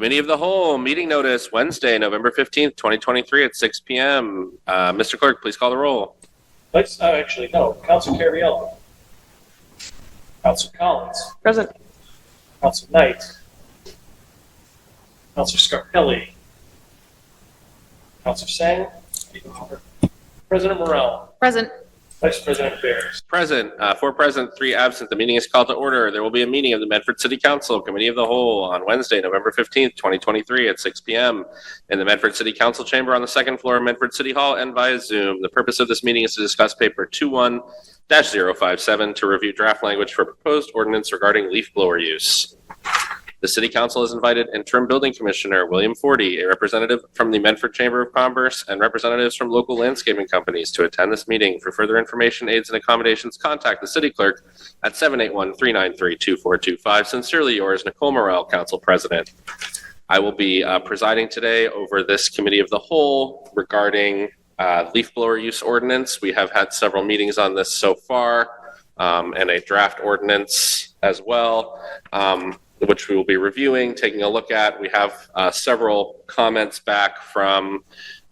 Committee of the Whole, meeting notice, Wednesday, November 15th, 2023 at 6 p.m. Mr. Clerk, please call the roll. Counselor Cariello. Counselor Collins. Present. Counselor Knight. Counselor Scarpelli. Counselor Sang. President Morrell. Present. Vice President Bears. Present. 4 present, 3 absent. The meeting is called to order. There will be a meeting of the Medford City Council Committee of the Whole on Wednesday, November 15th, 2023 at 6 p.m. in the Medford City Council chamber on the second floor of Medford City Hall and via Zoom. The purpose of this meeting is to discuss paper 21-057 to review draft language for proposed ordinance regarding leaf blower use. The City Council has invited Interim Building Commissioner William Forty, a representative from the Medford Chamber of Commerce, and representatives from local landscaping companies to attend this meeting. For further information, aids, and accommodations, contact the City Clerk at 781-393-2425. Sincerely yours, Nicole Morrell, Council President. I will be presiding today over this Committee of the Whole regarding leaf blower use ordinance. We have had several meetings on this so far, and a draft ordinance as well, which we will be reviewing, taking a look at. We have several comments back from,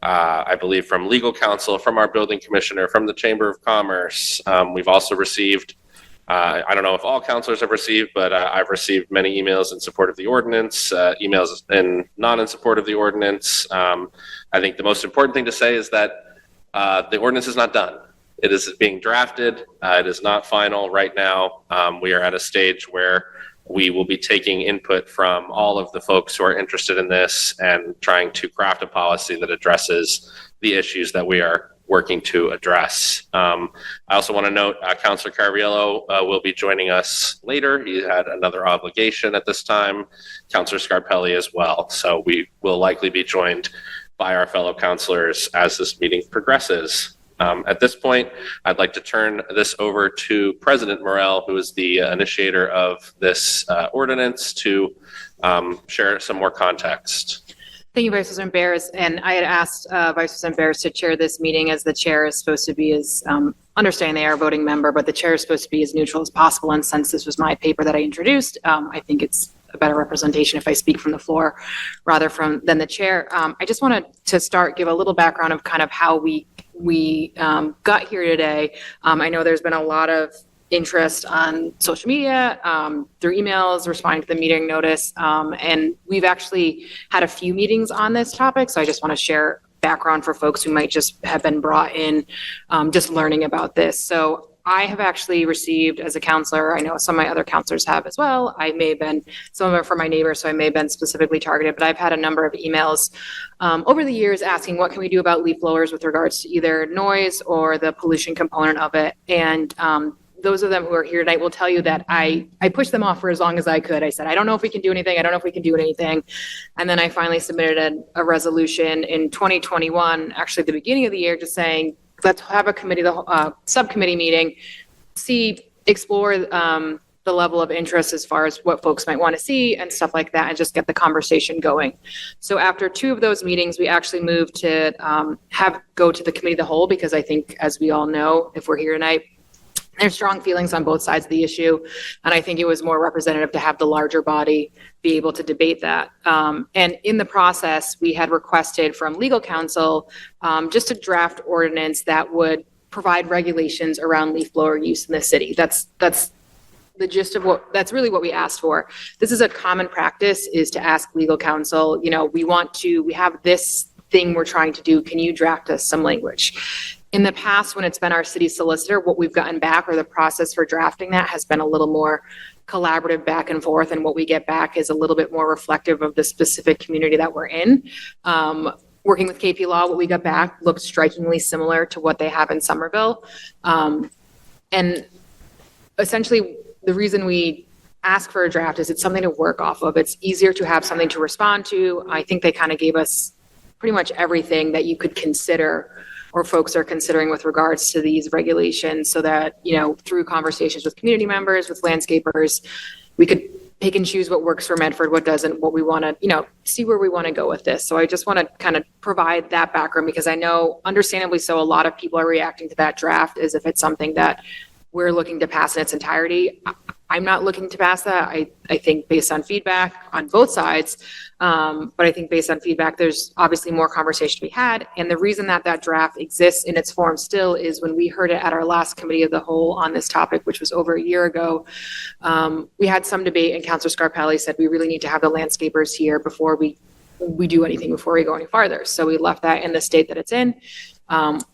I believe, from legal counsel, from our building commissioner, from the Chamber of Commerce. We've also received, I don't know if all counselors have received, but I've received many emails in support of the ordinance, emails not in support of the ordinance. I think the most important thing to say is that the ordinance is not done. It is being drafted. It is not final right now. We are at a stage where we will be taking input from all of the folks who are interested in this and trying to craft a policy that addresses the issues that we are working to address. I also want to note Counselor Cariello will be joining us later. He had another obligation at this time. Counselor Scarpelli as well. So we will likely be joined by our fellow counselors as this meeting progresses. At this point, I'd like to turn this over to President Morrell, who is the initiator of this ordinance, to share some more context. Thank you, Vice President Bears. And I had asked Vice President Bears to chair this meeting, as the chair is supposed to be as, understanding they are a voting member, but the chair is supposed to be as neutral as possible. And since this was my paper that I introduced, I think it's a better representation if I speak from the floor rather than the chair. I just wanted to give a little background of kind of how we got here today. I know there's been a lot of interest on social media, through emails, responding to the meeting notice, and we've actually had a few meetings on this topic. So I just want to share background for folks who might just have been brought in, just learning about this. So I have actually received, as a counselor, I know some of my other counselors have as well. I may have been, some of them are from my neighbors, so I may have been specifically targeted, but I've had a number of emails over the years asking what can we do about leaf blowers with regards to either noise or the pollution component of it. And those of them who are here tonight will tell you that I pushed them off for as long as I could. I said, I don't know if we can do anything. I don't know if we can do anything. And then I finally submitted a resolution in 2021, actually at the beginning of the year, just saying, let's have a subcommittee meeting, explore the level of interest as far as what folks might want to see and stuff like that, and just get the conversation going. So after 2 of those meetings, we actually moved to go to the committee of the whole, because I think, as we all know, if we're here tonight, there's strong feelings on both sides of the issue. And I think it was more representative to have the larger body be able to debate that. And in the process, we had requested from legal counsel just a draft ordinance that would provide regulations around leaf blower use in the city. That's the gist of that's really what we asked for. This is a common practice, is to ask legal counsel, we have this thing we're trying to do. Can you draft us some language? In the past, when it's been our city solicitor, what we've gotten back, or the process for drafting that, has been a little more collaborative back and forth. And what we get back is a little bit more reflective of the specific community that we're in. Working with KP Law, what we got back looked strikingly similar to what they have in Somerville. And essentially, the reason we ask for a draft is it's something to work off of. It's easier to have something to respond to. I think they kind of gave us pretty much everything that you could consider, or folks are considering, with regards to these regulations, so that, through conversations with community members, with landscapers, we could pick and choose what works for Medford, what doesn't, what we want to, see where we want to go with this. So I just want to kind of provide that background, because I know, understandably so, a lot of people are reacting to that draft as if it's something that we're looking to pass in its entirety. I'm not looking to pass that. I think based on feedback on both sides, but I think based on feedback, there's obviously more conversation to be had. And the reason that that draft exists in its form still is when we heard it at our last committee of the whole on this topic, which was over a year ago, we had some debate and Councilor Scarpelli said we really need to have the landscapers here before we do anything, before we go any farther. So we left that in the state that it's in.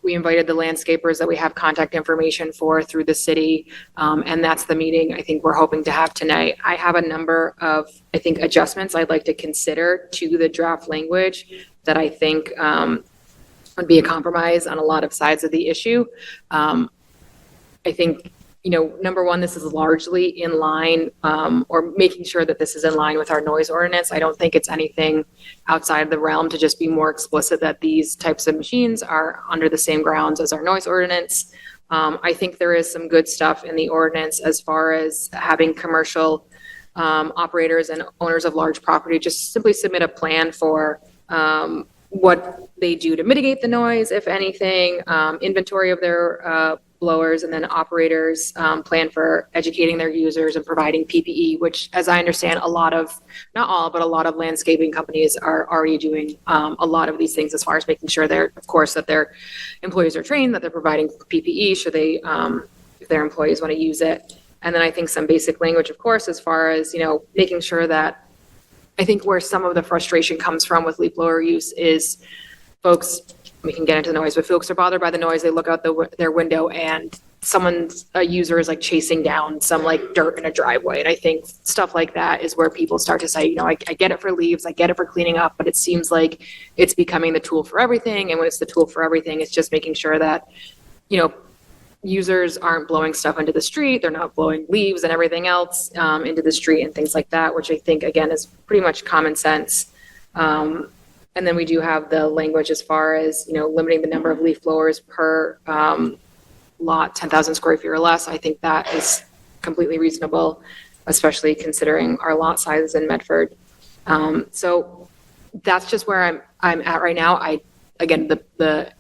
We invited the landscapers that we have contact information for through the city, and that's the meeting I think we're hoping to have tonight. I have a number of, I think, adjustments I'd like to consider to the draft language that I think would be a compromise on a lot of sides of the issue. I think, number one, this is largely in line, or making sure that this is in line with our noise ordinance. I don't think it's anything outside the realm to just be more explicit that these types of machines are under the same grounds as our noise ordinance. I think there is some good stuff in the ordinance as far as having commercial operators and owners of large property just simply submit a plan for what they do to mitigate the noise, if anything, inventory of their blowers, and then operators plan for educating their users and providing PPE, which, as I understand, a lot of, not all, but a lot of landscaping companies are already doing a lot of these things as far as making sure of course, that their employees are trained, that they're providing PPE should they, if their employees want to use it. And then I think some basic language, of course, as far as, making sure that, I think where some of the frustration comes from with leaf blower use is folks, we can get into the noise, but folks are bothered by the noise. They look out their window and a user is like chasing down some like dirt in a driveway. And I think stuff like that is where people start to say, I get it for leaves, I get it for cleaning up, but it seems like it's becoming the tool for everything. And when it's the tool for everything, it's just making sure that, users aren't blowing stuff into the street. They're not blowing leaves and everything else into the street and things like that, which I think, again, is pretty much common sense. And then we do have the language as far as, limiting the number of leaf blowers per lot, 10,000 square feet or less. I think that is completely reasonable, especially considering our lot sizes in Medford. So that's just where I'm at right now. Again, the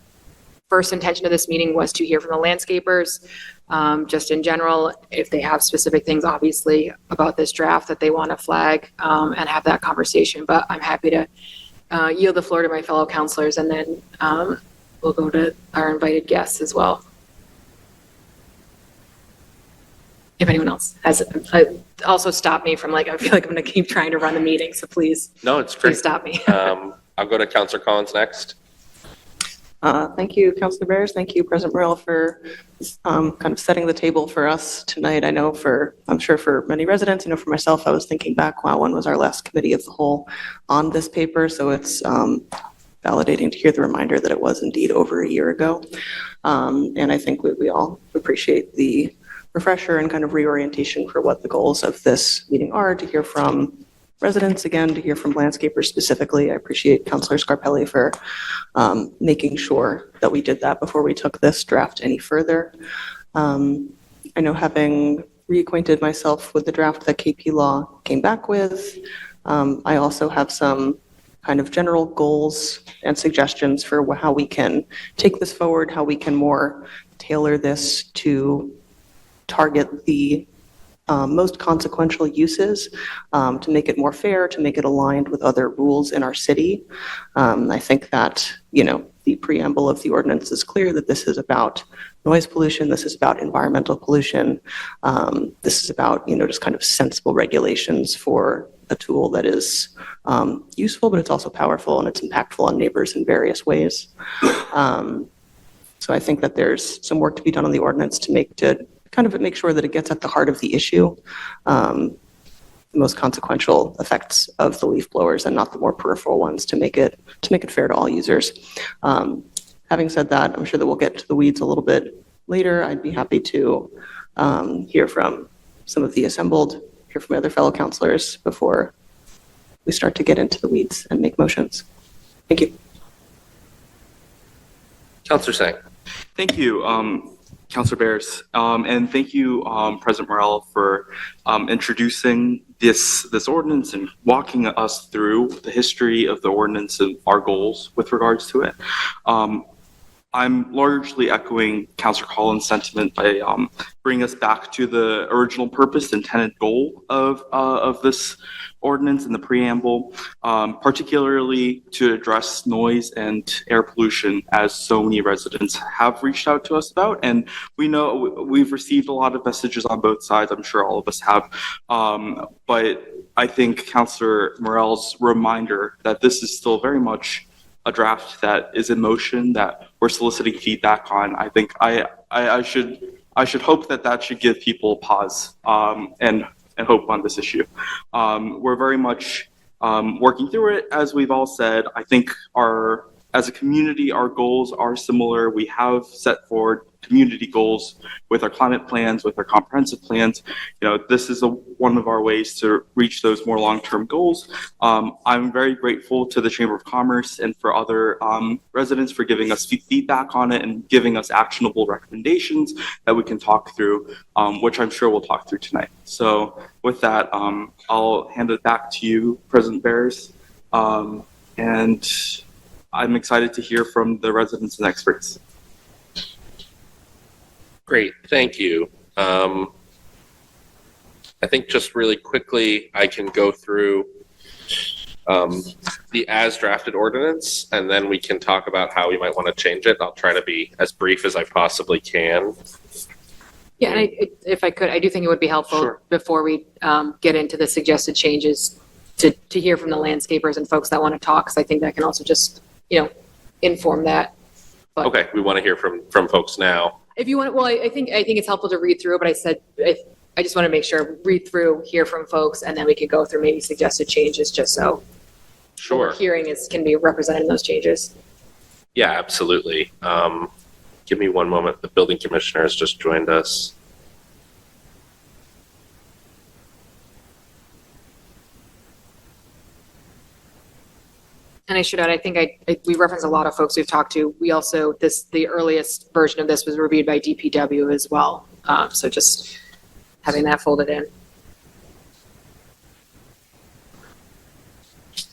first intention of this meeting was to hear from the landscapers, just in general, if they have specific things, obviously, about this draft that they want to flag and have that conversation. But I'm happy to yield the floor to my fellow counselors, and then we'll go to our invited guests as well. If anyone else has, also stop me from I feel like I'm going to keep trying to run the meeting, so please. No, it's great. Please stop me. I'll go to Councilor Collins next. Thank you, Councilor Bears. Thank you, President Morrell, for kind of setting the table for us tonight. I know I'm sure for many residents, for myself, I was thinking back, wow, when was our last committee of the whole on this paper? So it's validating to hear the reminder that it was indeed over a year ago. And I think we all appreciate the refresher and kind of reorientation for what the goals of this meeting are, to hear from residents again, to hear from landscapers specifically. I appreciate Councilor Scarpelli for making sure that we did that before we took this draft any further. I know, having reacquainted myself with the draft that KP Law came back with, I also have some kind of general goals and suggestions for how we can take this forward, how we can more tailor this to target the most consequential uses, to make it more fair, to make it aligned with other rules in our city. I think that, the preamble of the ordinance is clear that this is about noise pollution, this is about environmental pollution, this is about, just kind of sensible regulations for a tool that is useful, but it's also powerful and it's impactful on neighbors in various ways. So I think that there's some work to be done on the ordinance to make sure that it gets at the heart of the issue, the most consequential effects of the leaf blowers and not the more peripheral ones, to make it fair to all users. Having said that, I'm sure that we'll get to the weeds a little bit later. I'd be happy to hear from some of the assembled, hear from other fellow councilors before we start to get into the weeds and make motions. Thank you. Councilor Singh. Thank you, Councilor Bears, and thank you, President Morrell, for introducing this ordinance and walking us through the history of the ordinance and our goals with regards to it. I'm largely echoing Councillor Collins' sentiment by bringing us back to the original purpose, intended goal of this ordinance in the preamble, particularly to address noise and air pollution, as so many residents have reached out to us about. And we know we've received a lot of messages on both sides. I'm sure all of us have. But I think Councillor Morell's reminder that this is still very much a draft that is in motion, that we're soliciting feedback on. I think I should hope that should give people pause and hope on this issue. We're very much working through it, as we've all said. I think as a community, our goals are similar. We have set forward community goals with our climate plans, with our comprehensive plans. This is one of our ways to reach those more long-term goals. I'm very grateful to the Chamber of Commerce and for other residents for giving us feedback on it and giving us actionable recommendations that we can talk through, which I'm sure we'll talk through tonight. So with that, I'll hand it back to you, President Bears. And I'm excited to hear from the residents and experts. Great, thank you. I think just really quickly, I can go through the as drafted ordinance, and then we can talk about how we might want to change it. I'll try to be as brief as I possibly can. Yeah, and if I could, I do think it would be helpful Sure. before we get into the suggested changes to hear from the landscapers and folks that want to talk, because I think that can also just, inform that. But Okay, we want to hear from folks now. if you want, well, I think it's helpful to read through, but I said, I just want to make sure, read through, hear from folks, and then we could go through maybe suggested changes, just so Sure. what we're hearing can be represented in those changes. Yeah, absolutely. Give me one moment. The building commissioner has just joined us. And I should add, I think we reference a lot of folks we've talked to. We also, the earliest version of this was reviewed by DPW as well. So just having that folded in.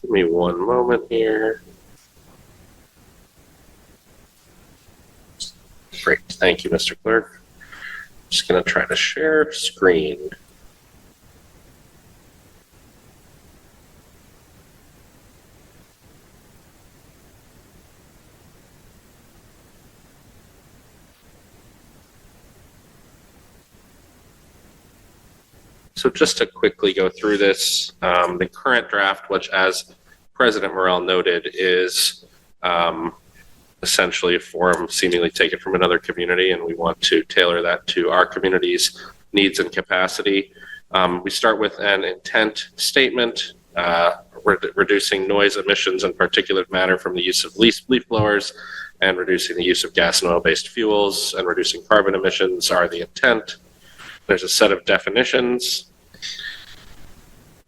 Give me one moment here. Great. Thank you, Mr. Clerk. Just going to try to share screen. So just to quickly go through this, the current draft, which as President Morell noted, is essentially a form seemingly taken from another community, and we want to tailor that to our community's needs and capacity. We start with an intent statement, reducing noise emissions and particulate matter from the use of leaf blowers, and reducing the use of gas and oil-based fuels, and reducing carbon emissions are the intent. There's a set of definitions.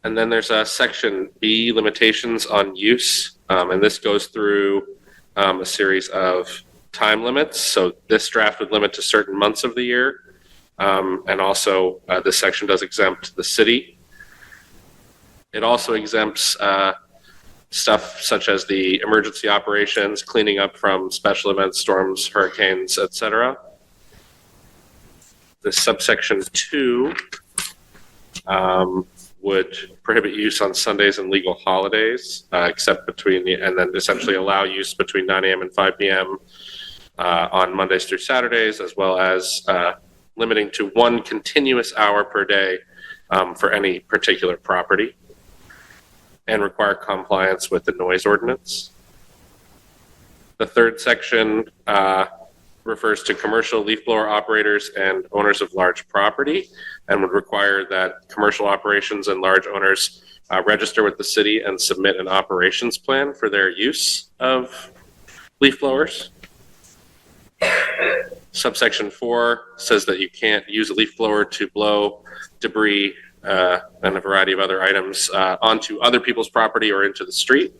And then there's a section B, limitations on use. And this goes through a series of time limits. So this draft would limit to certain months of the year. And also this section does exempt the city. It also exempts stuff such as the emergency operations, cleaning up from special events, storms, hurricanes, etc. The subsection 2 would prohibit use on Sundays and legal holidays, except and then essentially allow use between 9 a.m. and 5 p.m. On Mondays through Saturdays, as well as limiting to 1 continuous hour per day for any particular property, and require compliance with the noise ordinance. The third section refers to commercial leaf blower operators and owners of large property, and would require that commercial operations and large owners register with the city and submit an operations plan for their use of leaf blowers. Subsection 4 says that you can't use a leaf blower to blow debris and a variety of other items onto other people's property or into the street.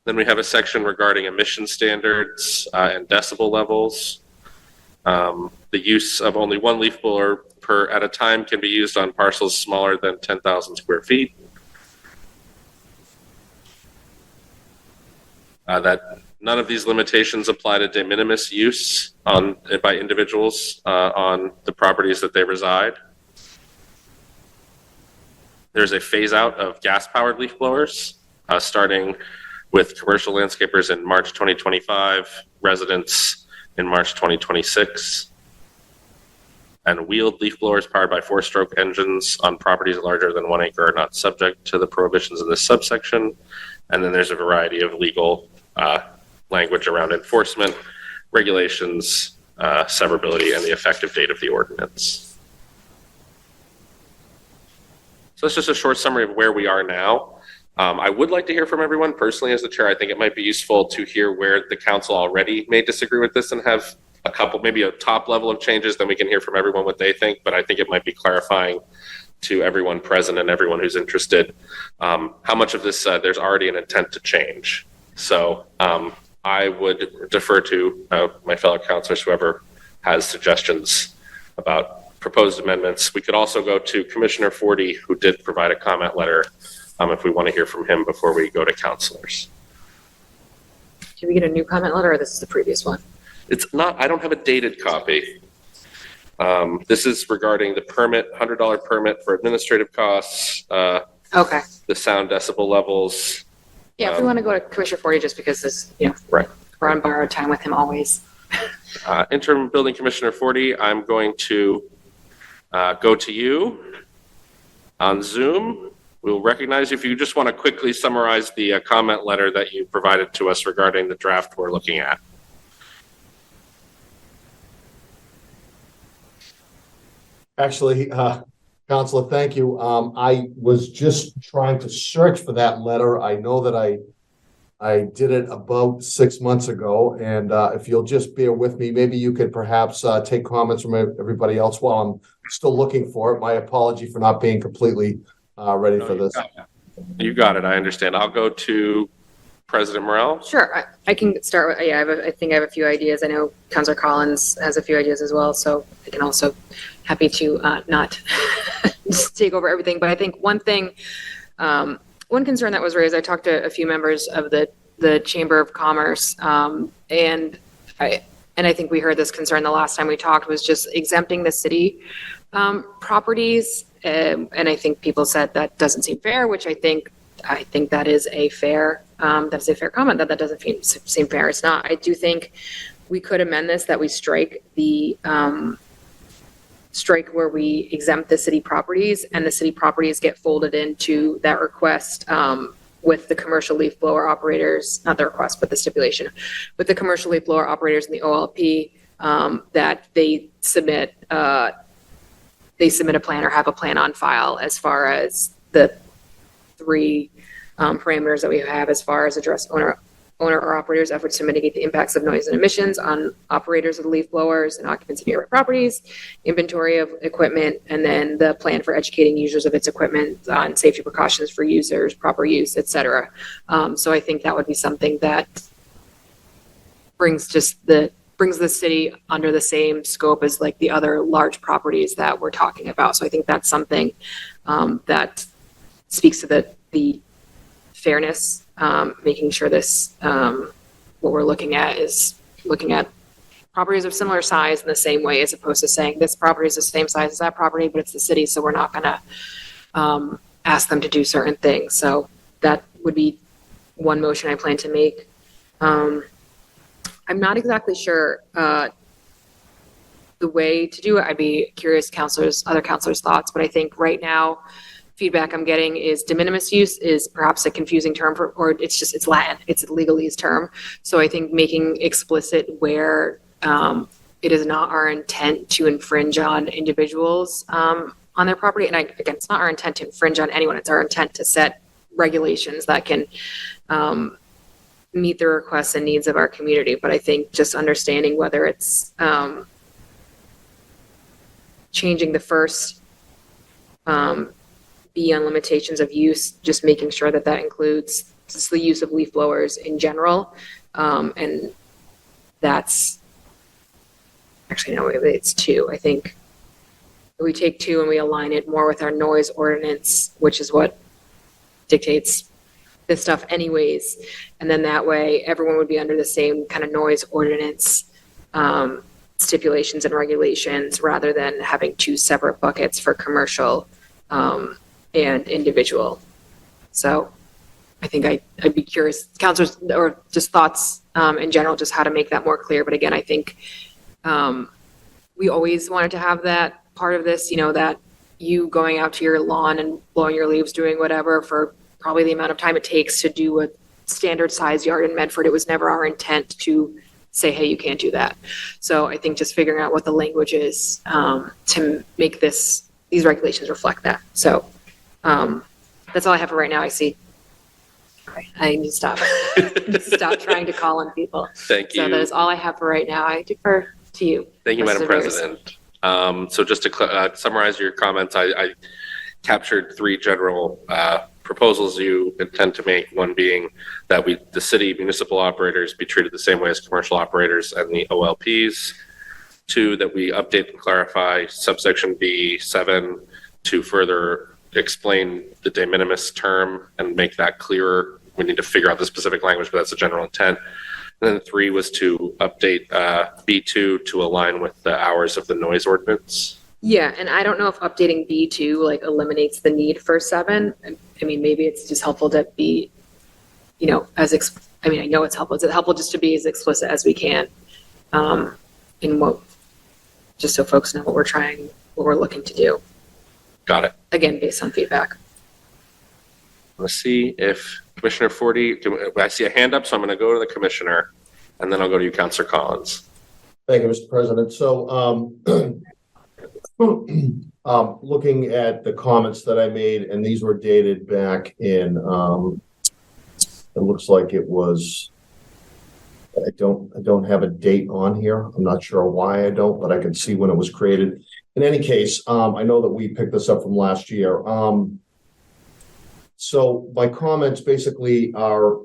Then we have a section regarding emission standards and decibel levels. The use of only 1 leaf blower at a time can be used on parcels smaller than 10,000 square feet. that none of these limitations apply to de minimis use by individuals on the properties that they reside. There's a phase out of gas-powered leaf blowers, starting with commercial landscapers in March 2025, residents in March 2026. And wheeled leaf blowers powered by 4-stroke engines on properties larger than 1 acre are not subject to the prohibitions in this subsection. And then there's a variety of legal language around enforcement, regulations, severability, and the effective date of the ordinance. So that's just a short summary of where we are now. I would like to hear from everyone. Personally, as the chair, I think it might be useful to hear where the council already may disagree with this and have a couple, maybe a top level of changes, then we can hear from everyone what they think. But I think it might be clarifying to everyone present and everyone who's interested how much of this there's already an intent to change. So I would defer to my fellow councilors, whoever has suggestions about proposed amendments. We could also go to Commissioner Forty, who did provide a comment letter, if we want to hear from him before we go to councilors. Did we get a new comment letter, or this is the previous one? It's not, I don't have a dated copy. This is regarding the permit, $100 permit for administrative costs, Okay. the sound decibel levels. Yeah, if we want to go to Commissioner Forty, just because this, Right. we're on borrowed time with him always. Interim Building Commissioner Forty, I'm going to go to you on Zoom. We'll recognize you if you just want to quickly summarize the comment letter that you provided to us regarding the draft we're looking at. Actually, Counselor, thank you. I was just trying to search for that letter. I know that I did it about 6 months ago, and if you'll just bear with me, maybe you could perhaps take comments from everybody else while I'm still looking for it. My apology for not being completely ready for this. You got it. I understand. I'll go to President Morrell. Sure, I can start with, I think I have a few ideas. I know Councilor Collins has a few ideas as well, so I can also, happy to not just take over everything. But I think one thing, one concern that was raised, I talked to a few members of the Chamber of Commerce, and I think we heard this concern the last time we talked, was just exempting the city properties. And I think people said that doesn't seem fair, which I think that is a fair comment, that doesn't seem fair. It's not. I do think we could amend this, that we strike where we exempt the city properties, and the city properties get folded into that request with the commercial leaf blower operators, not the request, but the stipulation, with the commercial leaf blower operators in the OLP, that they submit a plan or have a plan on file as far as the 3 parameters that we have as far as address owner or operators' efforts to mitigate the impacts of noise and emissions on operators of the leaf blowers and occupants of nearby properties, inventory of equipment, and then the plan for educating users of its equipment on safety precautions for users, proper use, et cetera. So I think that would be something that brings the city under the same scope as like the other large properties that we're talking about. So I think that's something that speaks to the fairness, making sure this, what we're looking at is looking at properties of similar size in the same way, as opposed to saying this property is the same size as that property, but it's the city, so we're not going to ask them to do certain things. So that would be one motion I plan to make. I'm not exactly sure the way to do it. I'd be curious other councilors' thoughts, but I think right now, feedback I'm getting is de minimis use is perhaps a confusing term or it's Latin, it's a legalese term. So I think making explicit where it is not our intent to infringe on individuals on their property. And again, it's not our intent to infringe on anyone. It's our intent to set regulations that can meet the requests and needs of our community. But I think just understanding whether it's changing the first B on limitations of use, just making sure that includes just the use of leaf blowers in general. And that's actually, no, it's 2. I think we take 2 and we align it more with our noise ordinance, which is what dictates this stuff anyways. And then that way, everyone would be under the same kind of noise ordinance stipulations and regulations, rather than having two separate buckets for commercial and individual. So I think I'd be curious, counselors, or just thoughts in general, just how to make that more clear. But again, I think we always wanted to have that part of this, you know, that you going out to your lawn and blowing your leaves, doing whatever for probably the amount of time it takes to do a standard size yard in Medford. It was never our intent to say, hey, you can't do that. So I think just figuring out what the language is to make these regulations reflect that. So that's all I have for right now. I see. I need to stop. Stop trying to call on people. Thank you. So that is all I have for right now. I defer to you. Thank you, Madam Mr. Beers. President. So just to summarize your comments, I captured three general proposals you intend to make, one being that the city municipal operators be treated the same way as commercial operators and the OLPs. Two, that we update and clarify subsection B7 to further explain the de minimis term and make that clearer. We need to figure out the specific language, but that's the general intent. And then three was to update B2 to align with the hours of the noise ordinance. Yeah, and I don't know if updating B2 like eliminates the need for 7. I mean, maybe it's just helpful to be, you know, I know it's helpful. It's helpful just to be as explicit as we can in what, just so folks know what we're looking to do. Got it. Again, based on feedback. Let's see if Commissioner Forty, I see a hand up, so I'm going to go to the commissioner, and then I'll go to you, Councilor Collins. Thank you, Mr. President. So, looking at the comments that I made, and these were dated back in, it looks like it was, I don't have a date on here. I'm not sure why I don't, but I can see when it was created. In any case, I know that we picked this up from last year. So my comments basically are,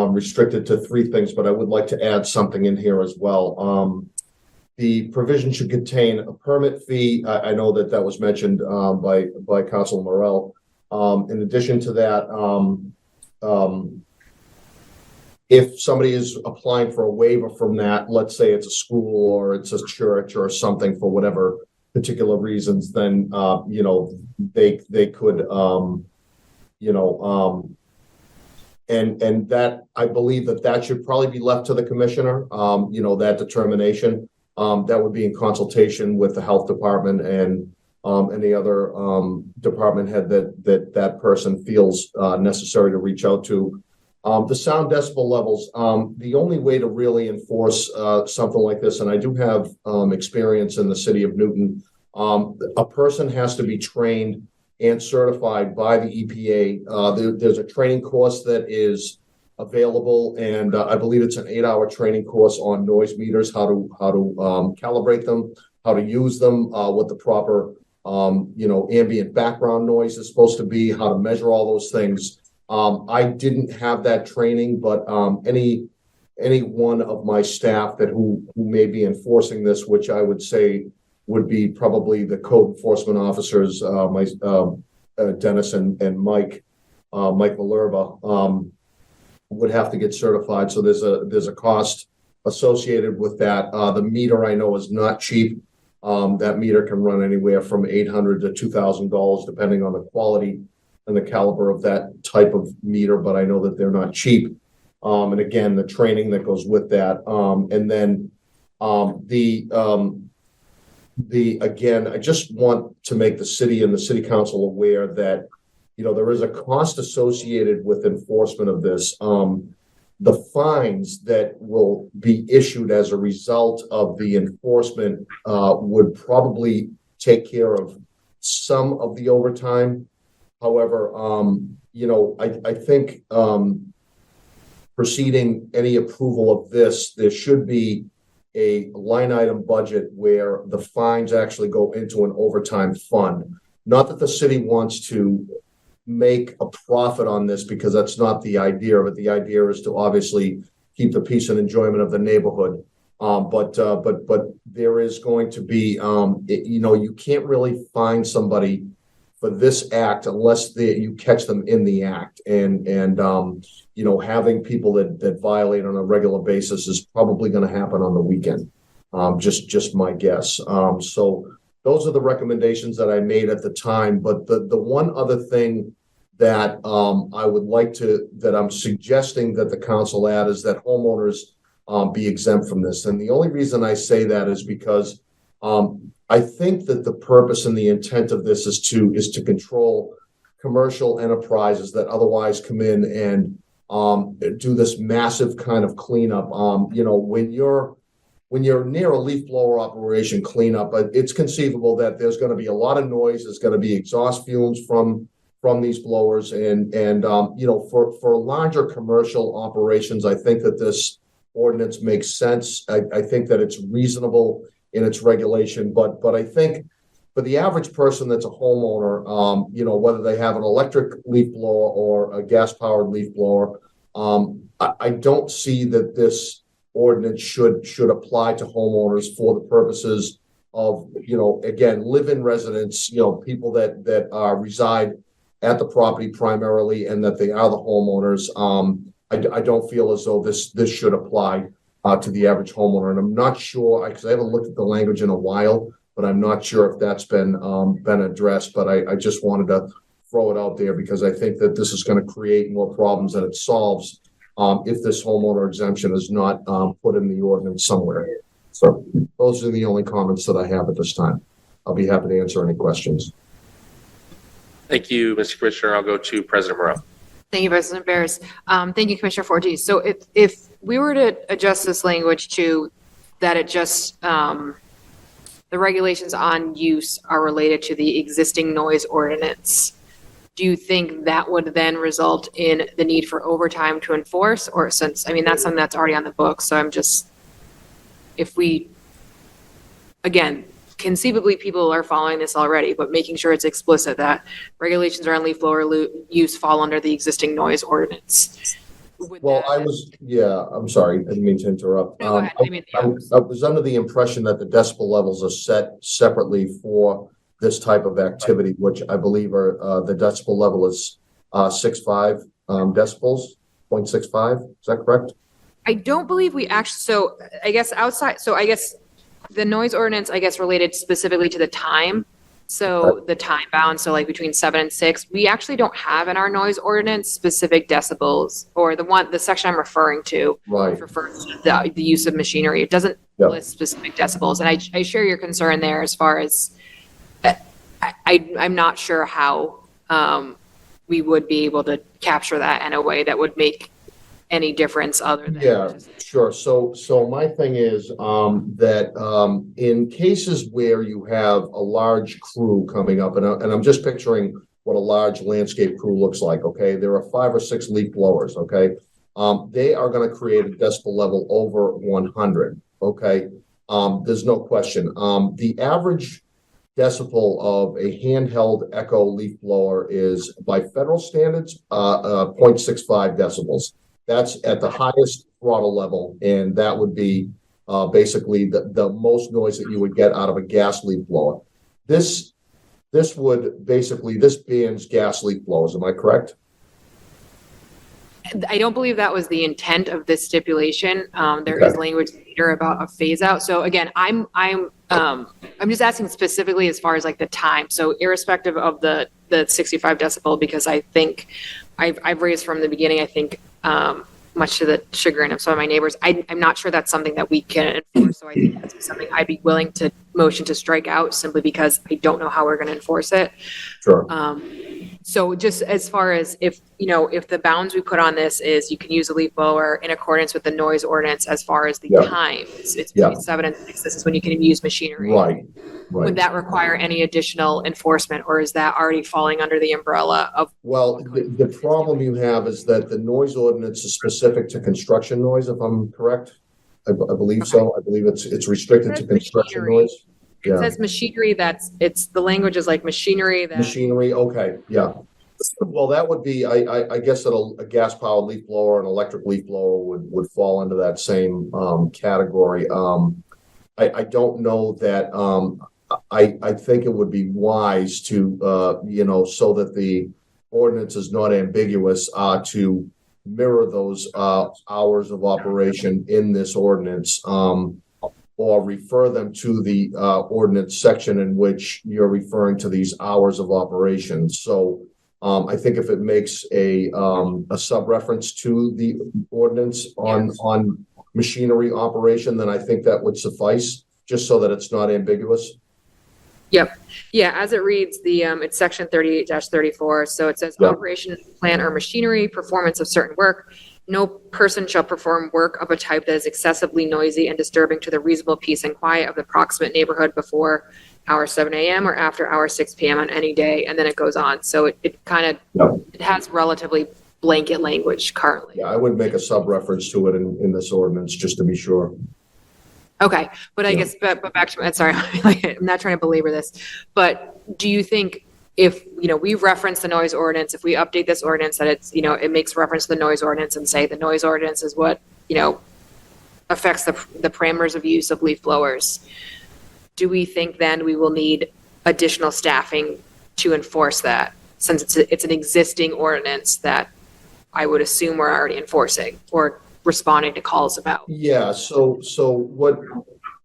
restricted to three things, but I would like to add something in here as well. The provision should contain a permit fee. I know that was mentioned by Councilor Morell. In addition to that, if somebody is applying for a waiver from that, let's say it's a school or it's a church or something for whatever particular reasons, then they could and that I believe that should probably be left to the commissioner. That determination. That would be in consultation with the health department and any other department head that person feels necessary to reach out to. The sound decibel levels, the only way to really enforce something like this, and I do have experience in the city of Newton, a person has to be trained and certified by the EPA. There's a training course that is available, and I believe it's an 8-hour training course on noise meters, how to calibrate them, how to use them, what the proper ambient background noise is supposed to be, how to measure all those things. I didn't have that training, but any one of my staff who may be enforcing this, which I would say would be probably the code enforcement officers, Dennis and Mike Malerba, would have to get certified. So there's a cost associated with that. The meter I know is not cheap. That meter can run anywhere from $800 to $2,000 depending on the quality and the caliber of that type of meter, but I know that they're not cheap. And again, the training that goes with that. And then again, I just want to make the city and the city council aware that, there is a cost associated with enforcement of this. The fines that will be issued as a result of the enforcement would probably take care of some of the overtime. However, I think preceding any approval of this, there should be a line item budget where the fines actually go into an overtime fund. Not that the city wants to make a profit on this, because that's not the idea, but the idea is to obviously keep the peace and enjoyment of the neighborhood. But there is going to be, you can't really fine somebody for this act unless you catch them in the act. And having people that violate on a regular basis is probably going to happen on the weekend. Just my guess. So those are the recommendations that I made at the time. But the one other thing that I would like that I'm suggesting that the council add is that homeowners be exempt from this. And the only reason I say that is because I think that the purpose and the intent of this is to control commercial enterprises that otherwise come in and do this massive kind of cleanup. When you're near a leaf blower operation cleanup, it's conceivable that there's going to be a lot of noise. There's going to be exhaust fumes from these blowers, and for larger commercial operations, I think that this ordinance makes sense. I think that it's reasonable in its regulation, but I think for the average person that's a homeowner, whether they have an electric leaf blower or a gas-powered leaf blower, I don't see that this ordinance should apply to homeowners for the purposes of, again, live-in residents, people that reside at the property primarily and that they are the homeowners. I don't feel as though this should apply to the average homeowner. And I'm not sure, because I haven't looked at the language in a while, but I'm not sure if that's been addressed. But I just wanted to throw it out there because I think that this is going to create more problems than it solves if this homeowner exemption is not put in the ordinance somewhere. So those are the only comments that I have at this time. I'll be happy to answer any questions. Thank you, Mr. Commissioner. I'll go to President Morrell. Thank you, President Barris. Thank you, Commissioner Fortis. So if we were to adjust this language to that it just, the regulations on use are related to the existing noise ordinance, do you think that would then result in the need for overtime to enforce? Or that's something that's already on the books. So again, conceivably people are following this already, but making sure it's explicit that regulations around leaf blower use fall under the existing noise ordinance. I'm sorry, I didn't mean to interrupt. No, go ahead. I was under the impression that the decibel levels are set separately for this type of activity, which I believe are the decibel level is 6.5 decibels, 0.65. Is that correct? I don't believe we actually, I guess the noise ordinance, related specifically to the time. So the time bound, so like between 7 and 6, we actually don't have in our noise ordinance specific decibels, or the section I'm referring to Right. refers to the use of machinery. It doesn't list specific decibels. And I share your concern there as far as I'm not sure how we would be able to capture that in a way that would make any difference other than Sure. So my thing is that in cases where you have a large crew coming up, and I'm just picturing what a large landscape crew looks like. Okay, there are 5 or 6 leaf blowers. Okay, they are going to create a decibel level over 100. Okay, there's no question. The average decibel of a handheld Echo leaf blower is, by federal standards, 0.65 decibels. That's at the highest throttle level, and that would be basically the most noise that you would get out of a gas leaf blower. This bans gas leaf blowers. Am I correct? I don't believe that was the intent of this stipulation. There is language later about a phase out. So again, I'm just asking specifically as far as like the time. So irrespective of the 65 decibel, because I think I've raised from the beginning, I think, much to the chagrin of some of my neighbors, I'm not sure that's something that we can enforce. So I think that's something I'd be willing to motion to strike out, simply because I don't know how we're going to enforce it. Sure. So just as far as if the bounds we put on this is you can use a leaf blower in accordance with the noise ordinance, as far as the time, it's between 7 and 6. This is when you can use machinery. Right. Would that require any additional enforcement, or is that already falling under the umbrella of? Well, the problem you have is that the noise ordinance is specific to construction noise, if I'm correct. I believe so. I believe it's restricted to construction noise. It says machinery, the language is like machinery that. Machinery, okay, yeah. Well, that would be, I guess that a gas-powered leaf blower and electric leaf blower would fall into that same category. I don't know that, I think it would be wise to, so that the ordinance is not ambiguous, to mirror those hours of operation in this ordinance, or refer them to the ordinance section in which you're referring to these hours of operation. So I think if it makes a sub-reference to the ordinance on machinery operation, then I think that would suffice, just so that it's not ambiguous. Yep. Yeah, as it reads, it's section 38-34. So it says Yeah. operation, plant or machinery, performance of certain work. No person shall perform work of a type that is excessively noisy and disturbing to the reasonable peace and quiet of the proximate neighborhood before hour 7 a.m. or after hour 6 p.m. on any day. And then it goes on. So it kind of, Yeah. it has relatively blanket language currently. Yeah, I would make a sub-reference to it in this ordinance, just to be sure. Okay, but I Yeah. guess, but back to, sorry, I'm not trying to belabor this, but do you think if, we reference the noise ordinance, if we update this ordinance, that it's, it makes reference to the noise ordinance and say the noise ordinance is what, affects the parameters of use of leaf blowers, do we think then we will need additional staffing to enforce that, since it's an existing ordinance that I would assume we're already enforcing or responding to calls about? Yeah, so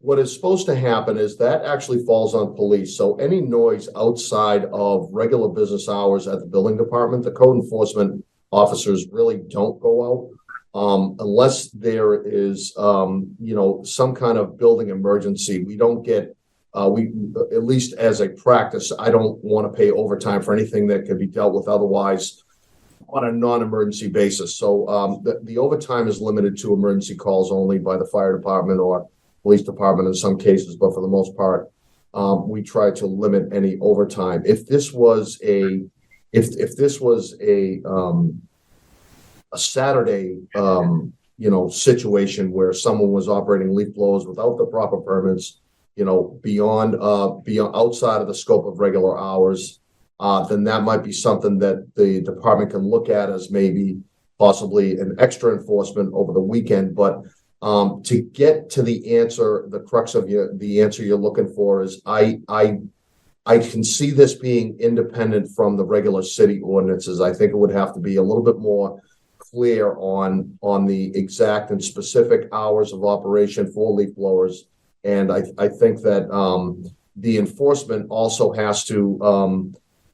what is supposed to happen is that actually falls on police. So any noise outside of regular business hours at the building department, the code enforcement officers really don't go out unless there is, some kind of building emergency. We don't get, at least as a practice, I don't want to pay overtime for anything that could be dealt with otherwise on a non-emergency basis. So the overtime is limited to emergency calls only by the fire department or police department in some cases, but for the most part, we try to limit any overtime. If this was a Saturday, situation where someone was operating leaf blowers without the proper permits, beyond outside of the scope of regular hours, then that might be something that the department can look at as maybe possibly an extra enforcement over the weekend. But to get to the answer, the crux of the answer you're looking for is I can see this being independent from the regular city ordinances. I think it would have to be a little bit more clear on the exact and specific hours of operation for leaf blowers. And I think that the enforcement also has to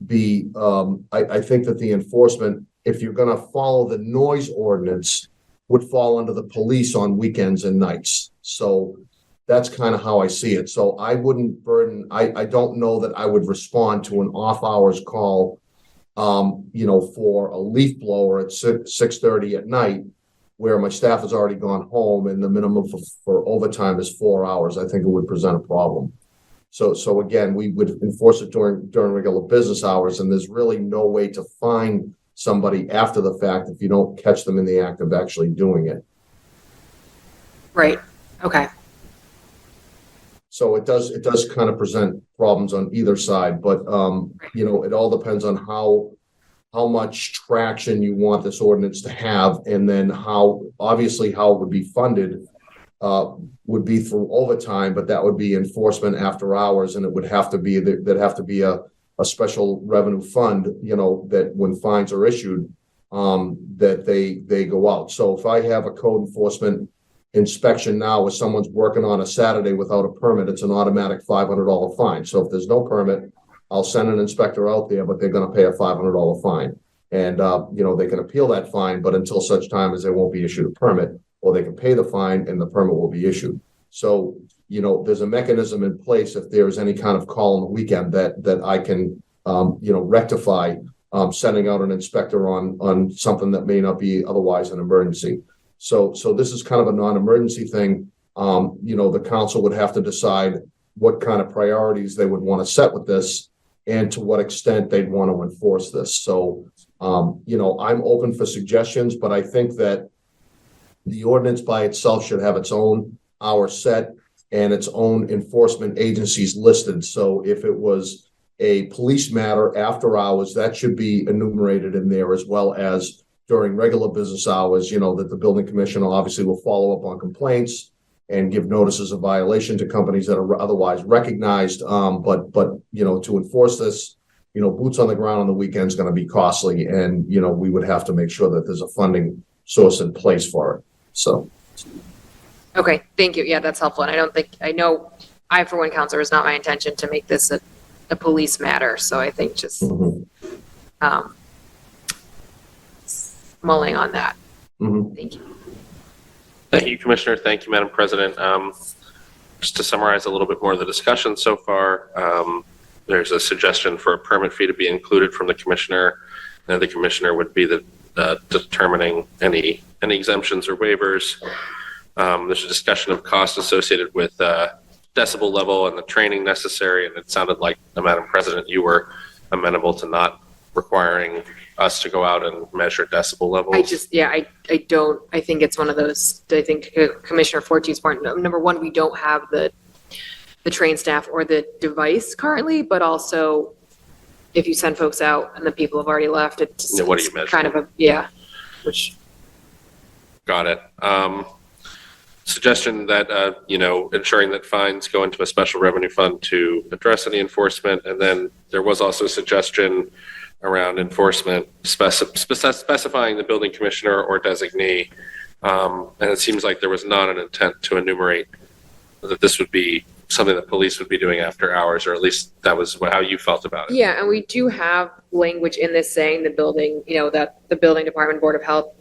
I think that the enforcement, if you're going to follow the noise ordinance, would fall under the police on weekends and nights. So that's kind of how I see it. So I wouldn't burden, I don't know that I would respond to an off hours call, for a leaf blower at 6:30 at night, where my staff has already gone home and the minimum for overtime is 4 hours. I think it would present a problem. So again, we would enforce it during regular business hours, and there's really no way to fine somebody after the fact if you don't catch them in the act of actually doing it. Right. Okay. So it does kind of present problems on either side, but it all depends on how much traction you want this ordinance to have, and then how it would be funded. Would be through overtime, but that would be enforcement after hours, and it would have to be a special revenue fund, that when fines are issued, that they go out. So if I have a code enforcement inspection now, if someone's working on a Saturday without a permit, it's an automatic $500 fine. So if there's no permit, I'll send an inspector out there, but they're going to pay a $500 fine. And, they can appeal that fine, but until such time as they won't be issued a permit, or they can pay the fine and the permit will be issued. So, there's a mechanism in place if there's any kind of call on the weekend that I can, rectify, sending out an inspector on something that may not be otherwise an emergency. So this is kind of a non-emergency thing. The council would have to decide what kind of priorities they would want to set with this and to what extent they'd want to enforce this. So, I'm open for suggestions, but I think that the ordinance by itself should have its own hour set and its own enforcement agencies listed. So if it was a police matter after hours, that should be enumerated in there, as well as during regular business hours, that the building commissioner obviously will follow up on complaints and give notices of violation to companies that are otherwise recognized. But, to enforce this, boots on the ground on the weekend is going to be costly, and, we would have to make sure that there's a funding source in place for it. So. Okay, thank you. Yeah, that's helpful. And I know I, for one, counselor, is not my intention to make this a police matter. So I think just mulling on that. Thank you. Thank you, Commissioner. Thank you, Madam President. Just to summarize a little bit more of the discussion so far, there's a suggestion for a permit fee to be included from the commissioner. And the commissioner would be determining any exemptions or waivers. There's a discussion of costs associated with decibel level and the training necessary. And it sounded like, Madam President, you were amenable to not requiring us to go out and measure decibel levels. I think it's one of those, I think Commissioner Fortescue's point, number one, we don't have the trained staff or the device currently, but also if you send folks out and the people have already left, it's, what do you it's measure? kind of which. Got it. Suggestion that, ensuring that fines go into a special revenue fund to address any enforcement. And then there was also a suggestion around enforcement, specifying the building commissioner or designee. And it seems like there was not an intent to enumerate that this would be something that police would be doing after hours, or at least that was how you felt about it. Yeah, and we do have language in this saying the building, that the building department, Board of Health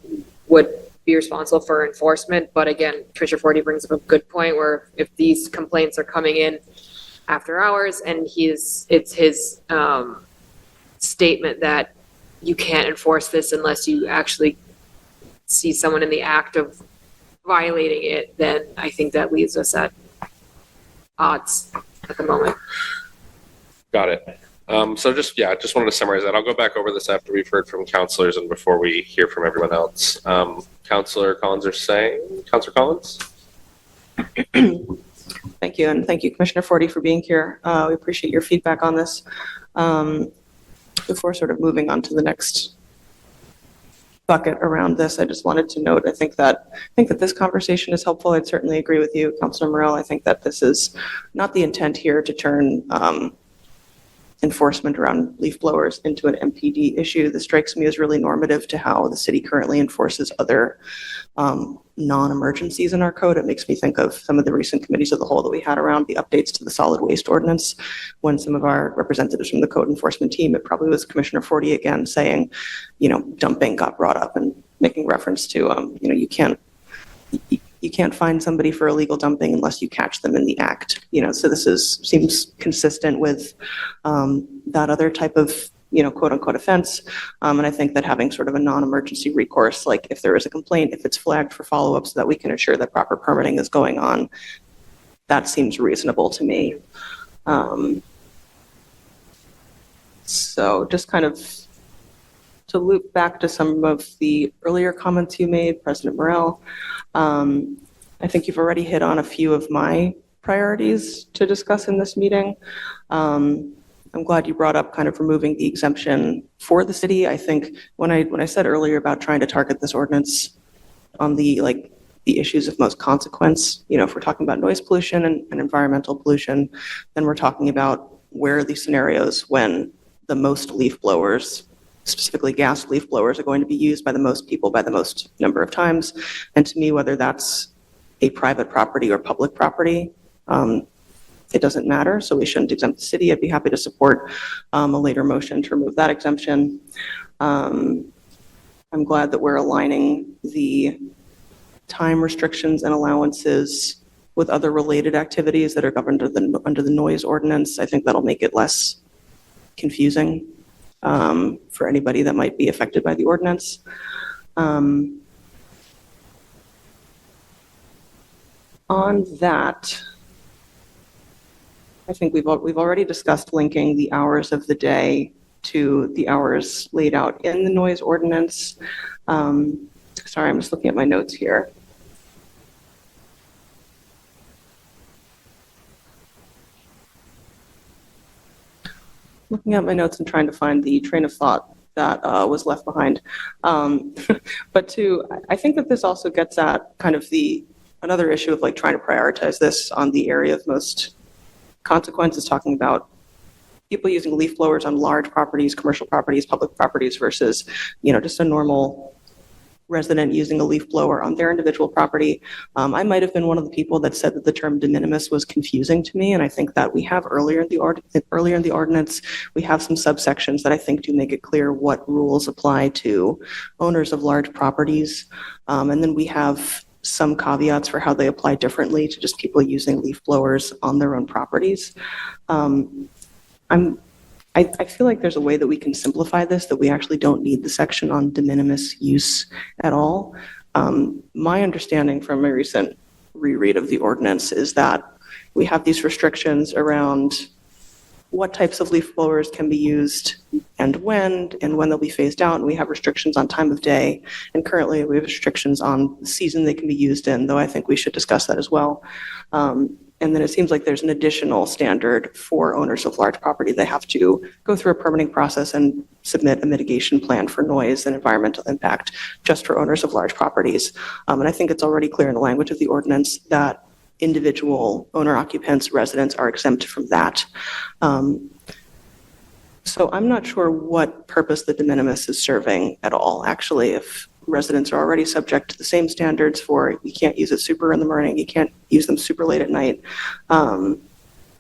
would be responsible for enforcement. But again, Commissioner Forty brings up a good point where if these complaints are coming in after hours and it's his statement that you can't enforce this unless you actually see someone in the act of violating it, then I think that leaves us at odds at the moment. Got it. So just wanted to summarize that. I'll go back over this after we've heard from counselors and before we hear from everyone else. Counselor Collins Counselor Collins? Thank you, and thank you, Commissioner Forty, for being here. We appreciate your feedback on this. Before sort of moving on to the next bucket around this, I just wanted to note, I think that this conversation is helpful. I'd certainly agree with you, Councilor Morell. I think that this is not the intent here to turn enforcement around leaf blowers into an MPD issue. This strikes me as really normative to how the city currently enforces other non-emergencies in our code. It makes me think of some of the recent committees of the whole that we had around the updates to the solid waste ordinance, when some of our representatives from the code enforcement team, it probably was Commissioner Forty again, saying, dumping got brought up and making reference to, you can't find somebody for illegal dumping unless you catch them in the act. So this seems consistent with that other type of, quote unquote offense. And I think that having sort of a non-emergency recourse, like if there is a complaint, if it's flagged for follow-up so that we can ensure that proper permitting is going on, that seems reasonable to me. So just kind of to loop back to some of the earlier comments you made, President Morell, I think you've already hit on a few of my priorities to discuss in this meeting. I'm glad you brought up kind of removing the exemption for the city. I think when I said earlier about trying to target this ordinance on the issues of most consequence, if we're talking about noise pollution and environmental pollution, then we're talking about where are these scenarios when the most leaf blowers, specifically gas leaf blowers, are going to be used by the most people by the most number of times. And to me, whether that's a private property or public property, it doesn't matter. So we shouldn't exempt the city. I'd be happy to support a later motion to remove that exemption. I'm glad that we're aligning the time restrictions and allowances with other related activities that are governed under the noise ordinance. I think that'll make it less confusing for anybody that might be affected by the ordinance. On that, I think we've already discussed linking the hours of the day to the hours laid out in the noise ordinance. Sorry, I'm just looking at my notes here. Looking at my notes and trying to find the train of thought that was left behind. But I think that this also gets at kind of the another issue of like trying to prioritize this on the area of most consequence is talking about people using leaf blowers on large properties, commercial properties, public properties versus, just a normal resident using a leaf blower on their individual property. I might have been one of the people that said that the term de minimis was confusing to me, and I think that we have earlier in the ordinance, we have some subsections that I think do make it clear what rules apply to owners of large properties, and then we have some caveats for how they apply differently to just people using leaf blowers on their own properties. I feel like there's a way that we can simplify this, that we actually don't need the section on de minimis use at all. My understanding from my recent reread of the ordinance is that we have these restrictions around what types of leaf blowers can be used and when they'll be phased out. And we have restrictions on time of day. And currently we have restrictions on the season they can be used in, though I think we should discuss that as well. And then it seems like there's an additional standard for owners of large property. They have to go through a permitting process and submit a mitigation plan for noise and environmental impact just for owners of large properties. And I think it's already clear in the language of the ordinance that individual owner occupants, residents are exempt from that. So I'm not sure what purpose the de minimis is serving at all, actually, if residents are already subject to the same standards for you can't use it super in the morning, you can't use them super late at night,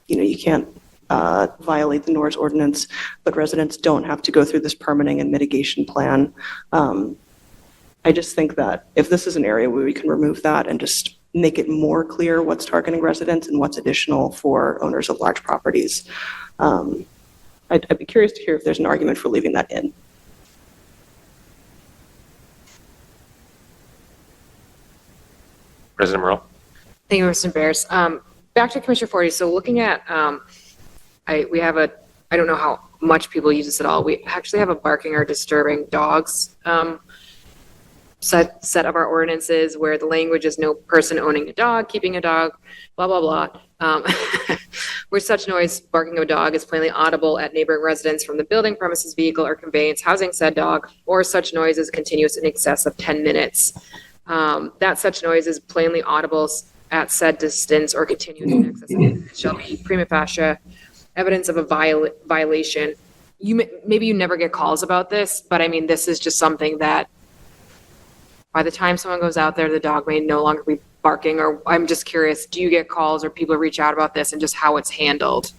you can't violate the NORS ordinance, but residents don't have to go through this permitting and mitigation plan. I just think that if this is an area where we can remove that and just make it more clear what's targeting residents and what's additional for owners of large properties, I'd be curious to hear if there's an argument for leaving that in. President Morrell. Thank you, Mr. Bears. Back to Commissioner Forty. So looking at, we have I don't know how much people use this at all. We actually have a barking or disturbing dogs set of our ordinances where the language is no person owning a dog, keeping a dog, blah, blah, blah. Where such noise, barking of a dog, is plainly audible at neighboring residents from the building, premises, vehicle, or conveyance housing said dog, or such noise is continuous in excess of 10 minutes. That such noise is plainly audible at said distance or continuous in excess of 10 minutes shall be prima facie evidence of a violation. Maybe you never get calls about this, but I mean, this is just something that by the time someone goes out there, the dog may no longer be barking, or I'm just curious, do you get calls or people reach out about this and just how it's handled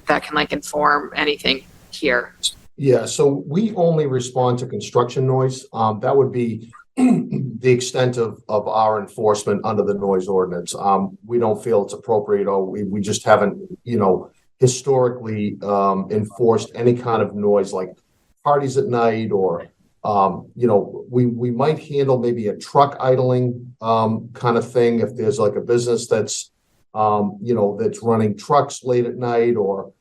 that can inform anything here? Yeah, so we only respond to construction noise. That would be the extent of our enforcement under the noise ordinance. We don't feel it's appropriate, or we just haven't, historically enforced any kind of noise like parties at night, or we might handle maybe a truck idling kind of thing if there's like a business that's that's running trucks late at night, or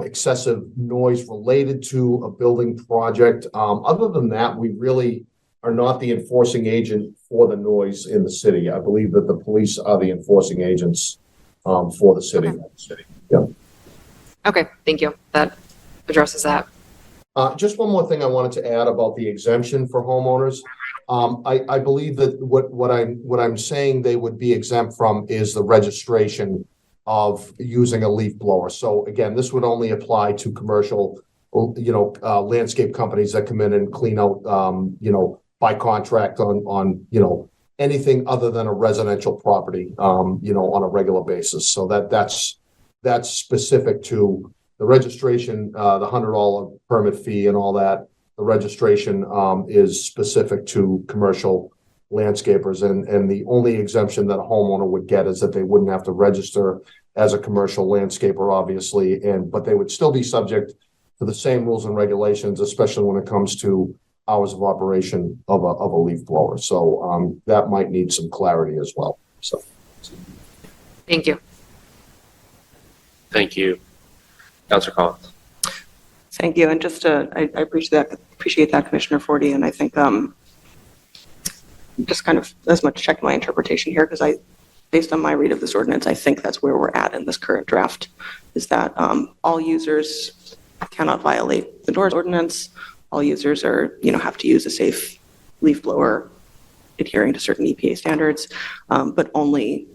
excessive noise related to a building project. Other than that, we really are not the enforcing agent for the noise in the city. I believe that the police are the enforcing agents for the city. Okay. Yeah. Okay, thank you. That addresses that. Just one more thing I wanted to add about the exemption for homeowners. I believe that what I'm saying they would be exempt from is the registration of using a leaf blower. So again, this would only apply to commercial, landscape companies that come in and clean out, by contract on anything other than a residential property, on a regular basis. So that's specific to the registration, the $100 permit fee and all that. The registration is specific to commercial landscapers, and the only exemption that a homeowner would get is that they wouldn't have to register as a commercial landscaper, obviously, but they would still be subject to the same rules and regulations, especially when it comes to hours of operation of a leaf blower. So that might need some clarity as well. So, Thank you. Thank you. Councilor Collins. Thank you. And just I appreciate that, Commissioner Forty. And I think just kind of as much check my interpretation here, because based on my read of this ordinance, I think that's where we're at in this current draft, is that all users cannot violate the NORS ordinance. All users have to use a safe leaf blower adhering to certain EPA standards, but only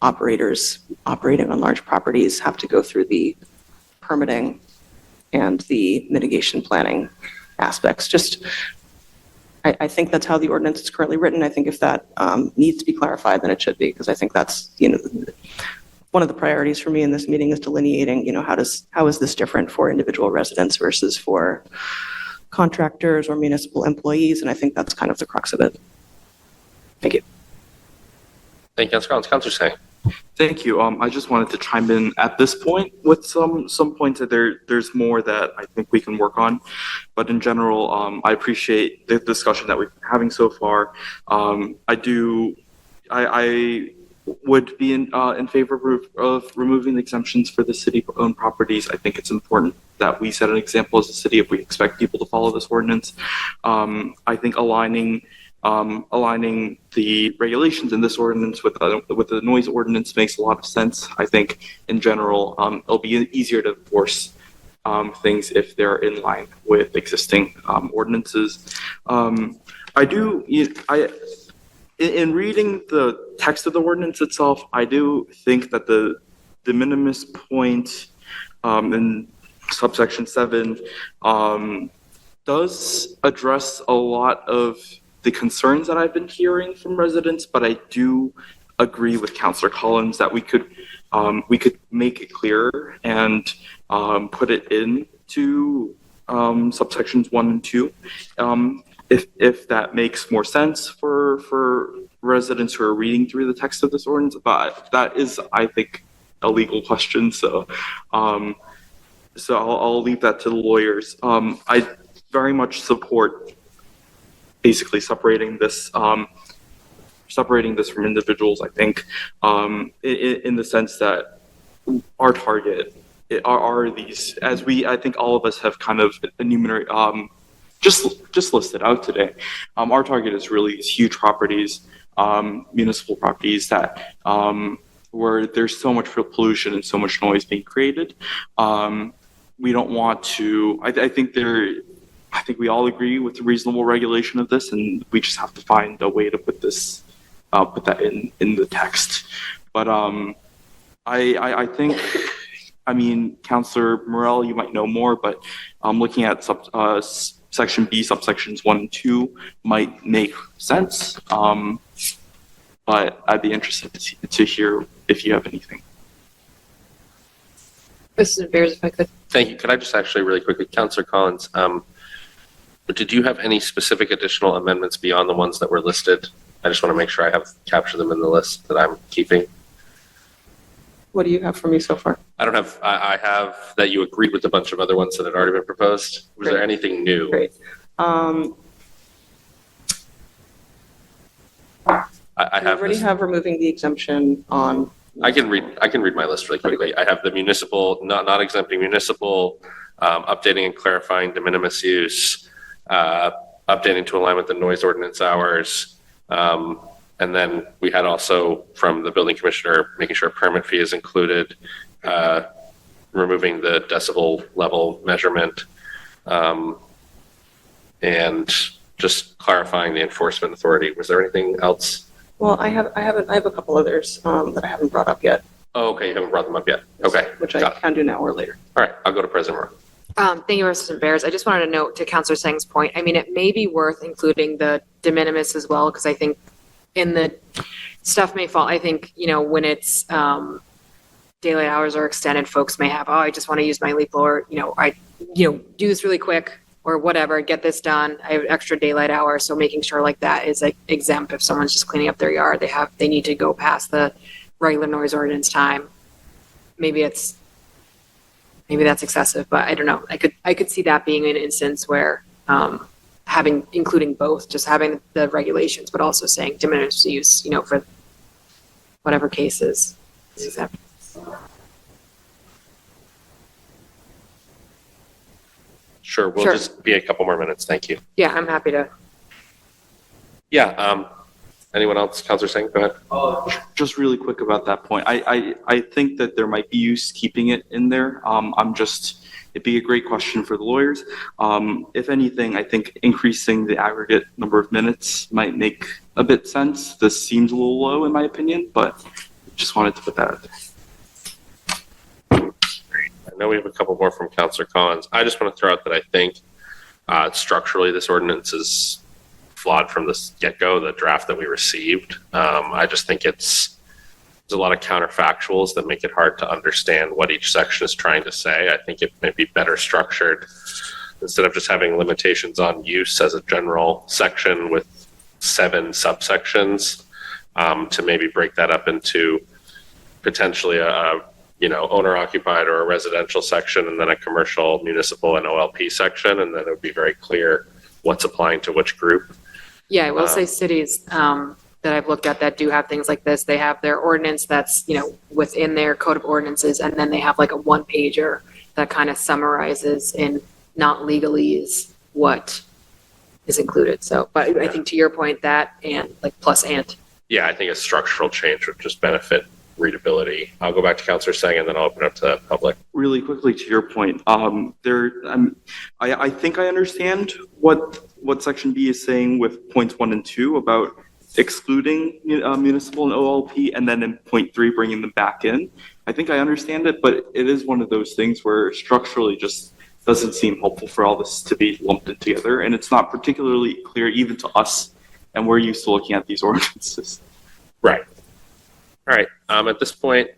operators operating on large properties have to go through the permitting and the mitigation planning aspects. I think that's how the ordinance is currently written. I think if that needs to be clarified, then it should be, because I think that's, one of the priorities for me in this meeting is delineating, how is this different for individual residents versus for contractors or municipal employees? And I think that's kind of the crux of it. Thank you. Thank you, Councilor Collins. Councilor Singh. Thank you. I just wanted to chime in at this point with some points that there's more that I think we can work on. But in general, I appreciate the discussion that we've been having so far. I would be in favor of removing the exemptions for the city-owned properties. I think it's important that we set an example as a city if we expect people to follow this ordinance. I think aligning the regulations in this ordinance with the noise ordinance makes a lot of sense. I think in general, it'll be easier to enforce things if they're in line with existing ordinances. In reading the text of the ordinance itself, I do think that the de minimis point in subsection 7 does address a lot of the concerns that I've been hearing from residents, but I do agree with Councilor Collins that we could make it clearer and put it into subsections 1 and 2. If that makes more sense for residents who are reading through the text of this ordinance, but that is, I think, a legal question. So I'll leave that to the lawyers. I very much support basically separating this from individuals. I think in the sense that our target are these, as I think all of us have kind of enumerated, just listed out today. Our target is really these huge properties, municipal properties that where there's so much pollution and so much noise being created. We don't want to. I think we all agree with the reasonable regulation of this, and we just have to find a way to put that in the text. But I think, Councilor Morell, you might know more, but looking at section B, subsections 1 and 2 might make sense. But I'd be interested to hear if you have anything. Mrs. Bears, if I could. Thank you. Could I just actually really quickly, Councilor Collins, did you have any specific additional amendments beyond the ones that were listed? I just want to make sure I have captured them in the list that I'm keeping. What do you have for me so far? I have that you agreed with a bunch of other ones that had already been proposed. Was there anything new? Great. I I have already this. have removing the exemption on. I can read my list really quickly. I have the municipal, not exempting municipal, updating and clarifying de minimis use, updating to align with the noise ordinance hours. And then we had also from the building commissioner, making sure a permit fee is included, removing the decibel level measurement, and just clarifying the enforcement authority. Was there anything else? Well, I have a couple others that I haven't brought up yet. Oh, okay. You haven't brought them up yet. Okay. Which I can do now or later. All right. I'll go to President Moore. Thank you, President Bears. I just wanted to note to Councilor Singh's point, it may be worth including the de minimis as well, because I think in the stuff may fall, I think, when it's daylight hours are extended, folks may have, I just want to use my leaf blower, do this really quick or whatever, get this done. I have extra daylight hours. So making sure like that is exempt if someone's just cleaning up their yard, they need to go past the regular noise ordinance time. Maybe that's excessive, but I don't know. I could see that being an instance where including both, just having the regulations, but also saying de minimis use, for whatever cases is exempt. Sure. We'll just be a couple more minutes. Thank you. Yeah, I'm happy to. Yeah. Anyone else? Counselor Singh, go ahead. Just really quick about that point. I think that there might be use keeping it in there. It'd be a great question for the lawyers. If anything, I think increasing the aggregate number of minutes might make a bit sense. This seems a little low in my opinion, but just wanted to put that out there. I know we have a couple more from Counselor Collins. I just want to throw out that I think structurally this ordinance is flawed from the get-go, the draft that we received. I just think there's a lot of counterfactuals that make it hard to understand what each section is trying to say. I think it may be better structured instead of just having limitations on use as a general section with 7 subsections, to maybe break that up into potentially a owner occupied or a residential section, and then a commercial, municipal, and OLP section, and then it would be very clear what's applying to which group. Yeah, I will say cities that I've looked at that do have things like this, they have their ordinance that's, within their code of ordinances, and then they have like a one-pager that kind of summarizes in not legalese what is included. So, but I think to your point, that and like plus and. Yeah, I think a structural change would just benefit readability. I'll go back to Counselor Singh and then I'll open it up to the public. Really quickly to your point, I think I understand what Section B is saying with points 1 and 2 about excluding municipal and OLP, and then in point 3 bringing them back in. I think I understand it, but it is one of those things where structurally just doesn't seem helpful for all this to be lumped in together, and it's not particularly clear even to us, and we're used to looking at these ordinances. Right. All right. At this point,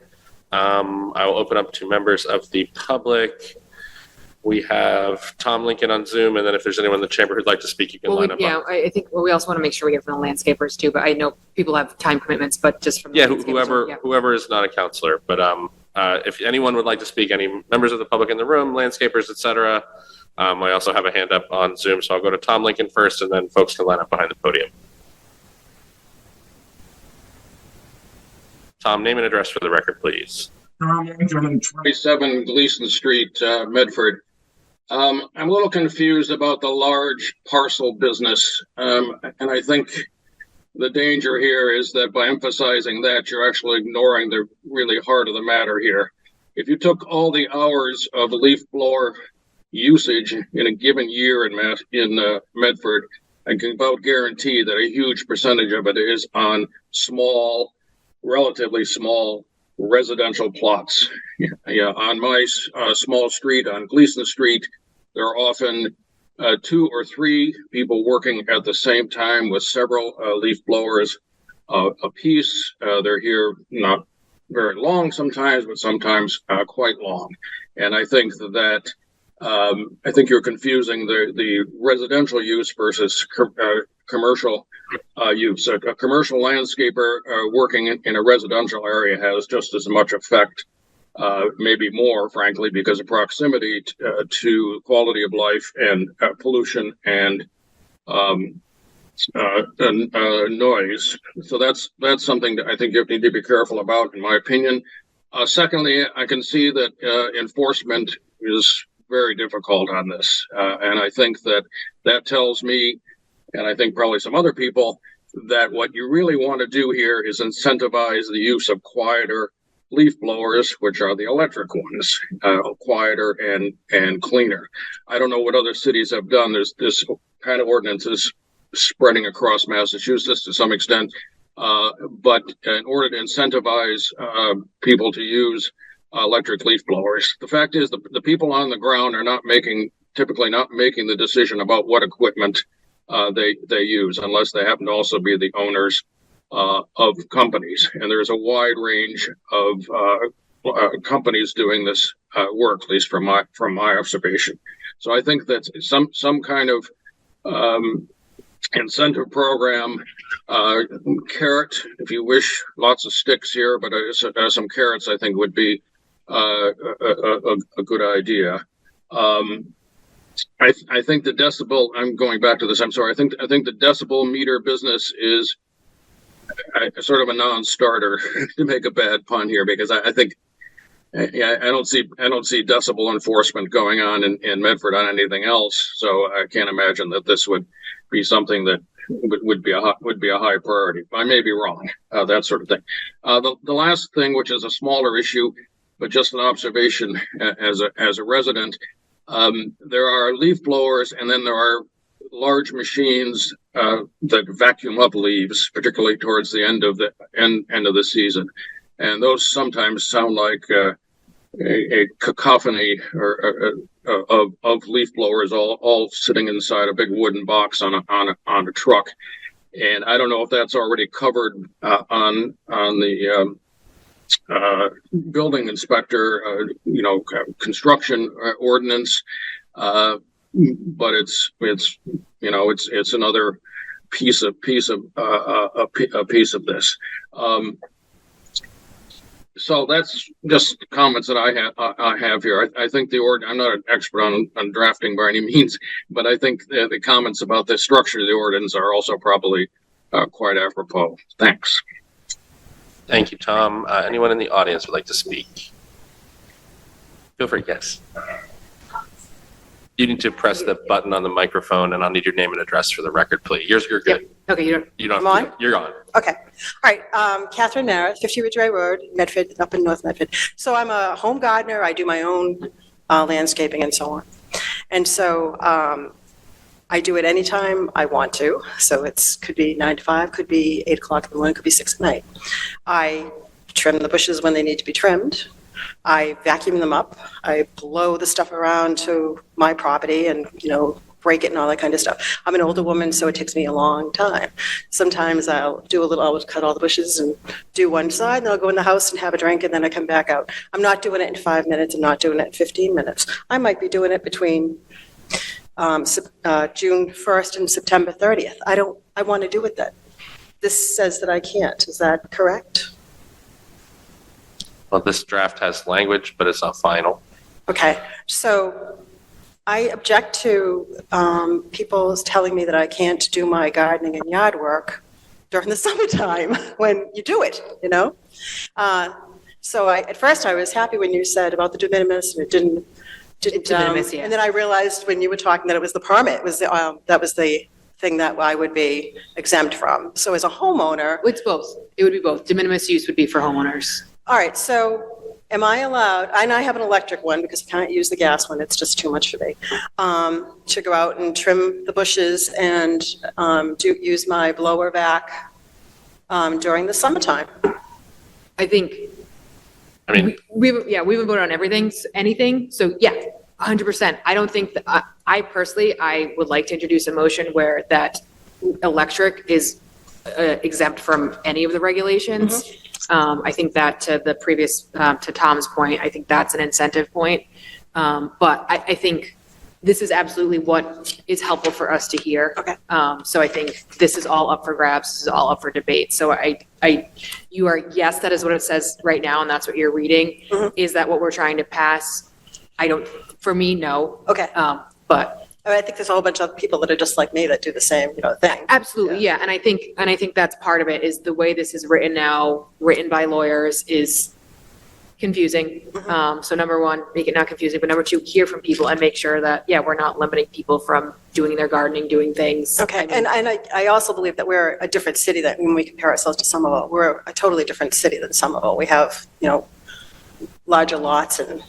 I will open up to members of the public. We have Tom Lincoln on Zoom, and then if there's anyone in the chamber who'd like to speak, you can line up. I think we also want to make sure we hear from the landscapers too, but I know people have time commitments, but just from. Whoever is not a counselor, but if anyone would like to speak, any members of the public in the room, landscapers, etc. I also have a hand up on Zoom, so I'll go to Tom Lincoln first, and then folks can line up behind the podium. Tom, name and address for the record, please. Tom Lincoln, 27 Gleason Street, Medford. I'm a little confused about the large parcel business, and I think the danger here is that by emphasizing that, you're actually ignoring the really heart of the matter here. If you took all the hours of leaf blower usage in a given year in Medford, I can about guarantee that a huge percentage of it is on small, relatively small residential plots. Yeah, on my small street on Gleason Street, there are often 2 or 3 people working at the same time with several leaf blowers a piece. They're here not very long sometimes, but sometimes quite long. And I think that I think you're confusing the residential use versus commercial use. A commercial landscaper working in a residential area has just as much effect, maybe more, frankly, because of proximity to quality of life and pollution and noise. So that's something that I think you need to be careful about, in my opinion. Secondly, I can see that enforcement is very difficult on this, and I think that tells me, and I think probably some other people, that what you really want to do here is incentivize the use of quieter leaf blowers, which are the electric ones, quieter and cleaner. I don't know what other cities have done. There's this kind of ordinances spreading across Massachusetts to some extent, but in order to incentivize people to use electric leaf blowers, the fact is the people on the ground are typically not making the decision about what equipment they use, unless they happen to also be the owners of companies. And there's a wide range of companies doing this work, at least from my observation. So I think that some kind of incentive program, carrot, if you wish, lots of sticks here, but some carrots I think would be a good idea. I think the decibel, I'm going back to this, I'm sorry. I think the decibel meter business is sort of a non-starter, to make a bad pun here, because I think, I don't see decibel enforcement going on in Medford on anything else. So I can't imagine that this would be something that would be a high priority. I may be wrong, that sort of thing. The last thing, which is a smaller issue, but just an observation as a resident, there are leaf blowers, and then there are large machines that vacuum up leaves, particularly towards the end of the season, and those sometimes sound like a cacophony of leaf blowers all sitting inside a big wooden box on a truck. And I don't know if that's already covered on the building inspector, construction ordinance, but it's another piece of this. So that's just comments that I have here. I think I'm not an expert on drafting by any means, but I think the comments about the structure of the ordinance are also probably quite apropos. Thanks. Thank you, Tom. Anyone in the audience would like to speak? Feel free, yes. You need to press the button on the microphone, and I'll need your name and address for the record, please. You're good. Yep. Okay, You don't I'm have to, on? You're on. Okay. All right. Catherine Merritt, 50 Ridgeway Road, Medford, up in North Medford. So I'm a home gardener. I do my own landscaping and so on. And so I do it anytime I want to. So could be 9 to 5, could be 8 o'clock in the morning, could be 6 at night. I trim the bushes when they need to be trimmed. I vacuum them up. I blow the stuff around to my property and, break it and all that kind of stuff. I'm an older woman, so it takes me a long time. Sometimes I'll cut all the bushes and do one side, and then I'll go in the house and have a drink, and then I come back out. I'm not doing it in 5 minutes. I'm not doing it in 15 minutes. I might be doing it between June 1st and September 30th. I want to do it then. This says that I can't. Is that correct? Well, this draft has language, but it's not final. Okay, so I object to people telling me that I can't do my gardening and yard work during the summertime when you do it, So at first I was happy when you said about the de minimis, and it didn't. De minimis, yeah. And then I realized when you were talking that it was the permit, that was the thing that I would be exempt from. So as a homeowner, It's both. It would be both. De minimis use would be for homeowners. all right, so am I allowed, and I have an electric one because I can't use the gas one, it's just too much for me, to go out and trim the bushes and use my blower vac during the summertime? I think I mean, we haven't voted on anything. So yeah, 100%. I don't think that I personally, I would like to introduce a motion where that electric is exempt from any of the regulations. I think that to the previous, to Tom's point, I think that's an incentive point. But I think this is absolutely what is helpful for us to hear. Okay. So I think this is all up for grabs. This is all up for debate. So you are, yes, that is what it says right now, and that's what you're reading. Is that what we're trying to pass? For me, no. Okay. But I think there's a whole bunch of people that are just like me that do the same, thing. absolutely, yeah. And I think that's part of it, is the way this is written now, written by lawyers, is confusing. So number one, make it not confusing, but number two, hear from people and make sure that, we're not limiting people from doing their gardening, doing things. Okay, I mean, and I also believe that we're a different city, that when we compare ourselves to Somerville, we're a totally different city than Somerville. We have, larger lots and,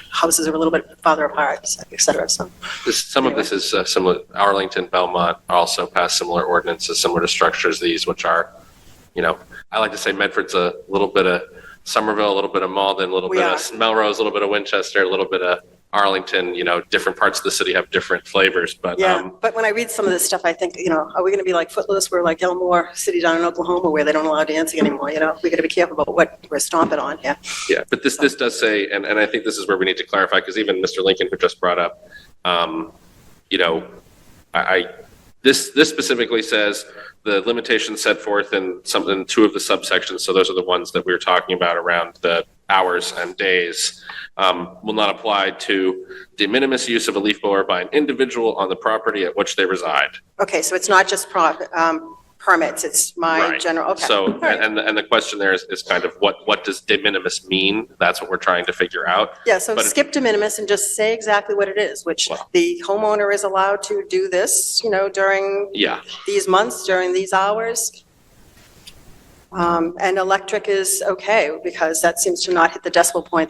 houses are a little bit farther apart, et cetera, so. some of this is similar. Arlington, Belmont also pass similar ordinances, similar to structures these, which are, I like to say Medford's a little bit of Somerville, a little bit of Malden, a little bit of Melrose, a little bit of Winchester, a little bit of Arlington. Different parts of the city have different flavors, but But when I read some of this stuff, I think, are we going to be like Footloose? We're like Elmore City down in Oklahoma where they don't allow dancing anymore, we got to be careful about what we're stomping on here. Yeah, but this does say, and I think this is where we need to clarify, because even Mr. Lincoln, who just brought up, this specifically says the limitations set forth in two of the subsections. So those are the ones that we were talking about around the hours and days, will not apply to de minimis use of a leaf blower by an individual on the property at which they reside. Okay, so it's not just permits. It's my Right. general, okay. So, All right. and the question there is kind of what does de minimis mean? That's what we're trying to figure out. Yeah, so but- skip de minimis and just say exactly what it is, which Well- the homeowner is allowed to do this, during Yeah, these months, during these hours. And electric is okay, because that seems to not hit the decibel point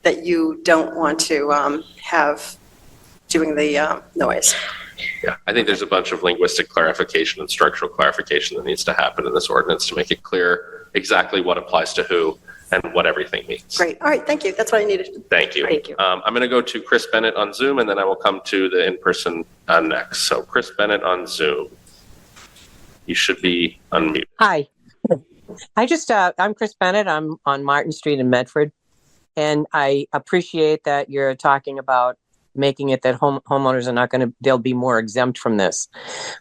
that you don't want to have doing the noise. yeah. I think there's a bunch of linguistic clarification and structural clarification that needs to happen in this ordinance to make it clear exactly what applies to who and what everything means. Great, all right, thank you, that's what I needed. Thank you. Thank you. I'm going to go to Chris Bennett on Zoom, and then I will come to the in-person next. So Chris Bennett on Zoom. You should be unmuted. Hi. I'm Chris Bennett. I'm on Martin Street in Medford. And I appreciate that you're talking about making it that homeowners are not they'll be more exempt from this.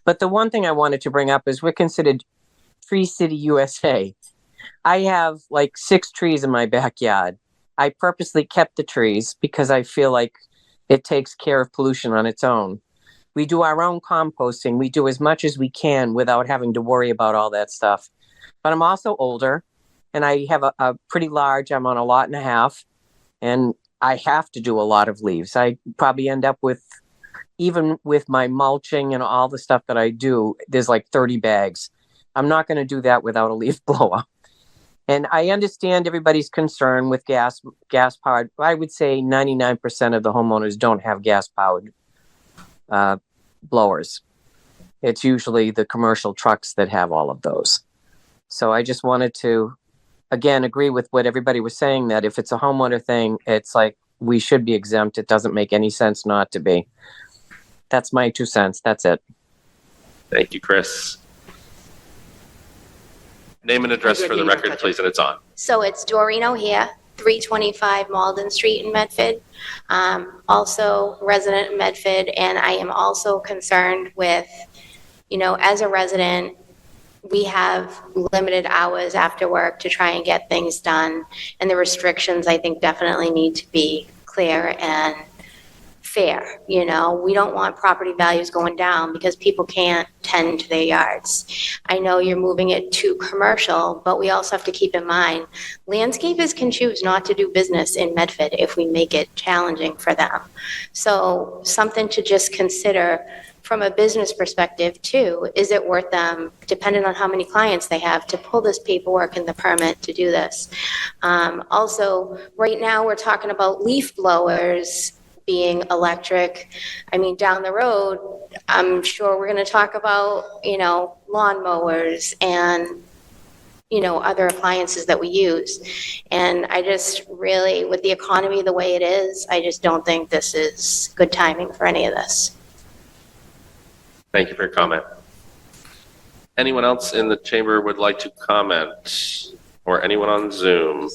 But the one thing I wanted to bring up is we're considered Tree City, USA. I have like 6 trees in my backyard. I purposely kept the trees because I feel like it takes care of pollution on its own. We do our own composting. We do as much as we can without having to worry about all that stuff. But I'm also older, and I have a pretty large, I'm on a lot and a half, and I have to do a lot of leaves. I probably end up with, even with my mulching and all the stuff that I do, there's like 30 bags. I'm not going to do that without a leaf blower. And I understand everybody's concern with gas powered. I would say 99% of the homeowners don't have gas powered blowers. It's usually the commercial trucks that have all of those. So I just wanted to, again, agree with what everybody was saying, that if it's a homeowner thing, it's like we should be exempt. It doesn't make any sense not to be. That's my 2 cents. That's it. Thank you, Chris. Name and address for the record, please, and it's on. So it's Doreen O'Hare, 325 Malden Street in Medford. Also resident in Medford, and I am also concerned with, as a resident, we have limited hours after work to try and get things done. And the restrictions, I think, definitely need to be clear and fair. We don't want property values going down because people can't tend to their yards. I know you're moving it to commercial, but we also have to keep in mind, landscapers can choose not to do business in Medford if we make it challenging for them. So something to just consider from a business perspective too, is it worth them, depending on how many clients they have, to pull this paperwork and the permit to do this? Also, right now we're talking about leaf blowers being electric. I mean, down the road, I'm sure we're going to talk about, lawn mowers and, other appliances that we use. And I just really, with the economy the way it is, I just don't think this is good timing for any of this. Thank you for your comment. Anyone else in the chamber would like to comment? Or anyone on Zoom?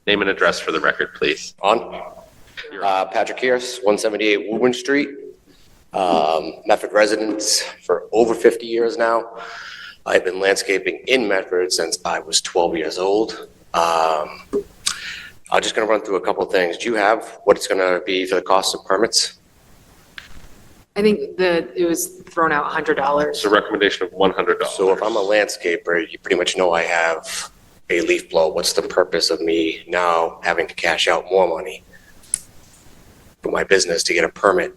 Name and address for the record, please. Patrick Kears, 178 Woburn Street. Medford residents for over 50 years now. I've been landscaping in Medford since I was 12 years old. I'm just going to run through a couple of things. Do you have what it's going to be for the cost of permits? I think it was thrown out $100. It's a recommendation of $100. So if I'm a landscaper, you pretty much know I have a leaf blower. What's the purpose of me now having to cash out more money for my business to get a permit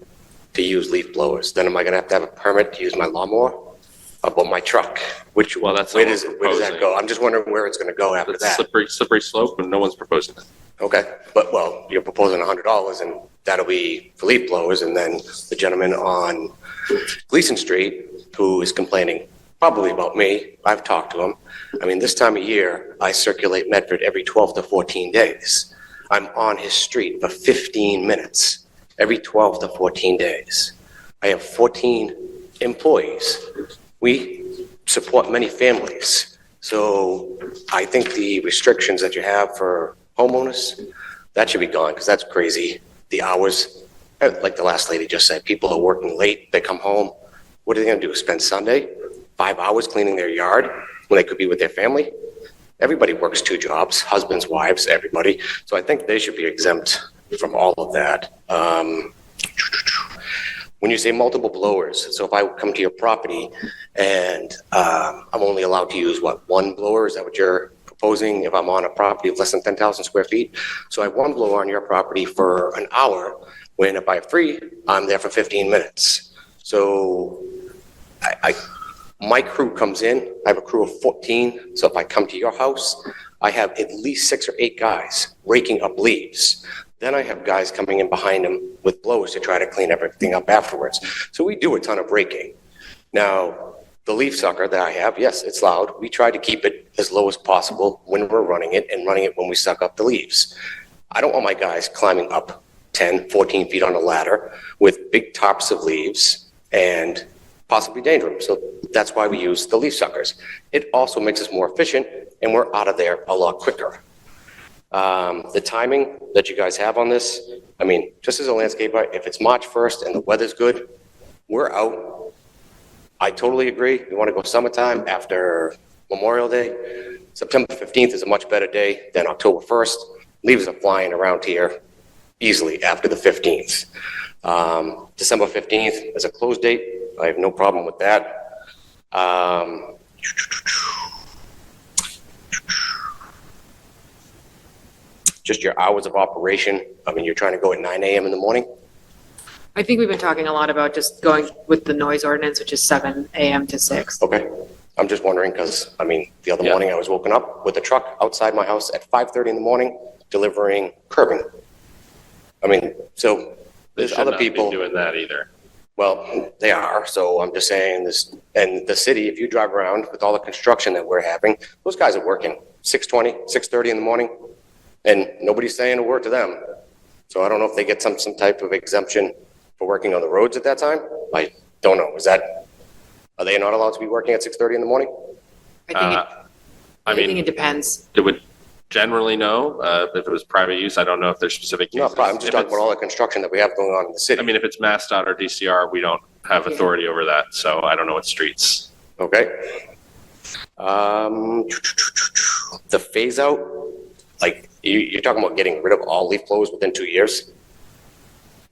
to use leaf blowers? Then am I going to have a permit to use my lawnmower? About my truck? Well, that's where what does we're that go? I'm just wondering where it's going to go after It's that. slippery slope, and no one's proposing it. Okay, but well, you're proposing $100, and that'll be for leaf blowers, and then the gentleman on Gleason Street who is complaining probably about me. I've talked to him. I mean, this time of year, I circulate Medford every 12 to 14 days. I'm on his street for 15 minutes every 12 to 14 days. I have 14 employees. We support many families. So I think the restrictions that you have for homeowners, that should be gone, because that's crazy. The hours, like the last lady just said, people are working late, they come home. What are they going to do, spend Sunday 5 hours cleaning their yard when they could be with their family? Everybody works 2 jobs, husbands, wives, everybody. So I think they should be exempt from all of that. when you say multiple blowers, so if I come to your property and I'm only allowed to use, one blower? Is that what you're proposing if I'm on a property of less than 10,000 square feet? So I have one blower on your property for an hour, when if I have 3, I'm there for 15 minutes. So my crew comes in, I have a crew of 14, so if I come to your house, I have at least 6 or 8 guys raking up leaves. Then I have guys coming in behind them with blowers to try to clean everything up afterwards. So we do a ton of raking. Now, the leaf sucker that I have, yes, it's loud. We try to keep it as low as possible when we're running it and running it when we suck up the leaves. I don't want my guys climbing up 10, 14 feet on a ladder with big tops of leaves and possibly dangerous. So that's why we use the leaf suckers. It also makes us more efficient and we're out of there a lot quicker. The timing that you guys have on this, I mean, just as a landscaper, if it's March 1st and the weather's good, we're out. I totally agree. We want to go summertime after Memorial Day. September 15th is a much better day than October 1st. Leaves are flying around here easily after the 15th. December 15th is a close date. I have no problem with that. Just your hours of operation. I mean, you're trying to go at 9 a.m. in the morning? I think we've been talking a lot about just going with the noise ordinance, which is 7 a.m. to 6. Okay. I'm just wondering because, I mean, the other morning I was woken up with a truck outside my house at 5:30 in the morning delivering curbing. I mean, so They there's should other not be people. doing that either. Well, they are, so I'm just saying this, and the city, if you drive around with all the construction that we're having, those guys are working 6:20, 6:30 in the morning, and nobody's saying a word to them. So I don't know if they get some type of exemption for working on the roads at that time. I don't know. Are they not allowed to be working at 6:30 in the morning? I think it depends. It would generally know, if it was private use. I don't know if there's specific No, cases. I'm just If talking it's- about all the construction that we have going on in the city. I mean, if it's MassDOT or DCR, we don't have authority over that, so I don't know what streets. Okay. The phase out, like, you're talking about getting rid of all leaf blowers within 2 years?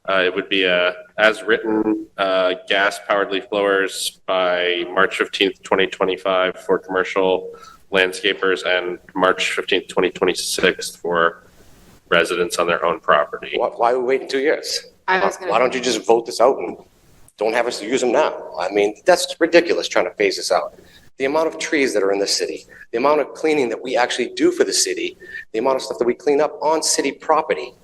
It would be as written, gas-powered leaf blowers by March 15th, 2025 for commercial landscapers and March 15th, 2026 for residents on their own property. Why are we waiting 2 years? I was gonna- Why don't you just vote this out and don't have us use them now? I mean, that's ridiculous trying to phase this out. The amount of trees that are in the city, the amount of cleaning that we actually do for the city, the amount of stuff that we clean up on city property.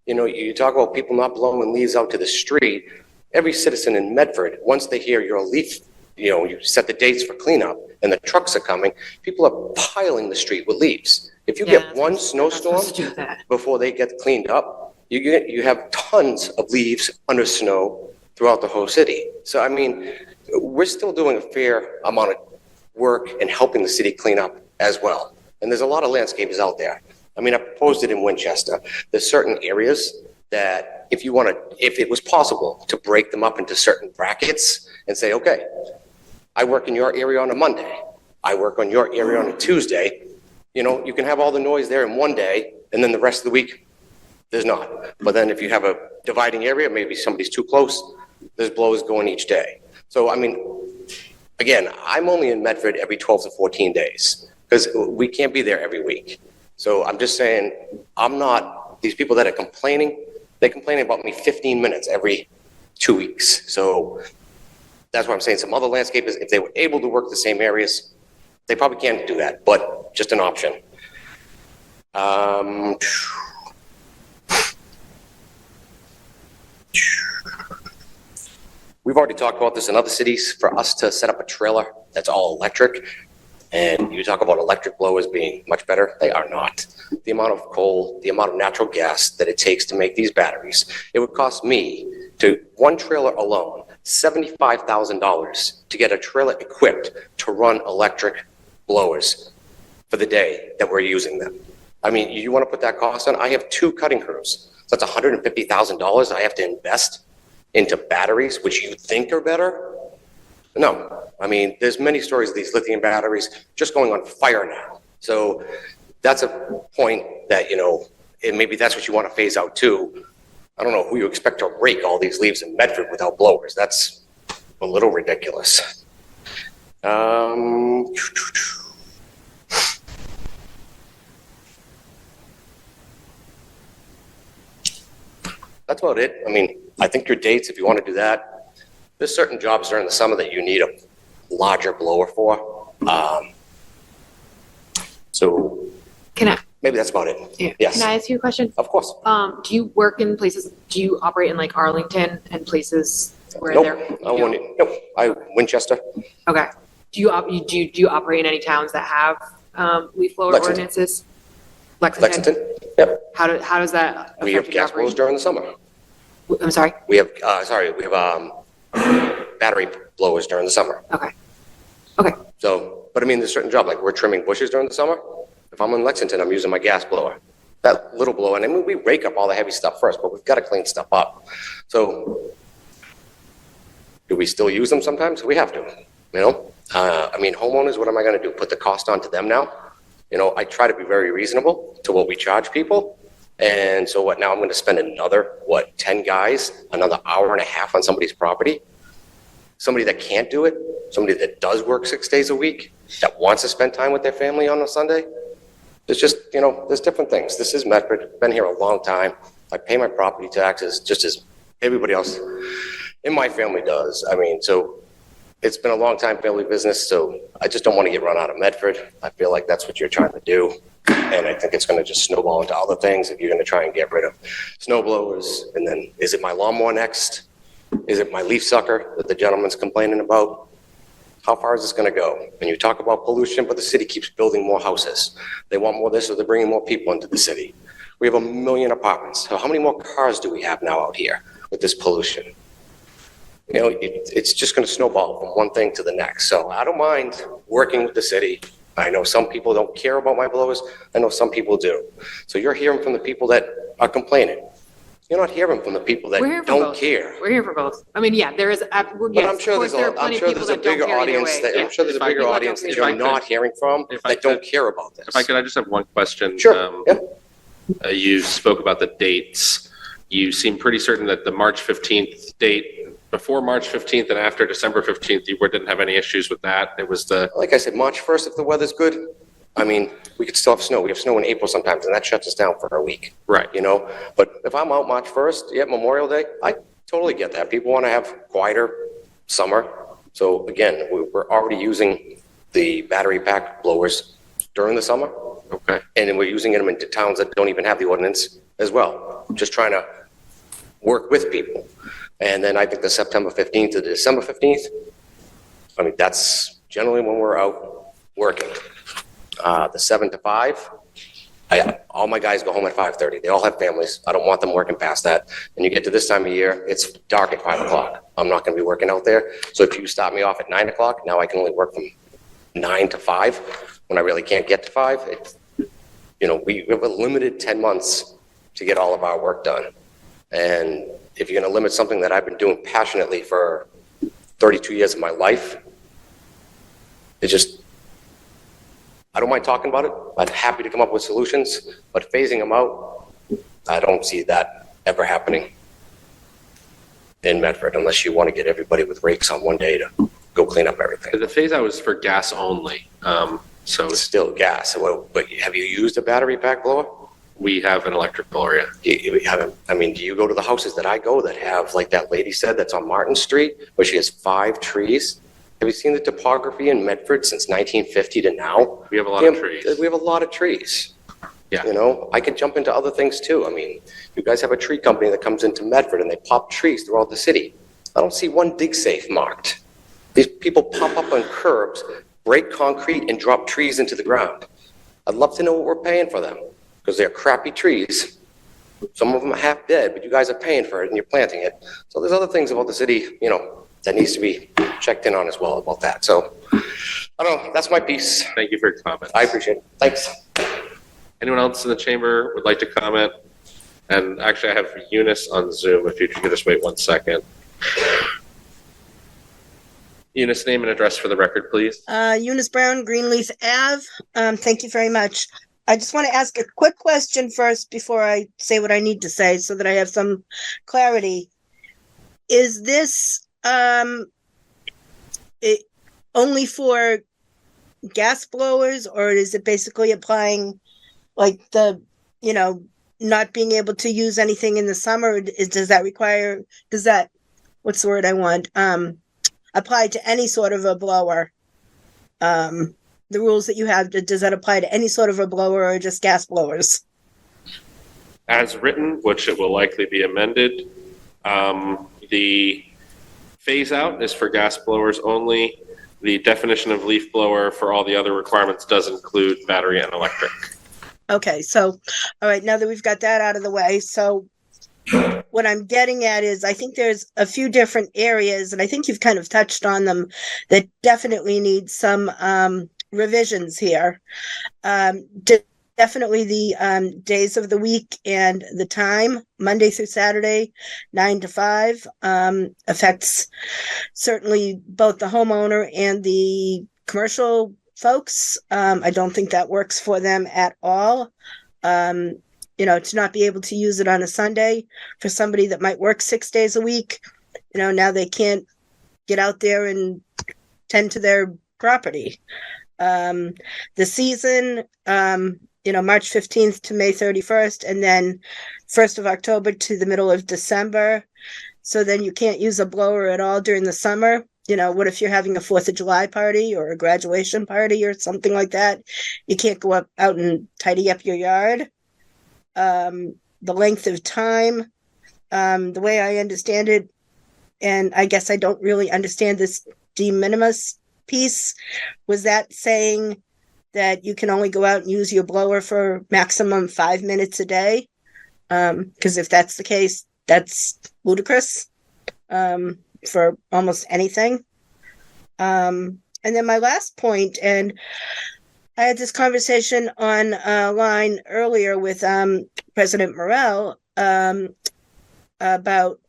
You know, you talk about people not blowing leaves out to the street. Every citizen in Medford, once they hear you're a leaf, you know, you set the dates for cleanup and the trucks are coming, people are piling the street with leaves. If you Yeah, get one snowstorm supposed to do that. before they get cleaned up, you have tons of leaves under snow throughout the whole city. So, I mean, we're still doing a fair amount of work and helping the city clean up as well. And there's a lot of landscapers out there. I mean, I proposed it in Winchester. There's certain areas that if it was possible to break them up into certain brackets and say, okay, I work in your area on a Monday, I work on your area on a Tuesday, you know, you can have all the noise there in one day and then the rest of the week, there's not. But then if you have a dividing area, maybe somebody's too close, there's blows going each day. So, I mean, again, I'm only in Medford every 12 to 14 days because we can't be there every week. So I'm just saying, these people that are complaining, they complain about me 15 minutes every 2 weeks. So that's why I'm saying some other landscapers, if they were able to work the same areas, they probably can't do that, but just an option. We've already talked about this in other cities. For us to set up a trailer that's all electric, and you talk about electric blowers being much better, they are not. The amount of coal, the amount of natural gas that it takes to make these batteries, it would cost me one trailer alone, $75,000 to get a trailer equipped to run electric blowers for the day that we're using them. I mean, you want to put that cost on? I have 2 cutting crews. So that's $150,000 I have to invest into batteries, which you think are better. No, I mean, there's many stories of these lithium batteries just going on fire now. So that's a point that, you know, maybe that's what you want to phase out too. I don't know who you expect to rake all these leaves in Medford without blowers. That's a little ridiculous. That's about it. I mean, I think your dates, if you want to do that, there's certain jobs during the summer that you need a larger blower for. So Can I, maybe that's about it. yeah, Yes. can I ask you a question? Of course. Do you work in places, do you operate in like Arlington and places where Nope. they're? Winchester. Okay. Do you operate in any towns that have leaf blower Lexington. ordinances? Lexington. Yep. How does that We have affect your gas blowers operation? during the summer. I'm sorry? We have battery blowers during the summer. Okay. Okay. So, but I mean, there's certain jobs, like we're trimming bushes during the summer. If I'm in Lexington, I'm using my gas blower. That little blower, and I mean, we rake up all the heavy stuff first, but we've got to clean stuff up. So, do we still use them sometimes? We have to, you know? I mean, homeowners, what am I going to do? Put the cost onto them now? You know, I try to be very reasonable to what we charge people. And so what, now I'm going to spend another, 10 guys, another hour and a half on somebody's property? Somebody that can't do it, somebody that does work 6 days a week, that wants to spend time with their family on a Sunday? There's just, you know, there's different things. This is Medford, been here a long time. I pay my property taxes just as everybody else in my family does. I mean, so it's been a long time family business, so I just don't want to get run out of Medford. I feel like that's what you're trying to do. And I think it's going to just snowball into other things if you're going to try and get rid of snow blowers. And then, is it my lawnmower next? Is it my leaf sucker that the gentleman's complaining about? How far is this going to go? And you talk about pollution, but the city keeps building more houses. They want more of this, so they're bringing more people into the city. We have 1 million apartments. So how many more cars do we have now out here with this pollution? You know, it's just going to snowball from one thing to the next. So I don't mind working with the city. I know some people don't care about my blowers. I know some people do. So you're hearing from the people that are complaining. You're not hearing from the people that We're here for don't both. care. We're here for both. I mean, yeah, there is, But yes, I'm of sure course, there's there are I'm plenty of sure people there's a that don't bigger care either audience way. that, Yeah. I'm sure there's a If I bigger could- audience that if you're I could- not hearing from if I that don't could- care about this. If I could, I just have one question. Sure, yeah. You spoke about the dates. You seem pretty certain that the March 15th date, before March 15th and after December 15th, you didn't have any issues with that. It was the, Like I said, March 1st, if the weather's good, I mean, we could still have snow. We have snow in April sometimes, and that shuts us down for a week. right. You know, but if I'm out March 1st, yeah, Memorial Day, I totally get that. People want to have quieter summer. So again, we're already using the battery pack blowers during the summer. Okay. And then we're using them into towns that don't even have the ordinance as well. Just trying to work with people. And then I think the September 15th to the December 15th, I mean, that's generally when we're out working. The 7 to 5, all my guys go home at 5:30. They all have families. I don't want them working past that. And you get to this time of year, it's dark at 5 o'clock. I'm not going to be working out there. So if you stop me off at 9 o'clock, now I can only work from 9 to 5 when I really can't get to 5. You know, we have a limited 10 months to get all of our work done. And if you're going to limit something that I've been doing passionately for 32 years of my life, it's just, I don't mind talking about it. I'm happy to come up with solutions, but phasing them out, I don't see that ever happening in Medford unless you want to get everybody with rakes on one day to go clean up everything. The phase out was for gas only. So It's still gas. But have you used a battery pack blower? we have an electric blower, yeah. You haven't, I mean, do you go to the houses that I go that have, like that lady said, that's on Martin Street, where she has 5 trees? Have you seen the topography in Medford since 1950 to now? We have a lot of trees. We have a lot of trees. Yeah. You know, I could jump into other things too. I mean, you guys have a tree company that comes into Medford and they pop trees throughout the city. I don't see one dig safe marked. These people pop up on curbs, break concrete and drop trees into the ground. I'd love to know what we're paying for them because they're crappy trees. Some of them are half dead, but you guys are paying for it and you're planting it. So there's other things about the city, you know, that needs to be checked in on as well about that. So I don't know, that's my piece. Thank you for your comments. I appreciate it. Thanks. Anyone else in the chamber would like to comment? And actually, I have Eunice on Zoom, if you could just wait 1 second. Eunice, name and address for the record, please. Eunice Brown, Greenleaf Ave. Thank you very much. I just want to ask a quick question first before I say what I need to say so that I have some clarity. Is this only for gas blowers, or is it basically applying like the, not being able to use anything in the summer? Does that, what's the word I want? Apply to any sort of a blower? The rules that you have, does that apply to any sort of a blower or just gas blowers? As written, which it will likely be amended, the phase out is for gas blowers only. The definition of leaf blower for all the other requirements does include battery and electric. Okay, so, all right, now that we've got that out of the way, so what I'm getting at is I think there's a few different areas, and I think you've kind of touched on them, that definitely need some revisions here. Definitely the days of the week and the time, Monday through Saturday, 9 to 5, affects certainly both the homeowner and the commercial folks. I don't think that works for them at all. To not be able to use it on a Sunday for somebody that might work 6 days a week, now they can't get out there and tend to their property. The season, March 15th to May 31st, and then 1st of October to the middle of December. So then you can't use a blower at all during the summer. What if you're having a 4th of July party or a graduation party or something like that? You can't go out and tidy up your yard. The length of time, the way I understand it, and I guess I don't really understand this de minimis piece, was that saying that you can only go out and use your blower for maximum 5 minutes a day? Because if that's the case, that's ludicrous for almost anything. And then my last point, and I had this conversation on line earlier with President Morel about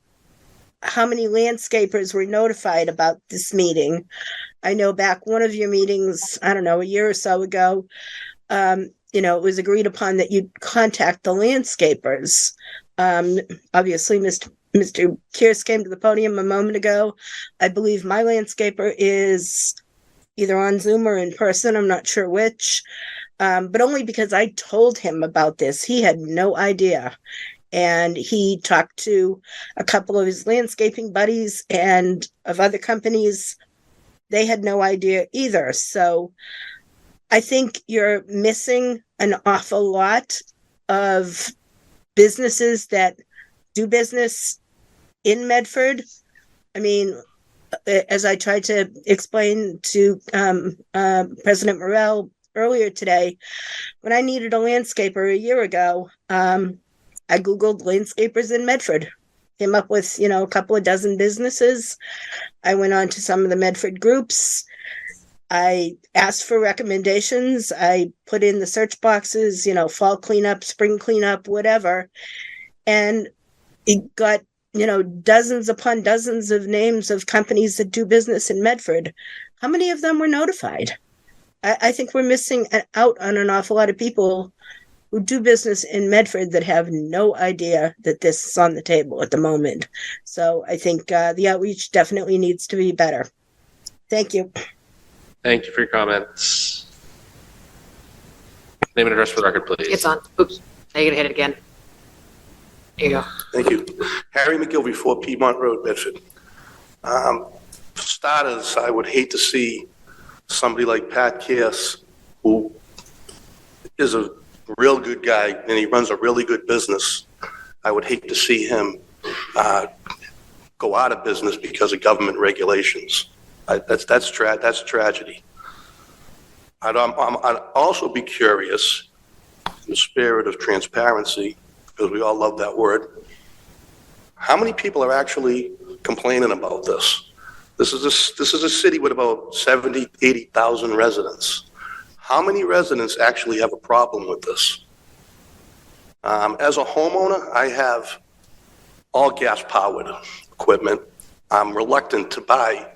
how many landscapers were notified about this meeting. I know back one of your meetings, I don't know, a year or so ago, it was agreed upon that you'd contact the landscapers. Obviously, Mr. Kearse came to the podium a moment ago. I believe my landscaper is either on Zoom or in person. I'm not sure which, but only because I told him about this. He had no idea. And he talked to a couple of his landscaping buddies and of other companies. They had no idea either. So I think you're missing an awful lot of businesses that do business in Medford. I mean, as I tried to explain to President Morel earlier today, when I needed a landscaper a year ago, I Googled landscapers in Medford, came up with, a couple of dozen businesses. I went on to some of the Medford groups. I asked for recommendations. I put in the search boxes, fall cleanup, spring cleanup, whatever. And it got, dozens upon dozens of names of companies that do business in Medford. How many of them were notified? I think we're missing out on an awful lot of people who do business in Medford that have no idea that this is on the table at the moment. So I think the outreach definitely needs to be better. Thank you. Thank you for your comments. Name and address for the record, please. It's on. Oops. Now you're going to hit it again. There you go. Thank you. Harry McGilvey, 4 Piedmont Road, Bedford. For starters, I would hate to see somebody like Pat Kearse, who is a real good guy and he runs a really good business. I would hate to see him go out of business because of government regulations. That's tragedy. I'd also be curious, in the spirit of transparency, because we all love that word, how many people are actually complaining about this? This is a city with about 70, 80,000 residents. How many residents actually have a problem with this? As a homeowner, I have all gas-powered equipment. I'm reluctant to buy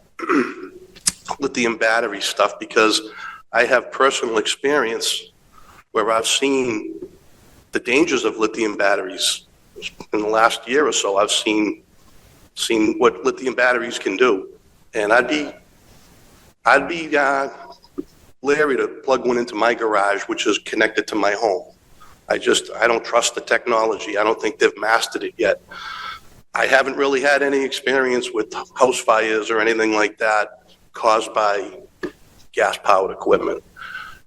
lithium battery stuff because I have personal experience where I've seen the dangers of lithium batteries. In the last year or so, I've seen what lithium batteries can do. And I'd be leery to plug one into my garage, which is connected to my home. I don't trust the technology. I don't think they've mastered it yet. I haven't really had any experience with house fires or anything like that caused by gas-powered equipment.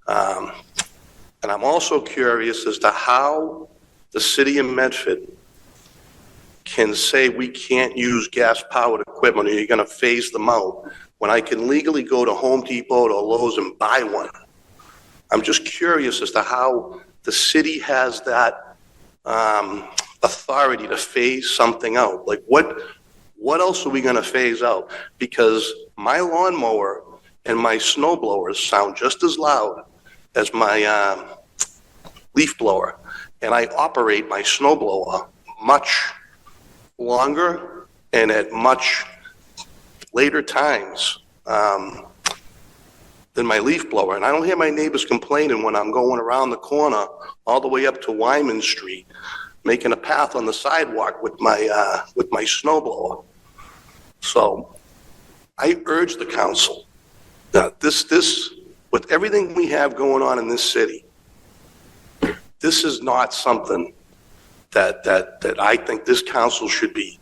And I'm also curious as to how the city of Medford can say we can't use gas-powered equipment, or you're going to phase them out, when I can legally go to Home Depot or Lowe's and buy one. I'm just curious as to how the city has that authority to phase something out. Like, what else are we going to phase out? Because my lawnmower and my snow blowers sound just as loud as my leaf blower, and I operate my snow blower much longer and at much later times than my leaf blower. And I don't hear my neighbors complaining when I'm going around the corner all the way up to Wyman Street, making a path on the sidewalk with my snow blower. So I urge the council that this with everything we have going on in this city, this is not something that I think this council should be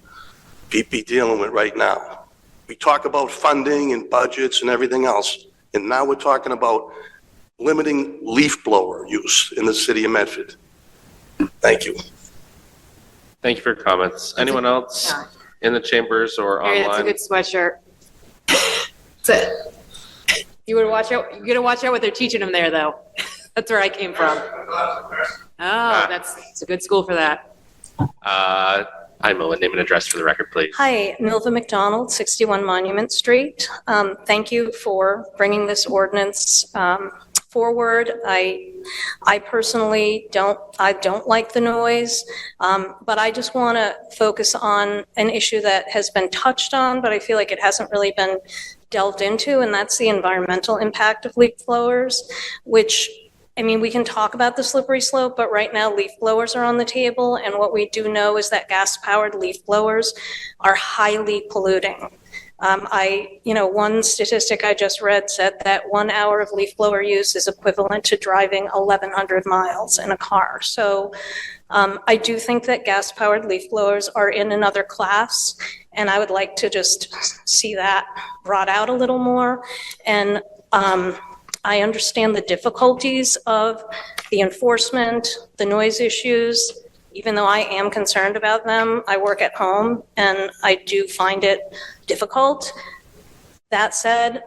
dealing with right now. We talk about funding and budgets and everything else, and now we're talking about limiting leaf blower use in the city of Medford. Thank you. Thank you for your comments. Anyone else in the chambers or Mary, online? that's a good sweatshirt. That's it. You gotta watch out what they're teaching them there, though. That's where I came from. Oh, it's a good school for that. I'm Owen. Name and address for the record, please. Hi, Milva McDonald, 61 Monument Street. Thank you for bringing this ordinance forward. I personally don't like the noise, but I just want to focus on an issue that has been touched on, but I feel like it hasn't really been delved into, and that's the environmental impact of leaf blowers, which, I mean, we can talk about the slippery slope, but right now leaf blowers are on the table, and what we do know is that gas-powered leaf blowers are highly polluting. One statistic I just read said that 1 hour of leaf blower use is equivalent to driving 1,100 miles in a car. So I do think that gas-powered leaf blowers are in another class, and I would like to just see that brought out a little more. And I understand the difficulties of the enforcement, the noise issues. Even though I am concerned about them, I work at home and I do find it difficult. That said,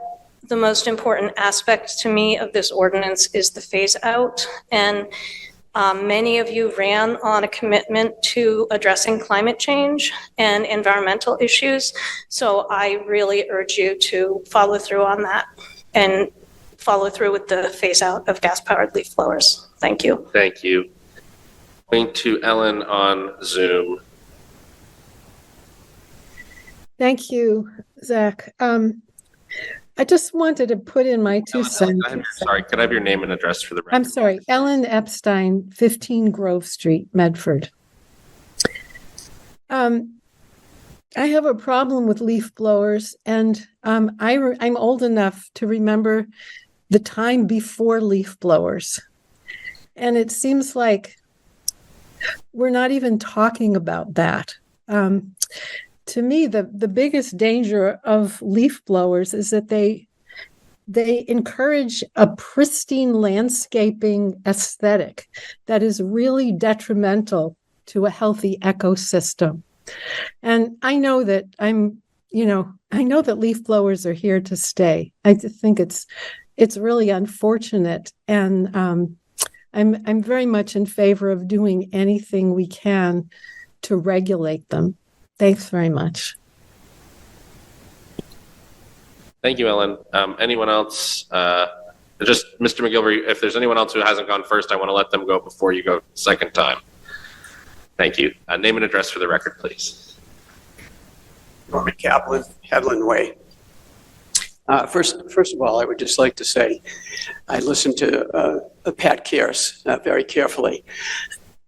the most important aspect to me of this ordinance is the phase out. And many of you ran on a commitment to addressing climate change and environmental issues. So I really urge you to follow through on that and follow through with the phase out of gas-powered leaf blowers. Thank you. Thank you. Going to Ellen on Zoom. Thank you, Zach. I just wanted to put in my 2 cents. Sorry, could I have your name and address for the record? I'm sorry, Ellen Epstein, 15 Grove Street, Medford. I have a problem with leaf blowers, and I'm old enough to remember the time before leaf blowers. And it seems like we're not even talking about that. To me, the biggest danger of leaf blowers is that they encourage a pristine landscaping aesthetic that is really detrimental to a healthy ecosystem. And I know that I know that leaf blowers are here to stay. I think it's really unfortunate, and I'm very much in favor of doing anything we can to regulate them. Thanks very much. Thank you, Ellen. Anyone else? Just Mr. McGilvery, if there's anyone else who hasn't gone first, I want to let them go before you go second time. Thank you. Name and address for the record, please. Norman Kaplan, Headland Way. First of all, I would just like to say I listened to Pat Kears very carefully,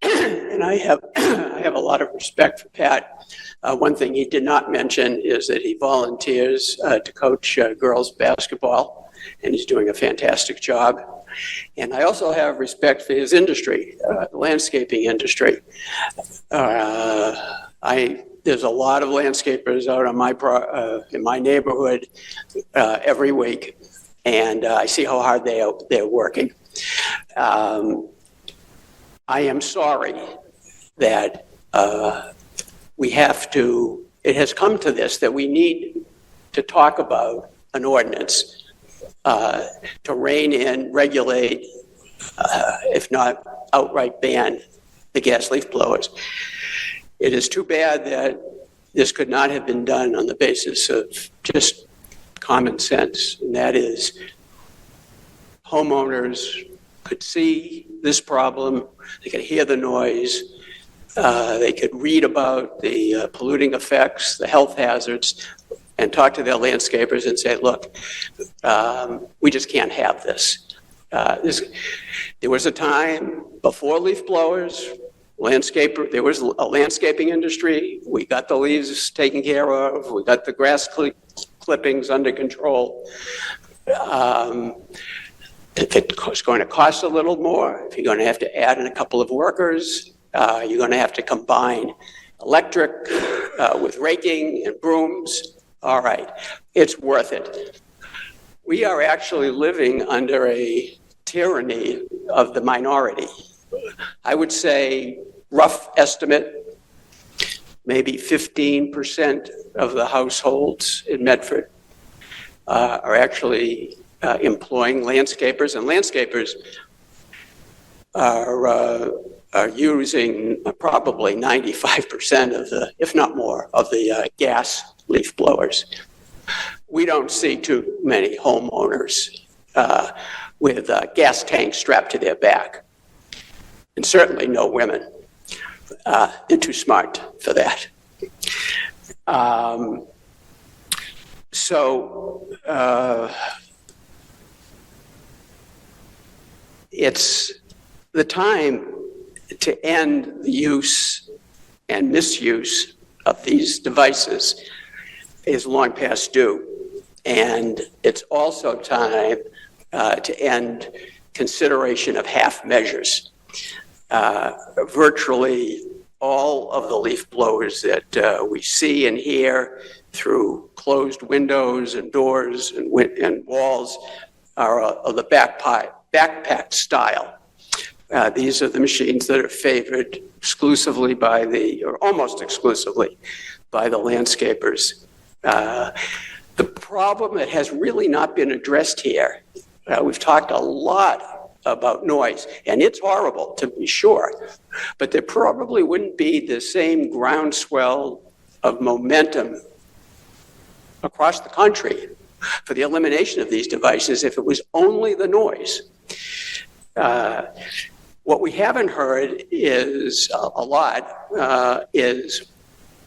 and I have a lot of respect for Pat. One thing he did not mention is that he volunteers to coach girls basketball, and he's doing a fantastic job. And I also have respect for his industry, the landscaping industry. There's a lot of landscapers out on in my neighborhood every week, and I see how hard they're working. I am sorry that it has come to this, that we need to talk about an ordinance to rein in, regulate, if not outright ban the gas leaf blowers. It is too bad that this could not have been done on the basis of just common sense, and that is homeowners could see this problem, they could hear the noise, they could read about the polluting effects, the health hazards, and talk to their landscapers and say, look, we just can't have this. There was a time before leaf blowers, there was a landscaping industry. We got the leaves taken care of. We got the grass clippings under control. If it's going to cost a little more, if you're going to have to add in a couple of workers, you're going to have to combine electric with raking and brooms. All right, it's worth it. We are actually living under a tyranny of the minority. I would say, rough estimate, maybe 15% of the households in Medford are actually employing landscapers, and landscapers are using probably 95% of the, if not more, of the gas leaf blowers. We don't see too many homeowners with gas tanks strapped to their back, and certainly no women. They're too smart for that. It's the time to end the use and misuse of these devices is long past due. And it's also time to end consideration of half measures. Virtually all of the leaf blowers that we see and hear through closed windows and doors and walls are of the backpack style. These are the machines that are favored exclusively or almost exclusively by the landscapers. The problem that has really not been addressed here, we've talked a lot about noise, and it's horrible to be sure, but there probably wouldn't be the same groundswell of momentum across the country for the elimination of these devices if it was only the noise. What we haven't heard is a lot is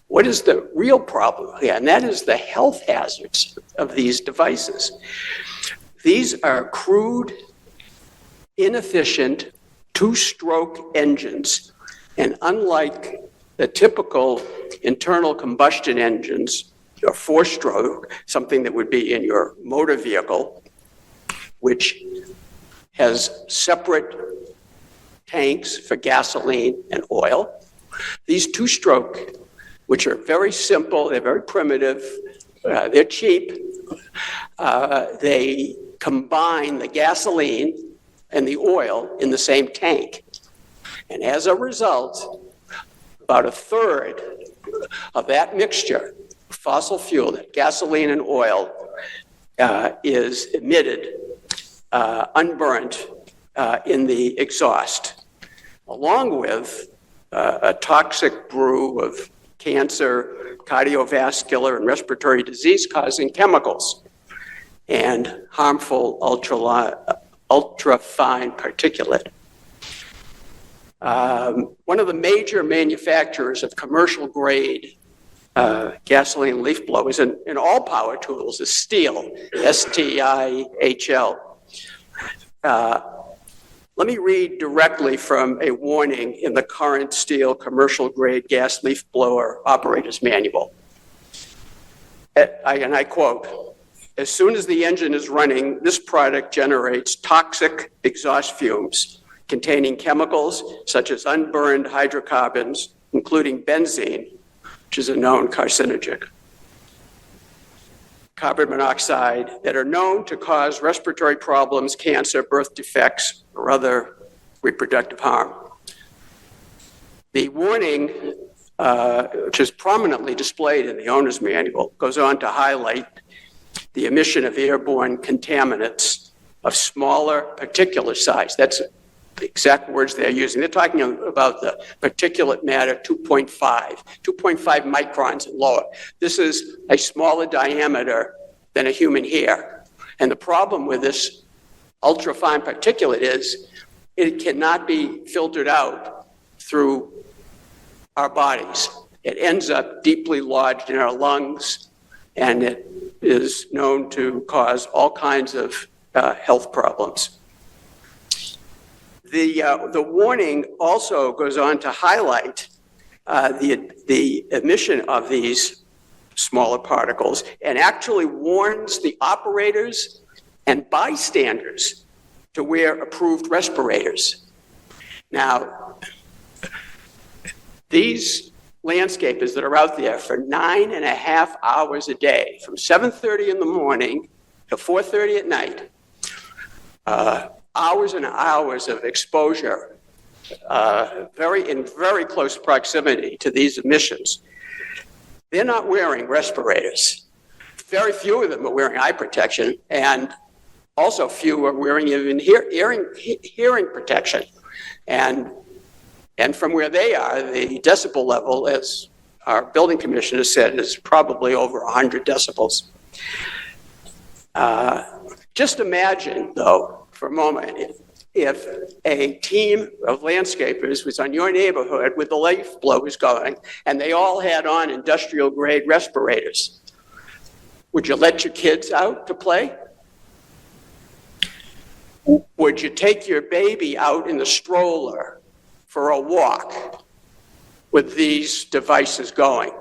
what is the real problem here, and that is the health hazards of these devices. These are crude, inefficient, two-stroke engines, and unlike the typical internal combustion engines, or four-stroke, something that would be in your motor vehicle, which has separate tanks for gasoline and oil. These two-stroke, which are very simple, they're very primitive, they're cheap, they combine the gasoline and the oil in the same tank. And as a result, about a third of that mixture, fossil fuel, that gasoline and oil, is emitted unburnt in the exhaust, along with a toxic brew of cancer, cardiovascular, and respiratory disease-causing chemicals, and harmful ultra-fine particulate. One of the major manufacturers of commercial-grade gasoline leaf blowers and all power tools is STIHL, S-T-I-H-L. Let me read directly from a warning in the current STIHL commercial grade gas leaf blower operator's manual. And I quote, "As soon as the engine is running, this product generates toxic exhaust fumes containing chemicals such as unburned hydrocarbons, including benzene, which is a known carcinogen, carbon monoxide, that are known to cause respiratory problems, cancer, birth defects, or other reproductive harm." The warning, which is prominently displayed in the owner's manual, goes on to highlight the emission of airborne contaminants of smaller particulate size. That's the exact words they're using. They're talking about the particulate matter 2.5 microns and lower. This is a smaller diameter than a human hair. And the problem with this ultrafine particulate is it cannot be filtered out through our bodies. It ends up deeply lodged in our lungs, and it is known to cause all kinds of health problems. The warning also goes on to highlight the emission of these smaller particles and actually warns the operators and bystanders to wear approved respirators. Now, these landscapers that are out there for 9.5 hours a day, from 7:30 in the morning to 4:30 at night, hours and hours of exposure, in very close proximity to these emissions. They're not wearing respirators. Very few of them are wearing eye protection, and also few are wearing even hearing protection. And from where they are, the decibel level, as our building commissioner said, is probably over 100 decibels. Just imagine, though, for a moment, if a team of landscapers was on your neighborhood with the leaf blowers going, and they all had on industrial grade respirators. Would you let your kids out to play? Would you take your baby out in the stroller for a walk with these devices going?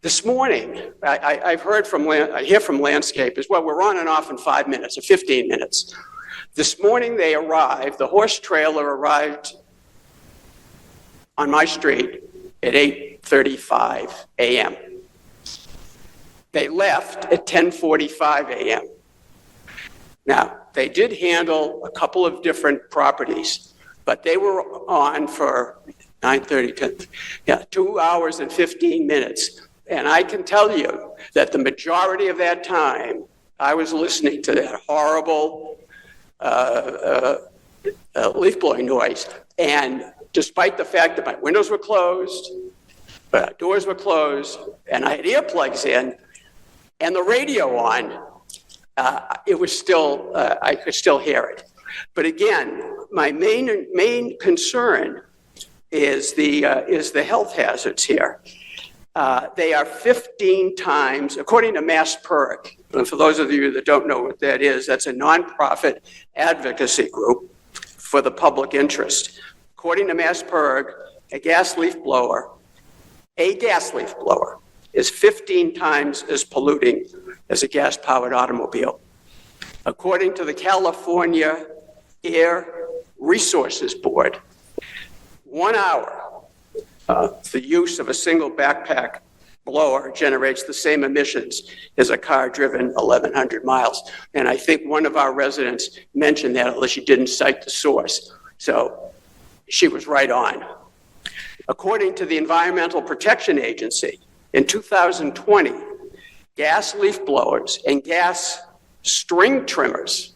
This morning, I hear from landscapers, well, we're on and off in 5 minutes or 15 minutes. This morning they arrived, the horse trailer arrived on my street at 8:35 a.m. They left at 10:45 a.m. Now, they did handle a couple of different properties, but they were on for 2 hours and 15 minutes. And I can tell you that the majority of that time, I was listening to that horrible leaf blowing noise. And despite the fact that my windows were closed, doors were closed, and I had earplugs in, and the radio on, it was still, I could still hear it. But again, my main concern is the health hazards here. They are 15 times, according to MassPIRG, and for those of you that don't know what that is, that's a nonprofit advocacy group for the public interest. According to MassPIRG, a gas leaf blower is 15 times as polluting as a gas-powered automobile. According to the California Air Resources Board, 1 hour the use of a single backpack blower generates the same emissions as a car driven 1,100 miles. And I think one of our residents mentioned that, although she didn't cite the source. So she was right on. According to the Environmental Protection Agency, in 2020, gas leaf blowers and gas string trimmers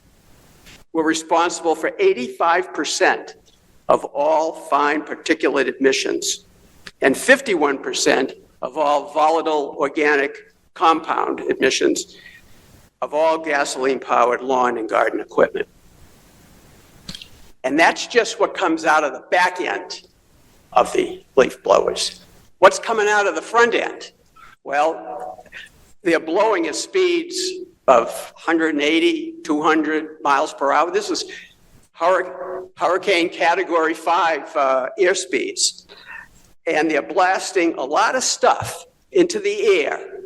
were responsible for 85% of all fine particulate emissions and 51% of all volatile organic compound emissions of all gasoline-powered lawn and garden equipment. And that's just what comes out of the back end of the leaf blowers. What's coming out of the front end? Well, they're blowing at speeds of 180, 200 miles per hour. This is hurricane category 5 airspeeds. And they're blasting a lot of stuff into the air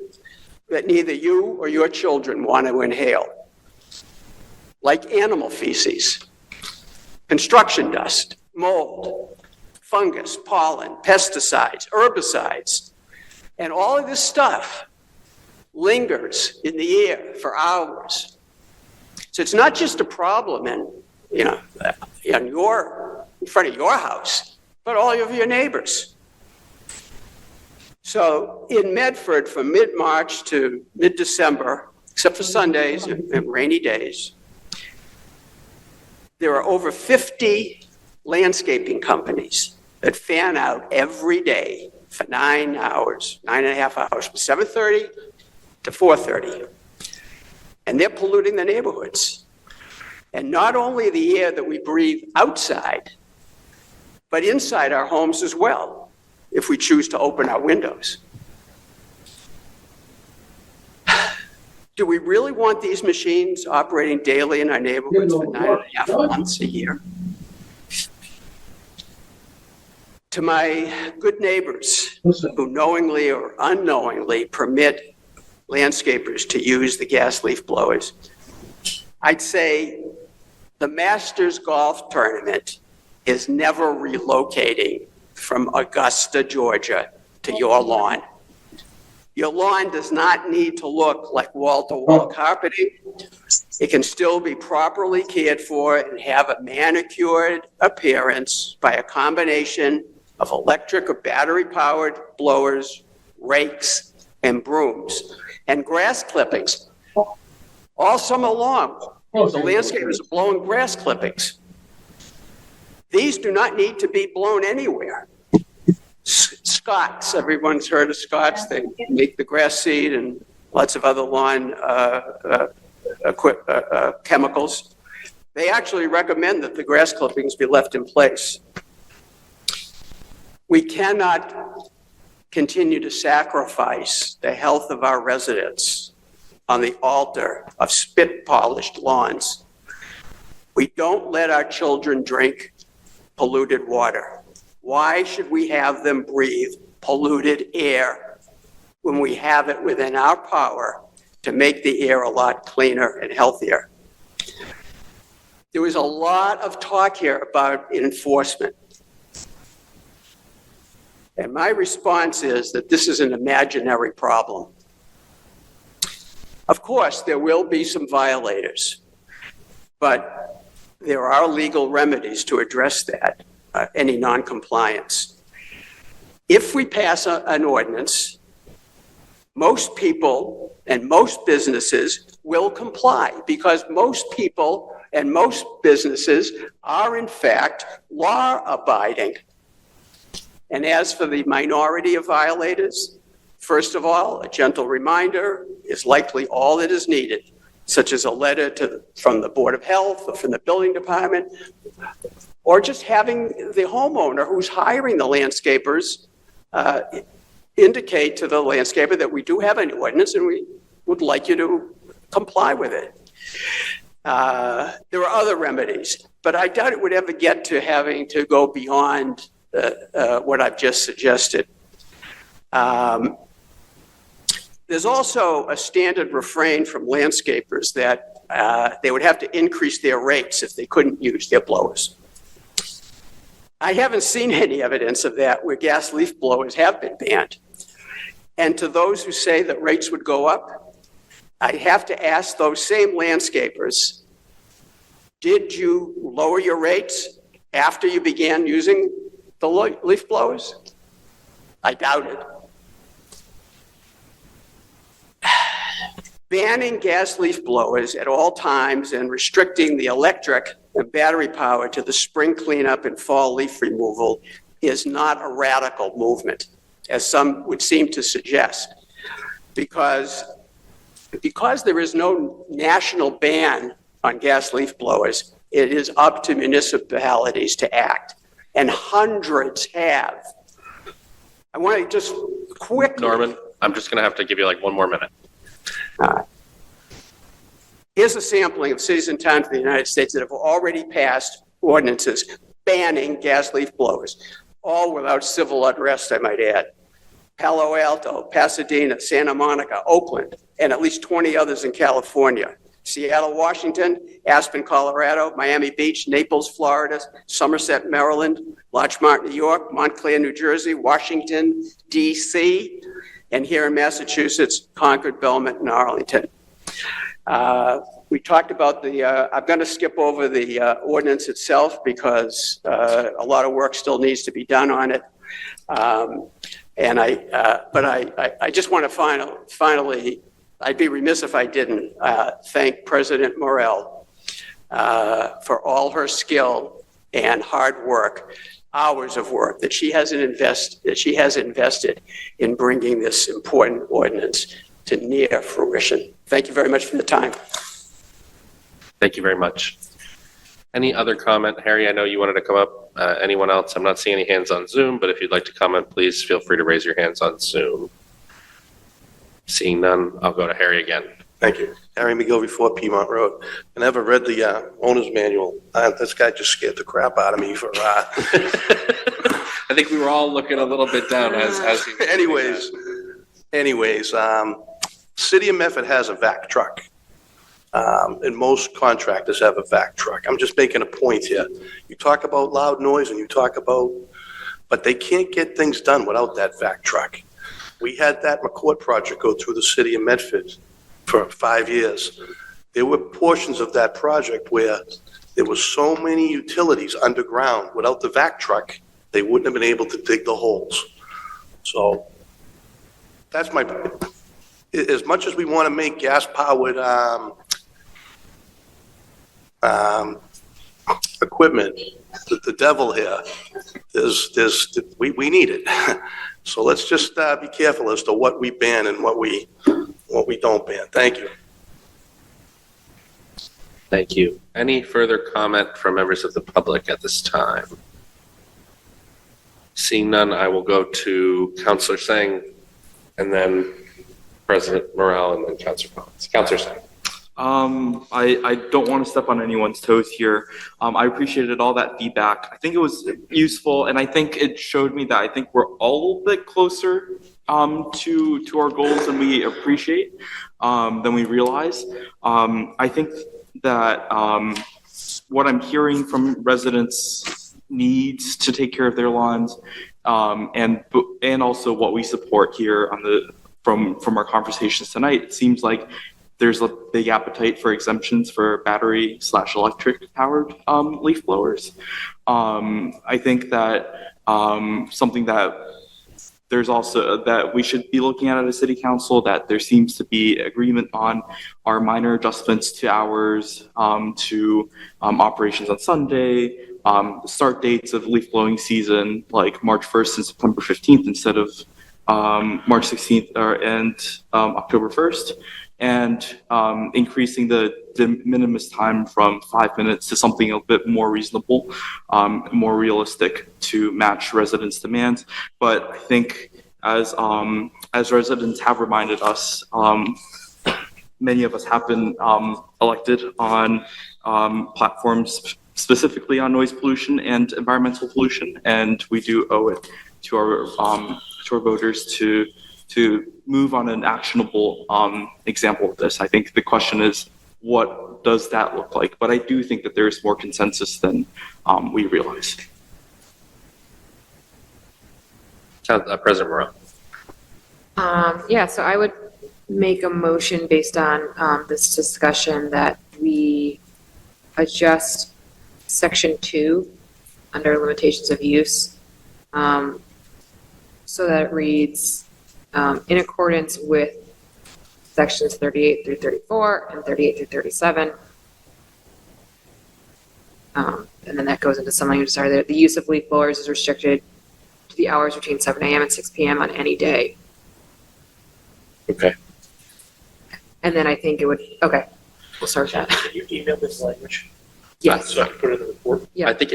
that neither you or your children want to inhale, like animal feces, construction dust, mold, fungus, pollen, pesticides, herbicides, and all of this stuff lingers in the air for hours. So it's not just a problem in front of your house, but all of your neighbors. So in Medford, from mid-March to mid-December, except for Sundays and rainy days, there are over 50 landscaping companies that fan out every day for 9 hours, 9.5 hours, from 7:30 to 4:30. And they're polluting the neighborhoods. And not only the air that we breathe outside, but inside our homes as well, if we choose to open our windows. Do we really want these machines operating daily in our neighborhoods for 9.5 months a year? To my good neighbors who knowingly or unknowingly permit landscapers to use the gas leaf blowers, I'd say the Masters Golf Tournament is never relocating from Augusta, Georgia to your lawn. Your lawn does not need to look like wall-to-wall carpeting. It can still be properly cared for and have a manicured appearance by a combination of electric or battery-powered blowers, rakes, and brooms, and grass clippings. All summer long, the landscapers are blowing grass clippings. These do not need to be blown anywhere. Scots, everyone's heard of Scots. They make the grass seed and lots of other lawn chemicals. They actually recommend that the grass clippings be left in place. We cannot continue to sacrifice the health of our residents on the altar of spit-polished lawns. We don't let our children drink polluted water. Why should we have them breathe polluted air when we have it within our power to make the air a lot cleaner and healthier? There was a lot of talk here about enforcement. And my response is that this is an imaginary problem. Of course, there will be some violators, but there are legal remedies to address that, any non-compliance. If we pass an ordinance, most people and most businesses will comply because most people and most businesses are in fact law-abiding. And as for the minority of violators, first of all, a gentle reminder is likely all that is needed, such as a letter from the Board of Health or from the building department, or just having the homeowner who's hiring the landscapers indicate to the landscaper that we do have an ordinance and we would like you to comply with it. There are other remedies, but I doubt it would ever get to having to go beyond what I've just suggested. There's also a standard refrain from landscapers that they would have to increase their rates if they couldn't use their blowers. I haven't seen any evidence of that where gas leaf blowers have been banned. And to those who say that rates would go up, I have to ask those same landscapers, did you lower your rates after you began using the leaf blowers? I doubt it. Banning gas leaf blowers at all times and restricting the electric and battery power to the spring cleanup and fall leaf removal is not a radical movement, as some would seem to suggest, because there is no national ban on gas leaf blowers. It is up to municipalities to act, and hundreds have. I want to just quickly. Norman, I'm just going to have to give you like one more minute. Here's a sampling of cities and towns in the United States that have already passed ordinances banning gas leaf blowers, all without civil unrest, I might add. Palo Alto, Pasadena, Santa Monica, Oakland, and at least 20 others in California. Seattle, Washington, Aspen, Colorado, Miami Beach, Naples, Florida, Somerset, Maryland, Larchmont, New York, Montclair, New Jersey, Washington, D.C., and here in Massachusetts, Concord, Belmont, and Arlington. We talked about I'm going to skip over the ordinance itself because a lot of work still needs to be done on it. But I just want to finally, I'd be remiss if I didn't thank President Morell for all her skill and hard work, hours of work that she has invested in bringing this important ordinance to near fruition. Thank you very much for the time. Thank you very much. Any other comment? Harry, I know you wanted to come up. Anyone else? I'm not seeing any hands on Zoom, but if you'd like to comment, please feel free to raise your hands on Zoom. Seeing none, I'll go to Harry again. Thank you. Harry McGilvey, 4 Piedmont Road. I never read the owner's manual. This guy just scared the crap out of me for... I think we were all looking a little bit down as he was Anyways, City of Medford has a vac truck. And most contractors have a vac truck. I'm just making a point here. You talk about loud noise and but they can't get things done without that vac truck. We had that McCourt project go through the City of Medford for 5 years. There were portions of that project where there were so many utilities underground. Without the vac truck, they wouldn't have been able to dig the holes. So that's my point. As much as we want to make gas-powered equipment, the devil here, we need it. So let's just be careful as to what we ban and what we don't ban. Thank you. Thank you. Any further comment from members of the public at this time? Seeing none, I will go to Councillor Singh, and then President Morell, and then Councillor Collins. Councillor Singh. I don't want to step on anyone's toes here. I appreciated all that feedback. I think it was useful, and I think it showed me that I think we're all a little bit closer to our goals than we appreciate, than we realize. I think that what I'm hearing from residents needs to take care of their lawns, and also what we support here from our conversations tonight, it seems like there's a big appetite for exemptions for battery/electric powered leaf blowers. I think that something that there's also that we should be looking at a city council, that there seems to be agreement on our minor adjustments to hours, to operations on Sunday, the start dates of leaf blowing season, like March 1st and September 15th instead of March 16th and October 1st, and increasing the de minimis time from 5 minutes to something a bit more reasonable, more realistic to match residents' demands. But I think as residents have reminded us, many of us have been elected on platforms specifically on noise pollution and environmental pollution, and we do owe it to our voters to move on an actionable example of this. I think the question is, what does that look like? But I do think that there is more consensus than we realize. President Morell. Yeah, so I would make a motion based on this discussion that we adjust Section 2 under limitations of use so that it reads, in accordance with sections 38 through 34 and 38 through 37. And then that goes into some language, sorry, that the use of leaf blowers is restricted to the hours between 7 a.m. and 6 p.m. on any day. Okay. And then I think it would, okay, we'll start with that. Can you email this language? Yes. So I can put it in the report. Yeah. I think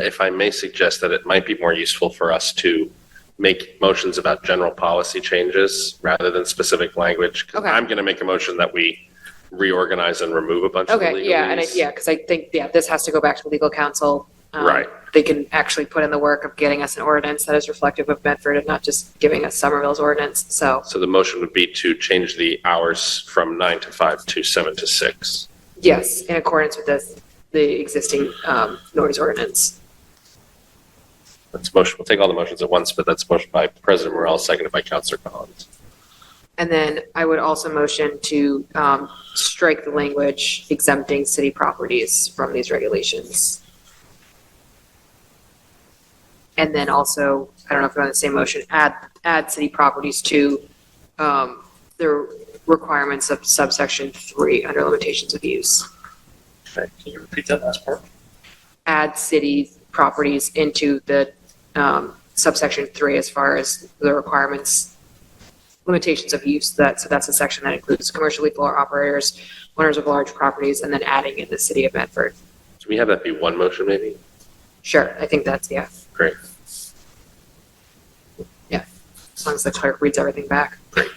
if I may suggest that it might be more useful for us to make motions about general policy changes rather than specific language. 'Cause Okay. I'm going to make a motion that we reorganize and remove a bunch of the Okay, yeah, and legalese. because I think, this has to go back to legal counsel. Right. They can actually put in the work of getting us an ordinance that is reflective of Medford and not just giving us Somerville's ordinance, so. So the motion would be to change the hours from 9 to 5 to 7 to 6. Yes, in accordance with the existing noise ordinance. That's motion. We'll take all the motions at once, but that's motion by President Morrell, seconded by Councilor Collins. And then I would also motion to strike the language exempting city properties from these regulations. And then also, I don't know if we're on the same motion, add city properties to the requirements of subsection 3 under limitations of use. Okay, can you repeat that last part? Add city properties into the subsection 3 as far as the requirements, limitations of use. So that's a section that includes commercial leaf blower operators, owners of large properties, and then adding in the city of Medford. Can we have that be one motion, maybe? Sure, I think that's, yeah. Great. Yeah, as long as the clerk reads everything back. Great.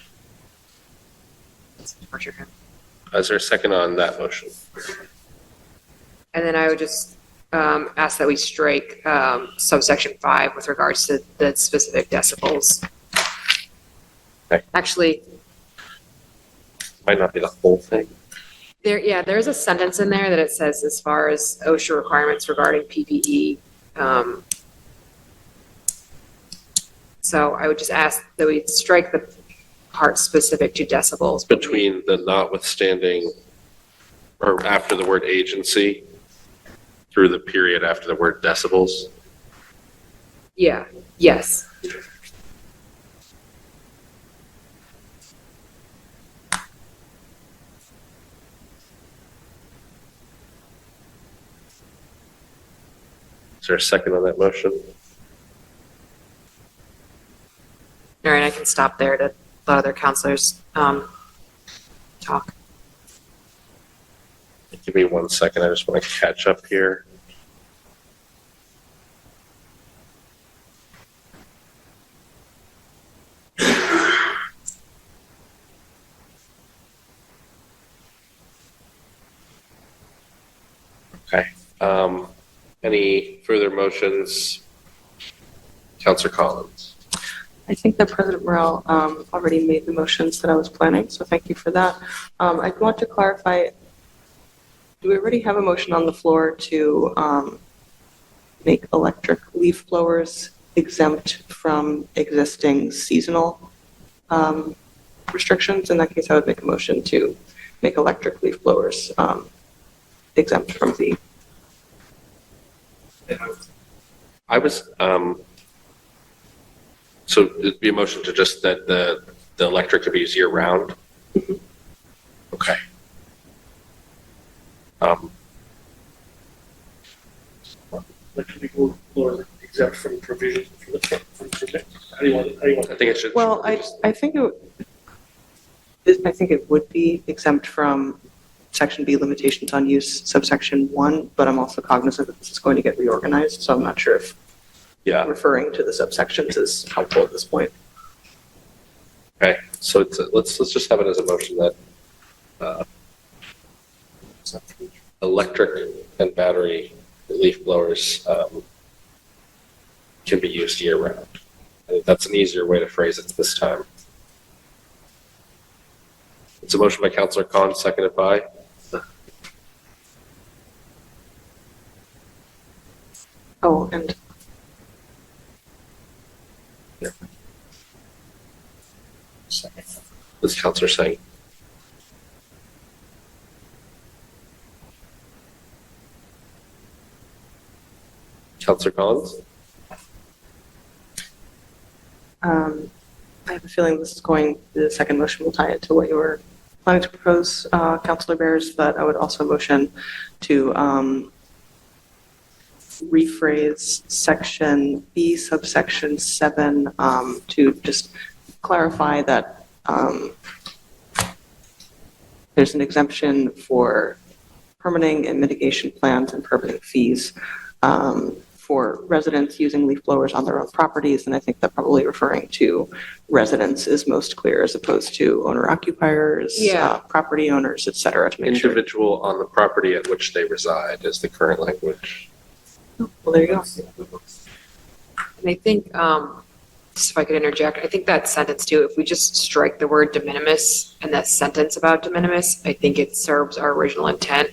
Is there a second on that motion? And then I would just ask that we strike subsection 5 with regards to the specific decibels. Okay. Actually, Might not be the whole thing. there's a sentence in there that it says as far as OSHA requirements regarding PPE. So I would just ask that we strike the part specific to decibels. Between the notwithstanding, or after the word agency, through the period after the word decibels. Yeah, yes. Is there a second on that motion? All right, I can stop there to let other counselors talk. Give me 1 second. I just want to catch up here. Okay. Any further motions? Councilor Collins. I think that President Morrell already made the motions that I was planning, so thank you for that. I want to clarify, do we already have a motion on the floor to make electric leaf blowers exempt from existing seasonal restrictions? In that case, I would make a motion to make electric leaf blowers exempt from the. I was, so it'd be a motion to just that the electric could be used year round? Okay. Electric blower exempt from provision for the, from provision. How do you want I think it should. Well, I think it would be exempt from Section B limitations on use subsection 1, but I'm also cognizant that this is going to get reorganized, so I'm not sure if referring to the subsections is helpful at this point. Okay, so it's let's just have it as a motion that electric and battery leaf blowers can be used year round. I think that's an easier way to phrase it this time. It's a motion by Councilor Collins, seconded by. Oh, and This Councilor saying. Councilor Collins? I have a feeling this is the second motion will tie into what you were planning to propose, Councilor Bears, but I would also motion to rephrase section B subsection 7 to just clarify that there's an exemption for permitting and mitigation plans and permitting fees for residents using leaf blowers on their own properties, and I think that probably referring to residents is most clear as opposed to owner occupiers, property owners, et cetera, to make sure. Individual on the property at which they reside is the current language. Well, there you go. And I think, just if I could interject, I think that sentence too, if we just strike the word de minimis and that sentence about de minimis, I think it serves our original intent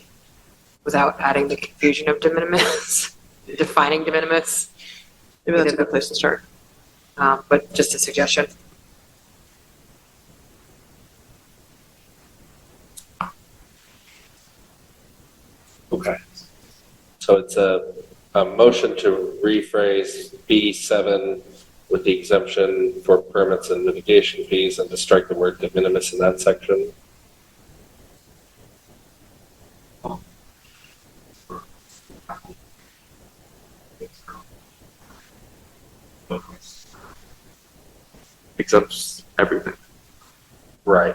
without adding the confusion of de minimis, defining de minimis. Maybe that's a good place to start. But just a suggestion. Okay. So it's a motion to rephrase B7 with the exemption for permits and mitigation fees and to strike the word de minimis in that section. Exempts everything. Right.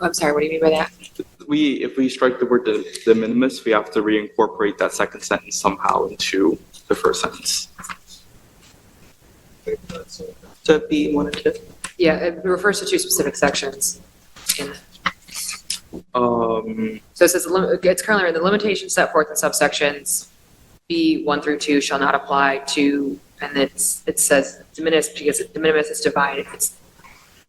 I'm sorry, what do you mean by that? If we strike the word de minimis, we have to reincorporate that second sentence somehow into the first sentence. To be one or two. Yeah, it refers to two specific sections. So it says, it's currently in the limitations set forth in subsections B 1 through 2 shall not apply to, and it says de minimis because de minimis is divided. It's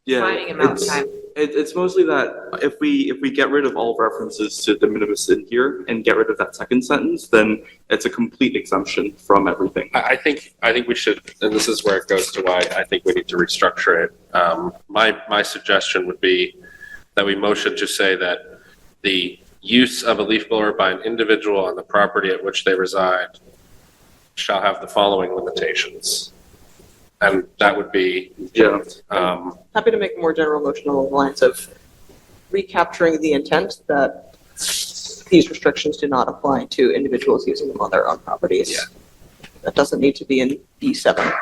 defining amount of time. It's mostly that if we get rid of all references to de minimis in here and get rid of that second sentence, then it's a complete exemption from everything. I think we should, and this is where it goes to why I think we need to restructure it. My suggestion would be that we motion to say that the use of a leaf blower by an individual on the property at which they reside shall have the following limitations. And that would be, Happy to make a more general motion along the lines of recapturing the intent that these restrictions do not apply to individuals using them on their own properties. Yeah. That doesn't need to be in B7.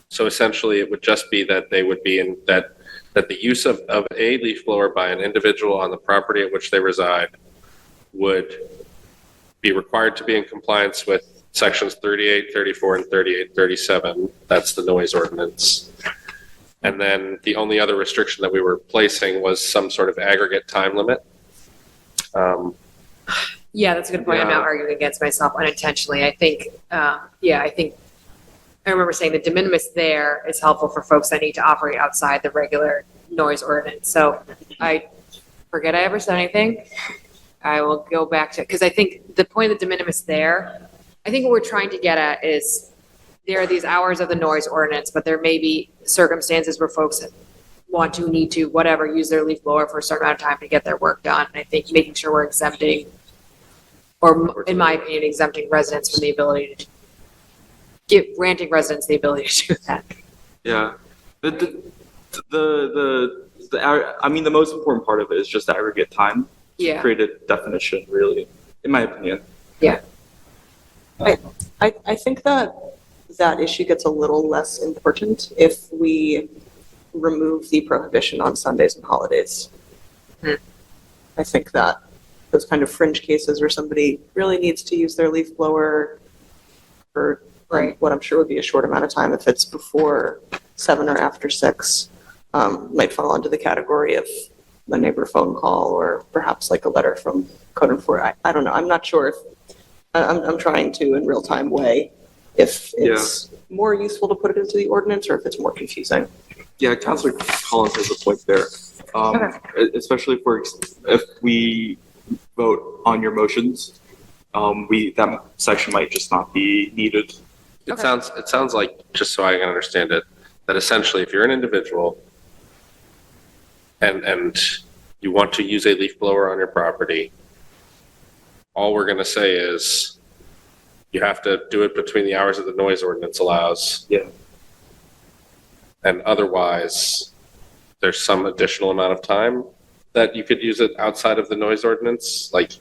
So essentially, it would just be that they would be in that the use of a leaf blower by an individual on the property at which they reside would be required to be in compliance with sections 38, 34, and 38, 37. That's the noise ordinance. And then the only other restriction that we were placing was some sort of aggregate time limit. Yeah, that's a good point. I'm not arguing against myself unintentionally. I think, I remember saying the de minimis there is helpful for folks that need to operate outside the regular noise ordinance. So I forget I ever said anything. I will go back to, because I think the point of the de minimis there, I think what we're trying to get at is there are these hours of the noise ordinance, but there may be circumstances where folks want to, need to, whatever, use their leaf blower for a certain amount of time to get their work done. And I think making sure we're exempting, or in my opinion, exempting residents from the ability to granting residents the ability to do that. Yeah. The most important part of it is just the aggregate time. Yeah. Create a definition, really, in my opinion. Yeah. I think that issue gets a little less important if we remove the prohibition on Sundays and holidays. I think that those kind of fringe cases where somebody really needs to use their leaf blower for what I'm sure would be a short amount of time, if it's before 7 or after 6, might fall under the category of a neighbor phone call or perhaps like a letter from code enforcement. I don't know. I'm not sure if I'm trying to in real time weigh if it's more useful to put it into the ordinance or if it's more confusing. Yeah, Councilor Collins has a point there. Especially if we vote on your motions, that section might just not be needed. It sounds like, just so I can understand it, that essentially if you're an individual and you want to use a leaf blower on your property, all we're going to say is you have to do it between the hours that the noise ordinance allows. Yeah. And otherwise, there's some additional amount of time that you could use it outside of the noise ordinance. Like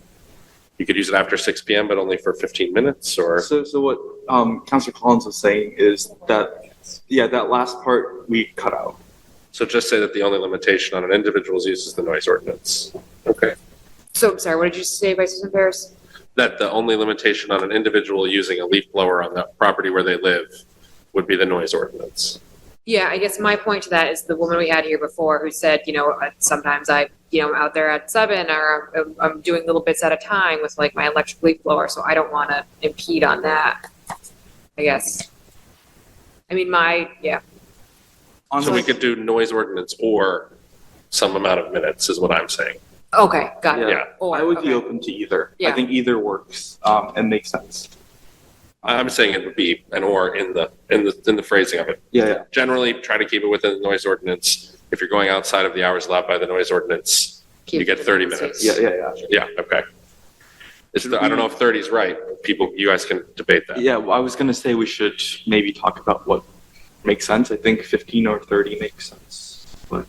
you could use it after 6 p.m., but only for 15 minutes or. So what Councilor Collins was saying is that, that last part we cut out. So just say that the only limitation on an individual's use is the noise ordinance. Okay. So, sorry, what did you say, Vice President Barris? That the only limitation on an individual using a leaf blower on the property where they live would be the noise ordinance. Yeah, I guess my point to that is the woman we had here before who said, sometimes I'm out there at 7 or I'm doing little bits at a time with like my electric leaf blower, so I don't want to impede on that, I guess. I mean, So we could do noise ordinance or some amount of minutes is what I'm saying. Okay, got it. Yeah. I would be open to either. I Yeah. think either works and makes sense. I'm saying it would be an or in the phrasing of it. Yeah. Generally, try to keep it within the noise ordinance. If you're going outside of the hours allowed by the noise ordinance, you get 30 minutes. Yeah, okay. I don't know if 30 is right. You guys can debate that. Yeah, well, I was going to say we should maybe talk about what makes sense. I think 15 or 30 makes sense. But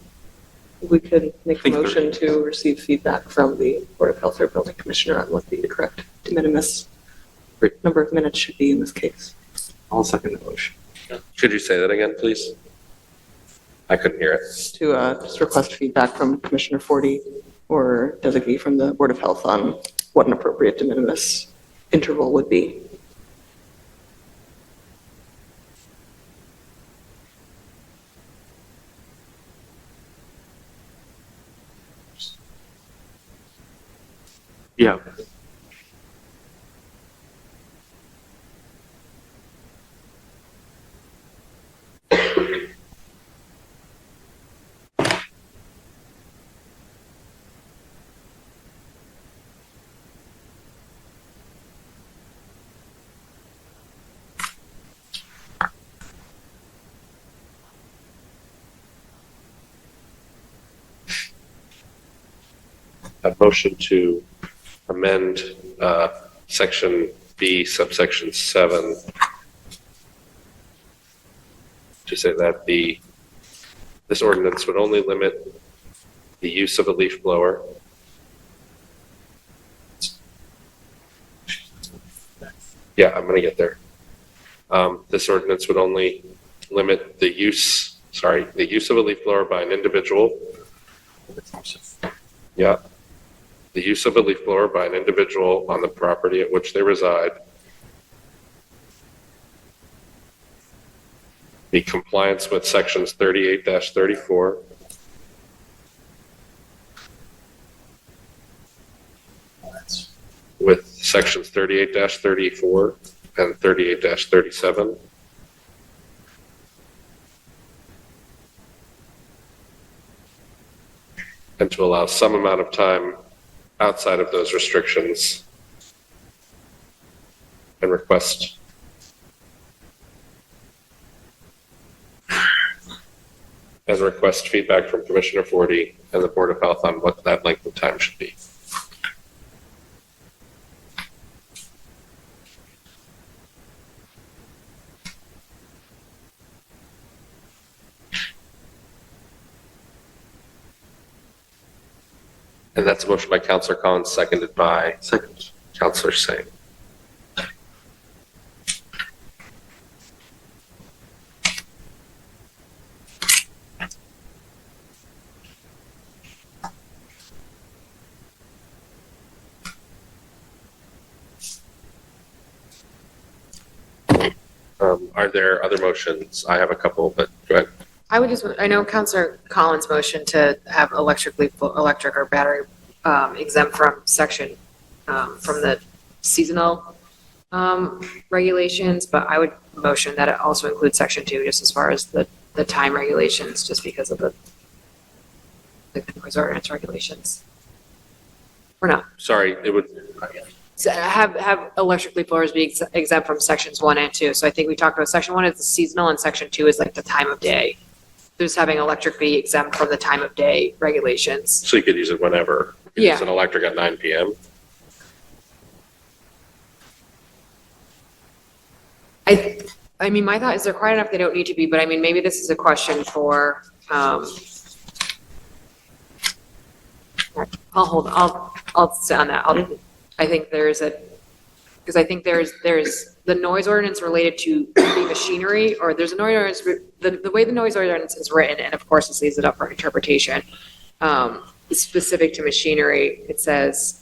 We could make a Think motion to receive feedback from the Board of Health or Building Commissioner on what the correct de minimis number of minutes should be in this case. I'll second the motion. Could you say that again, please? I couldn't hear it. To just request feedback from Commissioner Forty or designee from the Board of Health on what an appropriate de minimis interval would be. Yeah. A motion to amend section B subsection 7 to say that this ordinance would only limit the use of a leaf blower I'm going to get there. This ordinance would only limit the use of a leaf blower by an individual. Yeah. The use of a leaf blower by an individual on the property at which they reside. Be compliance with sections 38-34. With sections 38-34 and 38-37. And to allow some amount of time outside of those restrictions and request feedback from Commissioner Forty and the Board of Health on what that length of time should be. And that's a motion by Councilor Collins, seconded by Councilor Singh. Are there other motions? I have a couple, but go ahead. I know Councilor Collins' motion to have electric or battery exempt from section, from the seasonal regulations, but I would motion that it also includes section 2, just as far as the time regulations, just because of the noise ordinance regulations. Or not. Sorry, it would. So have electric leaf blowers be exempt from sections 1 and 2. So I think we talked about section 1 is the seasonal and section 2 is like the time of day. Just having electric be exempt from the time of day regulations. So you could use it whenever. You could use an electric at 9 p.m. I mean, my thought is they're quiet enough, they don't need to be, but I mean, maybe this is a question for, I'll sit on that. I think because I think there's the noise ordinance related to the machinery, or there's a noise ordinance, the way the noise ordinance is written, and of course this leaves it up for interpretation, is specific to machinery. It says,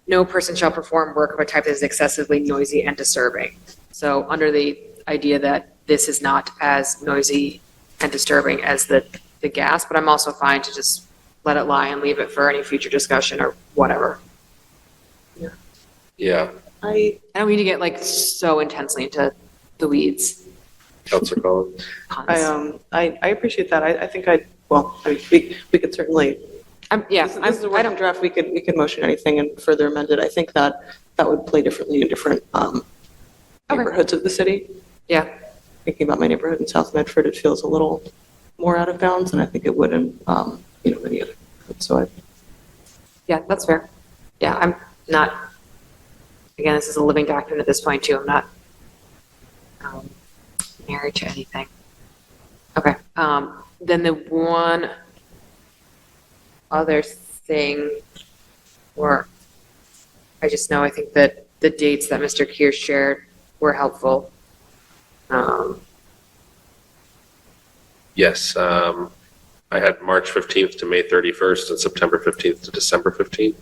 no person shall perform work of a type that is excessively noisy and disturbing. So under the idea that this is not as noisy and disturbing as the gas, but I'm also fine to just let it lie and leave it for any future discussion or whatever. Yeah. I don't mean to get like so intensely into the weeds. Councilor Collins. I appreciate that. I think we could certainly. Yeah, This is a working draft. We could motion anything and further amend it. I think that would play differently in different neighborhoods of the city. Yeah. Thinking about my neighborhood in South Medford, it feels a little more out of bounds than I think it would in many other neighborhoods. So yeah, that's fair. Yeah, I'm not. Again, this is a living document at this point too. I'm not married to anything. Okay. Then the one other thing, or I just know I think that the dates that Mr. Keir shared were helpful. Yes, I had March 15th to May 31st and September 15th to December 15th.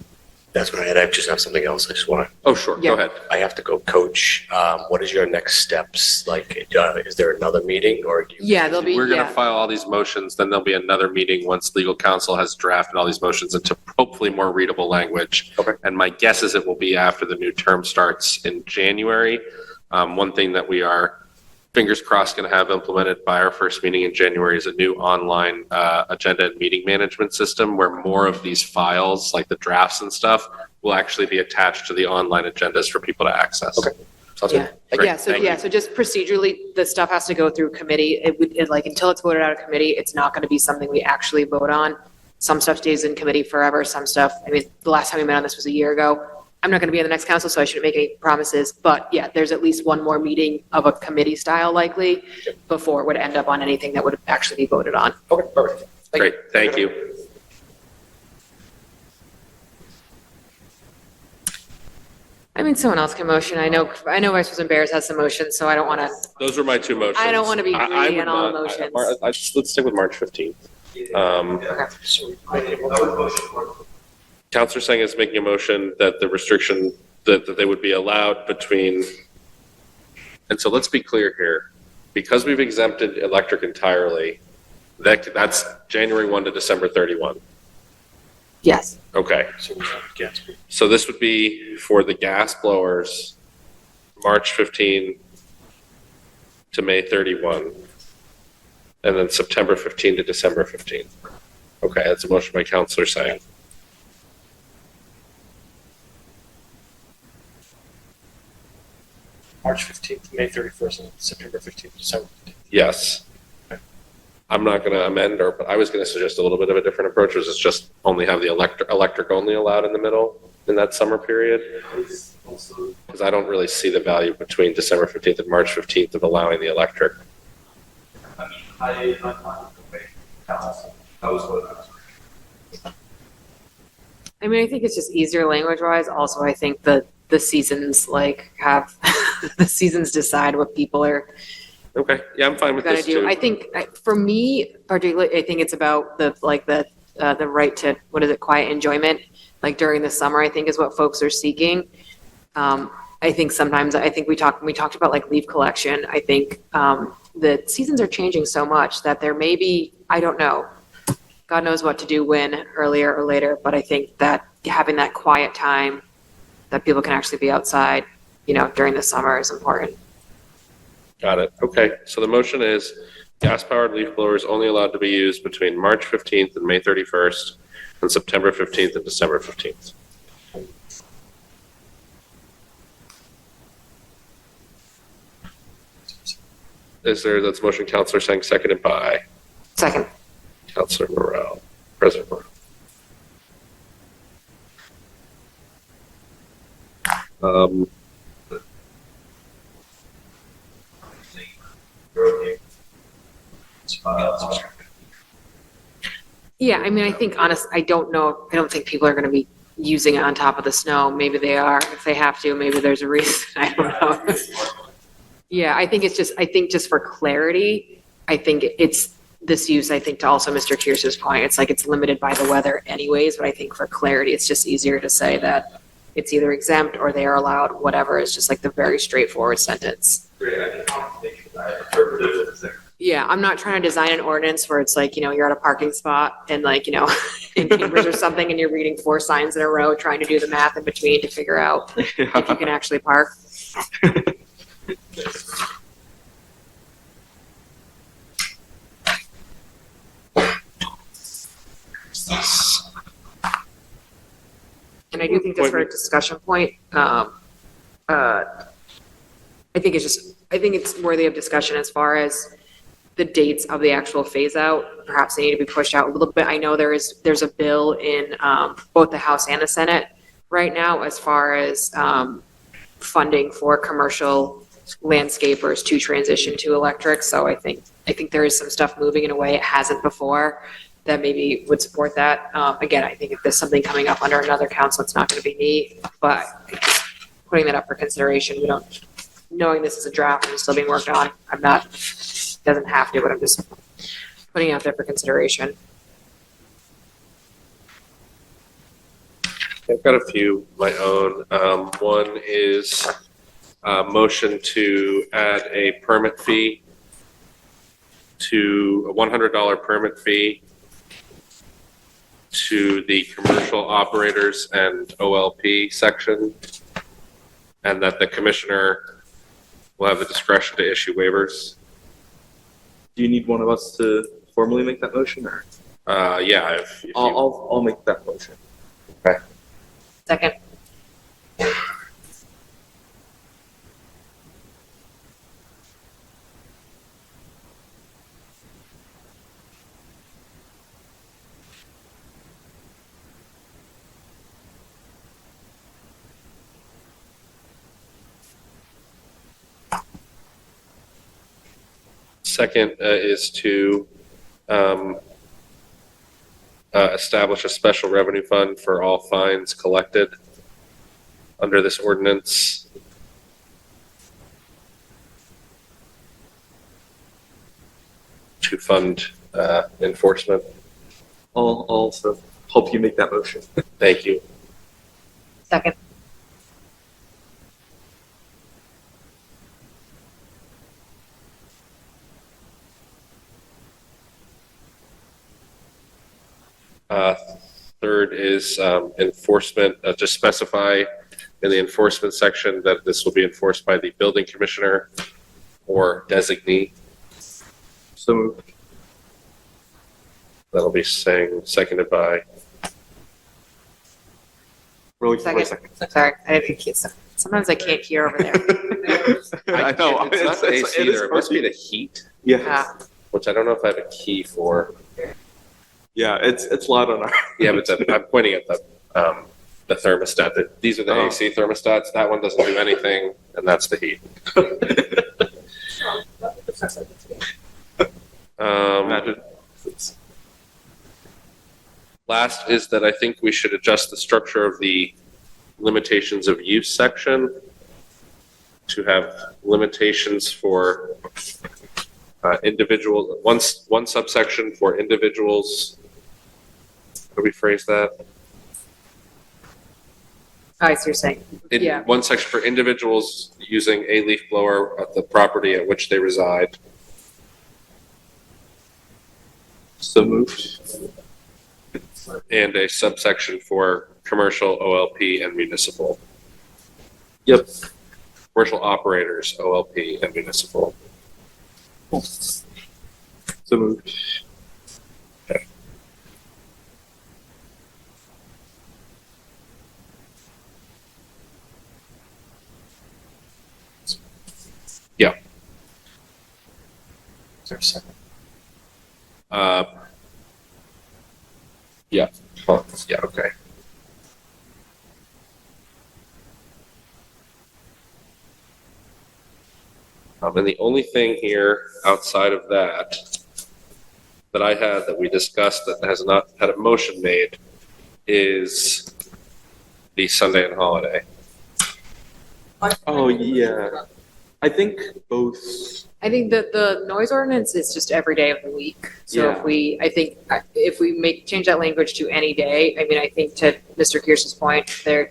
That's what I had. I just have something else I just want to. Oh, sure. Go ahead. I have to go coach. What is your next steps? Like, is there another meeting or? There'll be. We're going to file all these motions, then there'll be another meeting once legal counsel has drafted all these motions into hopefully more readable language. Okay. And my guess is it will be after the new term starts in January. One thing that we are, fingers crossed, going to have implemented by our first meeting in January is a new online agenda and meeting management system where more of these files, like the drafts and stuff, will actually be attached to the online agendas for people to access. Okay. Sounds Yeah. good. Yeah. So just procedurally, the stuff has to go through committee. Until it's voted out of committee, it's not going to be something we actually vote on. Some stuff stays in committee forever. Some stuff, the last time we met on this was a year ago. I'm not going to be on the next council, so I shouldn't make any promises. But yeah, there's at least one more meeting of a committee style likely before it would end up on anything that would actually be voted on. Okay, perfect. Great. Thank you. Someone else can motion. I know Vice President Bears has some motions, so I don't want to. Those were my two motions. I don't want to be I greedy would on all not- motions. let's stick with March 15th. Counselor Singh is making a motion that the restriction, that they would be allowed between, and so let's be clear here. Because we've exempted electric entirely, that's January 1 to December 31. Yes. Okay. So this would be for the gas blowers, March 15 to May 31, and then September 15 to December 15. Okay, that's a motion by Counselor Singh. March 15th, May 31st, and September 15th, December 15th. Yes. I'm not going to amend, but I was going to suggest a little bit of a different approach, which is just only have the electric only allowed in the middle in that summer period. Because I don't really see the value between December 15th and March 15th of allowing the electric. I think it's just easier language wise. Also, I think that the seasons have the seasons decide what people are Okay. Yeah, I'm fine with gonna this do. too. I think for me particularly, I think it's about the right to, quiet enjoyment, during the summer, I think is what folks are seeking. I think sometimes, we talked about leaf collection. I think the seasons are changing so much that there may be, I don't know, God knows what to do when, earlier or later, but I think that having that quiet time that people can actually be outside, during the summer is important. Got it. Okay. So the motion is gas-powered leaf blowers only allowed to be used between March 15th and May 31st and September 15th and December 15th. That's motion, Counselor Singh, seconded by? Second. Counselor Morrell, President Morrell. Yeah, I think I don't think people are going to be using it on top of the snow. Maybe they are, if they have to, maybe there's a reason, I don't know. Yeah, I think just for clarity, I think it's this use, I think to also Mr. Kears's point, it's like it's limited by the weather anyways, but I think for clarity, it's just easier to say that it's either exempt or they are allowed, whatever. It's just like the very straightforward sentence. Yeah, I'm not trying to design an ordinance where it's like, you're at a parking spot and like, in Cambridge or something, and you're reading 4 signs in a row, trying to do the math in between to figure out if you can actually park. And I do think just for a discussion point, I think it's worthy of discussion as far as the dates of the actual phase out. Perhaps they need to be pushed out a little bit. I know there's a bill in both the House and the Senate right now as far as funding for commercial landscapers to transition to electric. So I think there is some stuff moving in a way it hasn't before that maybe would support that. Again, I think if there's something coming up under another council, it's not going to be me, but just putting that up for consideration. Knowing this is a draft and it's still being worked on, doesn't have to, but I'm just putting it out there for consideration. I've got a few of my own. One is a motion to add a permit fee to a $100 permit fee to the commercial operators and OLP section, and that the commissioner will have the discretion to issue waivers. Do you need one of us to formally make that motion, or? Yeah, if you- I'll make that motion. Okay. Second. Second is to establish a special revenue fund for all fines collected under this ordinance. To fund enforcement. I'll also help you make that motion. Thank you. Second. Third is enforcement, to specify in the enforcement section that this will be enforced by the building commissioner or designee. So moved. That'll be seconded by. Really Second. Sorry, sometimes I can't hear over there. I know. It's not the AC either. It must be the heat, Yeah. which I don't know if I have a key for. Yeah, it's loud on our. Yeah, but I'm pointing at the thermostat. These are the AC thermostats. That one doesn't do anything, and that's the heat. Imagine. Last is that I think we should adjust the structure of the limitations of use section to have limitations for individual, one subsection for individuals. How do we phrase that? I see what you're saying. Yeah. One section for individuals using a leaf blower at the property at which they reside. So moved. And a subsection for commercial, OLP, and municipal. Yep. Commercial operators, OLP, and municipal. So moved. Okay. Yeah. Is there a second? Yeah. Oh, yeah, okay. And the only thing here outside of that I had that we discussed that has not had a motion made is the Sunday and holiday. Oh, yeah. I think both. I think that the noise ordinance is just every day of the week. So Yeah. if we change that language to any day, I mean, I think to Mr. Kirsch's point, the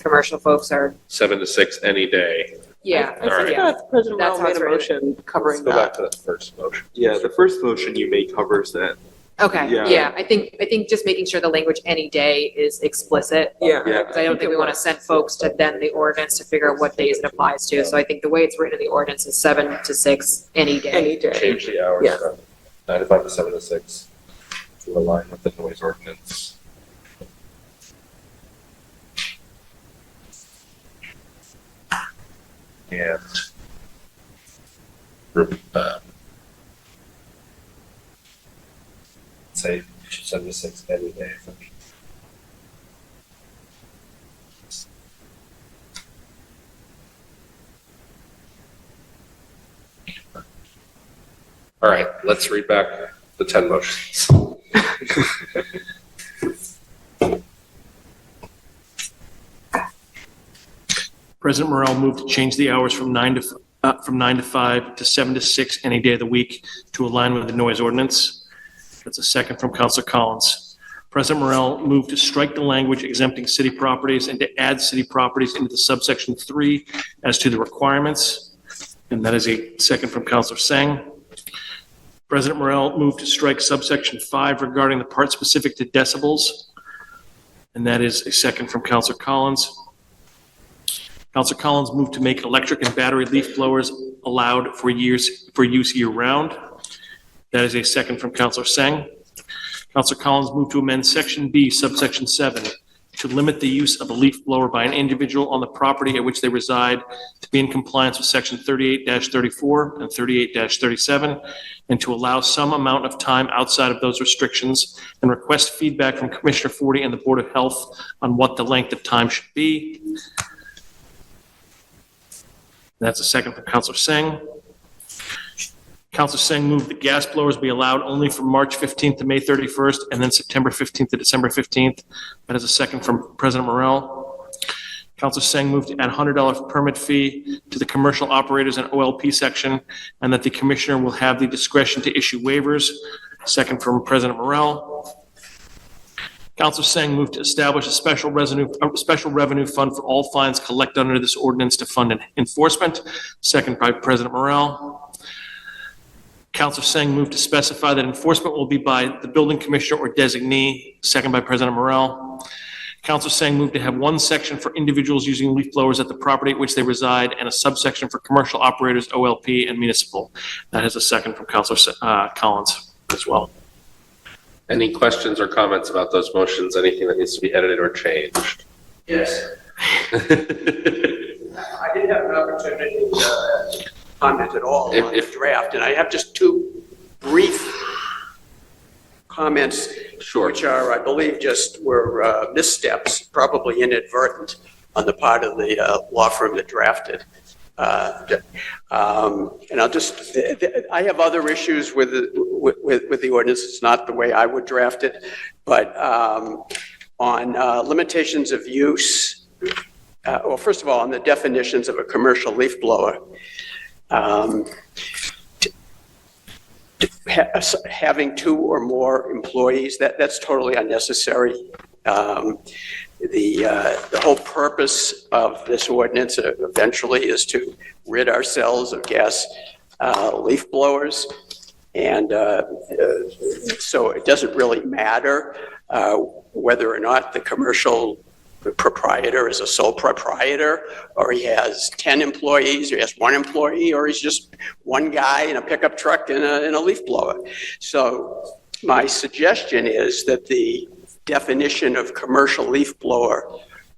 commercial folks are, 7 to 6 any day. yeah. I think yeah. President That's Morrell how made it's a written. motion covering Let's go back that. to the first motion. Yeah, the first motion you made covers that. Okay, Yeah. yeah, I think just making sure the language any day is explicit. Yeah. Yeah. Because I don't think we want to send folks to then the ordinance to figure out what days it applies to. So I think the way it's written in the ordinance is 7 to 6 any day. Any day. Change the hours Yeah. from 9 to 5 to 7 to 6 to align with the noise ordinance. And say 7 to 6 any day. All right, let's read back the 10 motions. President Morrell moved to change the hours from 9 to 5 to 7 to 6 any day of the week to align with the noise ordinance. That's a second from Councilor Collins. President Morrell moved to strike the language exempting city properties and to add city properties into the subsection 3 as to the requirements. And that is a second from Councilor Singh. President Morrell moved to strike subsection 5 regarding the part specific to decibels. And that is a second from Councilor Collins. Councilor Collins moved to make electric and battery leaf blowers allowed for use year-round. That is a second from Councilor Singh. Councilor Collins moved to amend Section B, subsection 7, to limit the use of a leaf blower by an individual on the property at which they reside to be in compliance with Section 38-34 and 38-37, and to allow some amount of time outside of those restrictions, and request feedback from Commissioner Forty and the Board of Health on what the length of time should be. That's a second from Councilor Singh. Councilor Singh moved the gas blowers be allowed only from March 15th to May 31st, and then September 15th to December 15th. That is a second from President Morrell. Councilor Singh moved to add $100 permit fee to the commercial operators and OLP section, and that the commissioner will have the discretion to issue waivers. Second from President Morrell. Councilor Singh moved to establish a special revenue fund for all fines collected under this ordinance to fund enforcement. Second by President Morrell. Councilor Singh moved to specify that enforcement will be by the building commissioner or designee. Second by President Morrell. Councilor Singh moved to have one section for individuals using leaf blowers at the property at which they reside and a subsection for commercial operators, OLP, and municipal. That is a second from Councilor Collins as well. Any questions or comments about those motions? Anything that needs to be edited or changed? Yes. I didn't have an opportunity to comment at all on the draft, and I have just two brief comments, which are, I believe, just were missteps, probably inadvertent on the part of the law firm that drafted. And I'll just, I have other issues with the ordinance. It's not the way I would draft it, but on limitations of use, well, first of all, on the definitions of a commercial leaf blower, having 2 or more employees, that's totally unnecessary. The whole purpose of this ordinance eventually is to rid ourselves of gas leaf blowers. And so it doesn't really matter whether or not the commercial proprietor is a sole proprietor, or he has 10 employees, or he has 1 employee, or he's just one guy in a pickup truck in a leaf blower. So my suggestion is that the definition of commercial leaf blower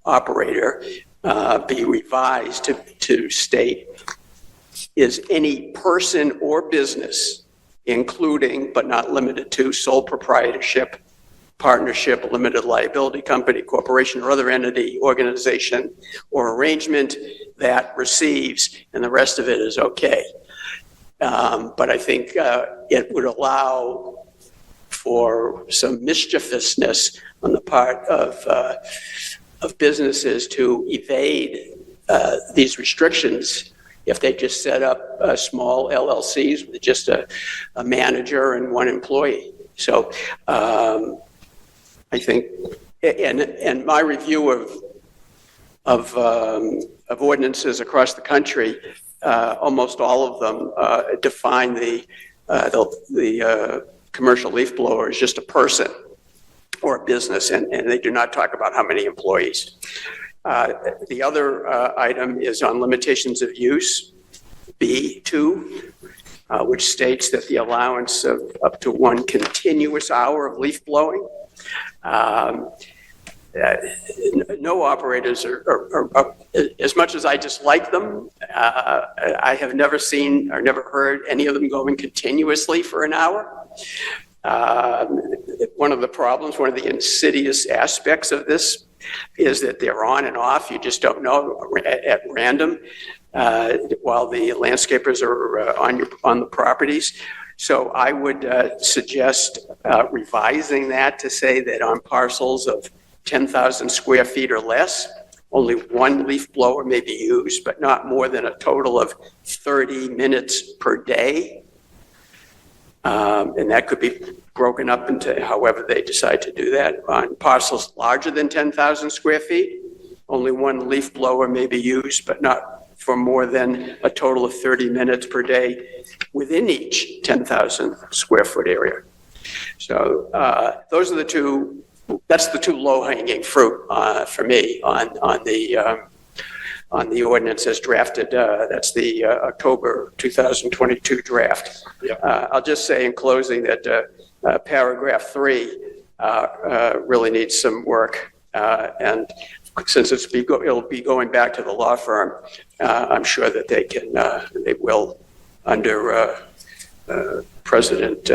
operator be revised to state is any person or business, including but not limited to sole proprietorship, partnership, limited liability company, corporation, or other entity, organization, or arrangement that receives, and the rest of it is okay. But I think it would allow for some mischievousness on the part of of businesses to evade these restrictions if they just set up small LLCs with just a manager and one employee. So I think, and my review of ordinances across the country, almost all of them define the commercial leaf blower as just a person or a business, and they do not talk about how many employees. The other item is on limitations of use, B2, which states that the allowance of up to 1 continuous hour of leaf blowing. No operators are, as much as I dislike them, I have never seen or never heard any of them going continuously for an hour. One of the problems, one of the insidious aspects of this is that they're on and off. You just don't know at random while the landscapers are on the properties. So I would suggest revising that to say that on parcels of 10,000 square feet or less, only 1 leaf blower may be used, but not more than a total of 30 minutes per day. And that could be broken up into however they decide to do that. On parcels larger than 10,000 square feet, only 1 leaf blower may be used, but not for more than a total of 30 minutes per day within each 10,000 square foot area. So those are the two, that's the two low-hanging fruit for me on the ordinance as drafted. That's the October 2022 draft. Yep. I'll just say in closing that paragraph 3 really needs some work. And since it'll be going back to the law firm, I'm sure that they will, under President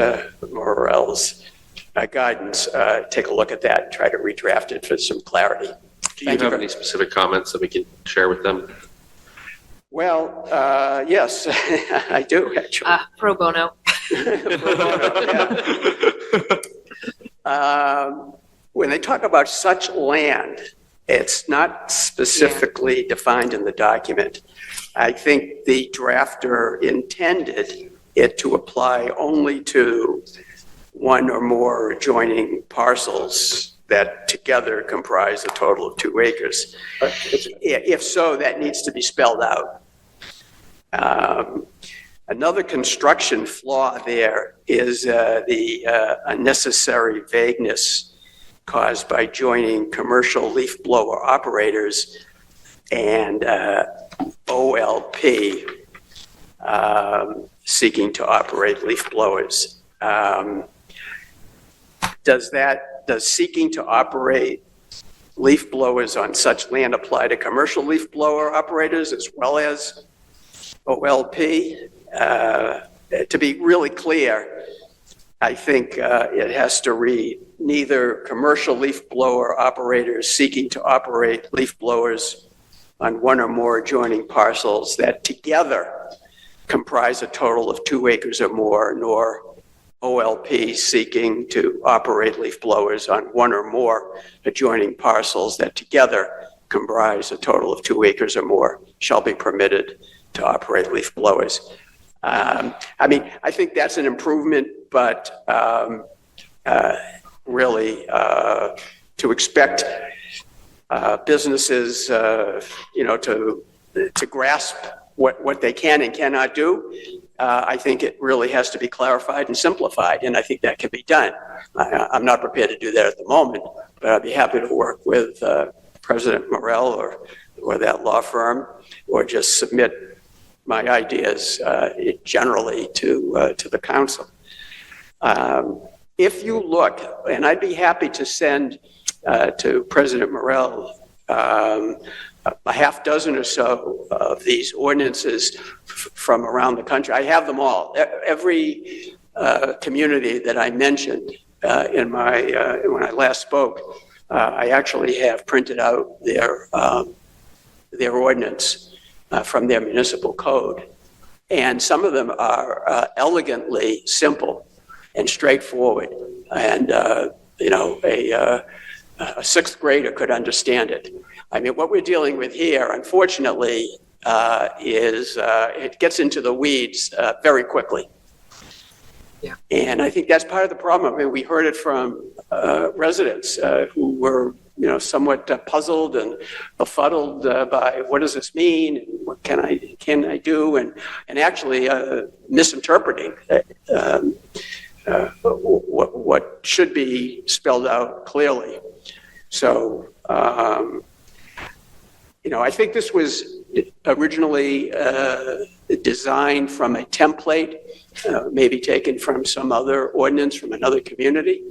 Morrell's guidance, take a look at that and try to redraft it for some clarity. Do you have any specific comments that we can share with them? Well, yes, I do, actually. Pro bono. When they talk about such land, it's not specifically defined in the document. I think the drafter intended it to apply only to 1 or more adjoining parcels that together comprise a total of 2 acres. If so, that needs to be spelled out. Another construction flaw there is the unnecessary vagueness caused by joining commercial leaf blower operators and OLP seeking to operate leaf blowers. Does seeking to operate leaf blowers on such land apply to commercial leaf blower operators as well as OLP? To be really clear, I think it has to read, neither commercial leaf blower operators seeking to operate leaf blowers on 1 or more adjoining parcels that together comprise a total of 2 acres or more, nor OLP seeking to operate leaf blowers on 1 or more adjoining parcels that together comprise a total of 2 acres or more shall be permitted to operate leaf blowers. I mean, I think that's an improvement, but really to expect businesses, to grasp what they can and cannot do, I think it really has to be clarified and simplified, and I think that can be done. I'm not prepared to do that at the moment, but I'd be happy to work with President Morrell or that law firm, or just submit my ideas generally to the council. If you look, and I'd be happy to send to President Morrell a half dozen or so of these ordinances from around the country. I have them all. Every community that I mentioned when I last spoke, I actually have printed out their ordinance from their municipal code. And some of them are elegantly simple and straightforward. And, a sixth grader could understand it. I mean, what we're dealing with here, unfortunately, is it gets into the weeds very quickly. Yeah. And I think that's part of the problem. I mean, we heard it from residents who were, somewhat puzzled and befuddled by what does this mean? And what can I do? And actually misinterpreting what should be spelled out clearly. So, I think this was originally designed from a template, maybe taken from some other ordinance from another community.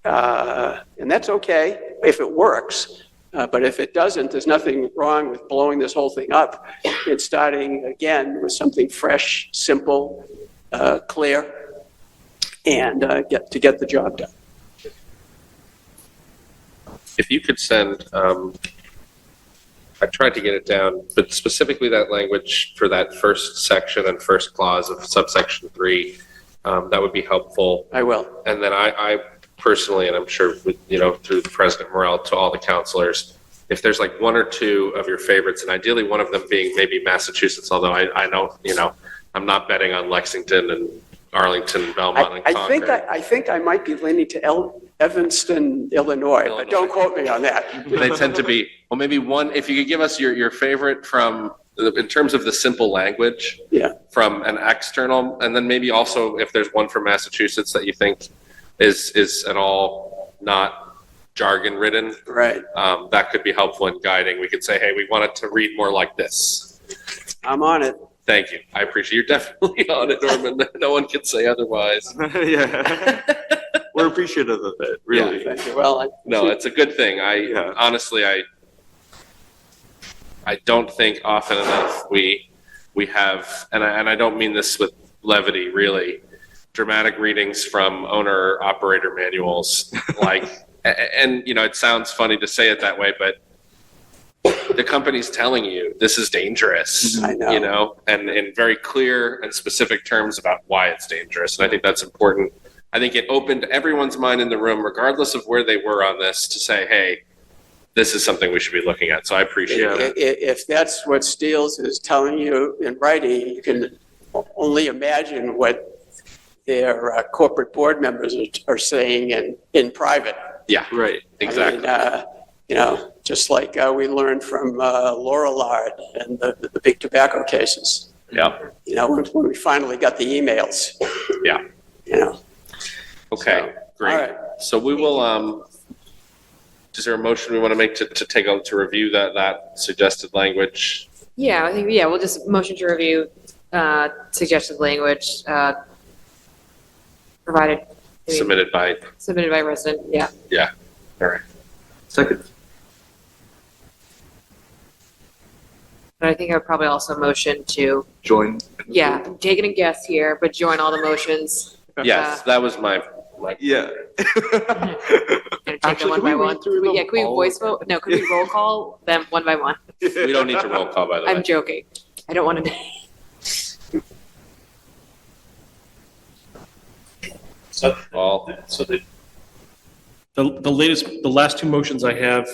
And that's okay if it works. But if it doesn't, there's nothing wrong with blowing this whole thing up and starting again with something fresh, simple, clear, and get the job done. If you could send, I tried to get it down, but specifically that language for that first section and first clause of subsection 3, that would be helpful. I will. And then I personally, and I'm sure through President Morrell to all the counselors, if there's like one or two of your favorites, and ideally one of them being maybe Massachusetts, although I don't, I'm not betting on Lexington and Arlington, Belmont, and Concord. I think I might be leaning to Evanston, Illinois, but don't quote me on that. They tend to be, well, maybe one, if you could give us your favorite from, in terms of the simple language, from an external, and then maybe also if there's one from Massachusetts that you think is at all not jargon ridden. Right. That could be helpful in guiding. We could say, hey, we want it to read more like this. I'm on it. Thank you. I appreciate you're definitely on it, Norman. No one can say otherwise. Yeah. We're appreciative of it, really. Yeah, thank you. Well, no, it's a good thing. Honestly, I don't think often enough we have, and I don't mean this with levity, really, dramatic readings from owner-operator manuals. And it sounds funny to say it that way, but the company's telling you this is dangerous, I know. And in very clear and specific terms about why it's dangerous. And I think that's important. I think it opened everyone's mind in the room, regardless of where they were on this, to say, hey, this is something we should be looking at. So I appreciate it. If that's what Steele's is telling you in writing, you can only imagine what their corporate board members are saying in private. Yeah, right. Exactly. I mean, just like we learned from Lorillard and the big tobacco cases. Yeah. When we finally got the emails. Yeah. Okay, great. All right. So we will, is there a motion we want to make to review that suggested language? Yeah, I think, we'll just motion to review suggested language provided. Submitted by resident, yeah. Yeah, all right. Second. But I think I would probably also motion to, Join. I'm taking a guess here, but join all the motions. Yes, that was my. Yeah. Gonna take them one by one. Can we voice vote? No, could we roll call them one by one? We don't need to roll call, by the way. I'm joking. I don't want to. The last two motions I have,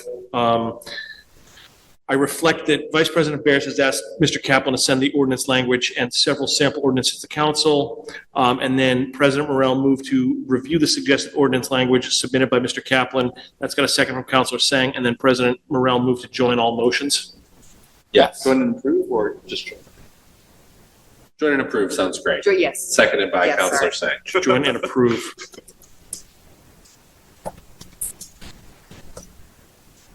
I reflect that Vice President Bears has asked Mr. Kaplan to send the ordinance language and several sample ordinances to council. And then President Morrell moved to review the suggested ordinance language submitted by Mr. Kaplan. That's got a second from Councilor Sang. And then President Morrell moved to join all motions. Yes. Join and approve or just join? Join and approve sounds great. Yes. Seconded by Yes, Councilor Sang. Join and approve.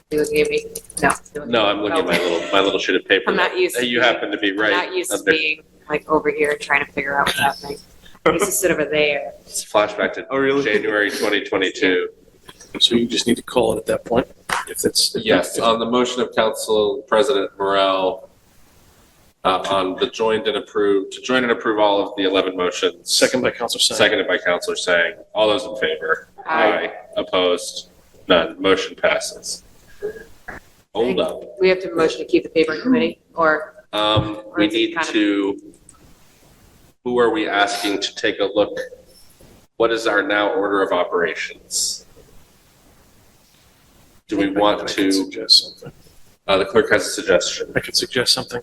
You looking at me? No. No, I'm looking at my little sheet of paper. I'm not used to You happen to be right. I'm not used to being over here trying to figure out what's happening. I used to sit over there. It's a flashback to January 2022. So you just need to call it at that point. Yes, on the motion of Council President Morrell, on the joined and approved, to join and approve all of the 11 motions. Second by Councilor Sang. Seconded by Councilor Sang. All those in favor? Aye. Opposed? None. Motion passes. Hold up. We have to motion to keep the paper in committee, or We is it need kind of- to, who are we asking to take a look? What is our now order of operations? Do we want I can to, suggest something. the clerk has a suggestion. I could suggest something.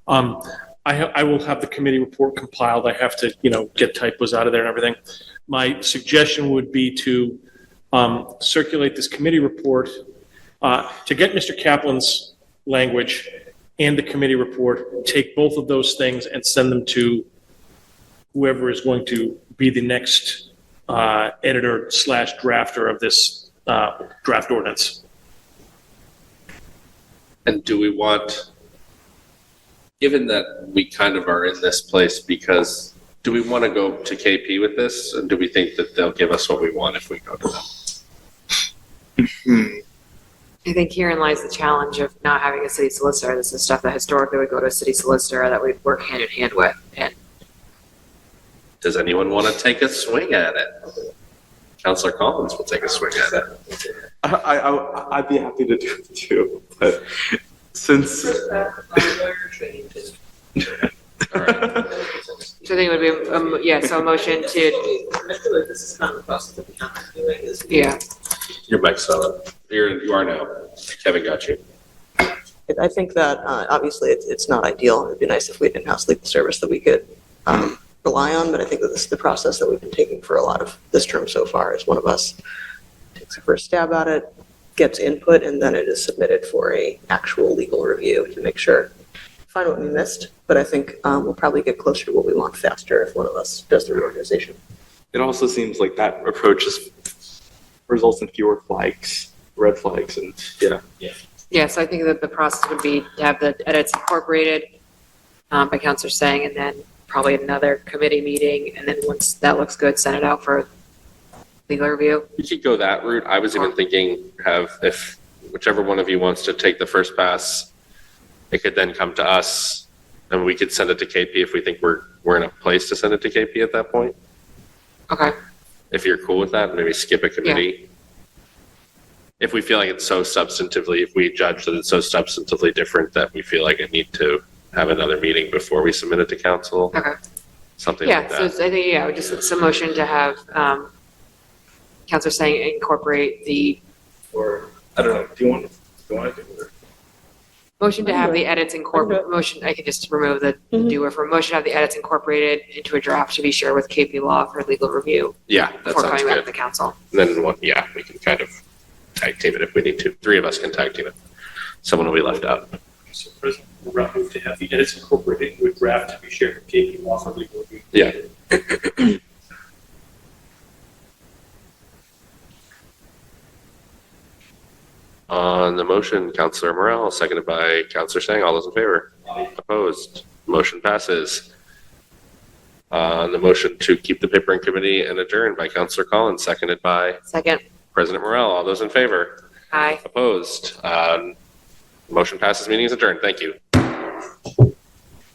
I will have the committee report compiled. I have to, get typos out of there and everything. My suggestion would be to circulate this committee report to get Mr. Kaplan's language and the committee report, take both of those things and send them to whoever is going to be the next editor / drafter of this draft ordinance. And do we want, given that we kind of are in this place, because do we want to go to KP with this? And do we think that they'll give us what we want if we go to them? I think herein lies the challenge of not having a city solicitor. This is stuff that historically would go to a city solicitor that we'd work hand in hand with. And Does anyone want to take a swing at it? Councilor Collins will take a swing at it. I'd be happy to do it too, but since. All right. so I think it would be, so a motion to, yeah. Your mic's on. You are now. Kevin got you. I think that obviously it's not ideal. It'd be nice if we had in-house legal service that we could rely on, but I think that this is the process that we've been taking for a lot of this term so far. Is one of us takes a first stab at it, gets input, and then it is submitted for a actual legal review to make sure find what we missed. But I think we'll probably get closer to what we want faster if one of us does the reorganization. It also seems like that approach results in fewer flags, red flags, and Yeah, so I think that the process would be to have the edits incorporated by Councilor Sang, and then probably another committee meeting, and then once that looks good, send it out for legal review. You could go that route. I was even thinking if whichever one of you wants to take the first pass, it could then come to us and we could send it to KP if we think we're in a place to send it to KP at that point. Okay. If you're cool with that, maybe skip a committee. If we feel like it's so substantively, if we judge that it's so substantively different that we feel like it need to have another meeting before we submit it to council. Okay. Something like that. Yeah, so I think, just some motion to have Councilor Sang incorporate or I don't know. Do you want to do it? motion to have the edits incorporated, I can just remove the doer for motion to have the edits incorporated into a draft to be shared with KP Law for legal review. Yeah, that before sounds coming back good. to the council. Then we can kind of tag team it if we need to. 3 of us can tag team it. Someone will be left out. So President, we're move to have the edits incorporated into a draft to be shared with KP Law for legal review. Yeah. On the motion, Councilor Morrell, seconded by Councilor Sang. All those in favor? Opposed? Motion passes. On the motion to keep the paper in committee and adjourn by Councilor Collins, seconded by Second. President Morrell. All those in favor? Aye. Opposed? Motion passes. Meeting is adjourned. Thank you.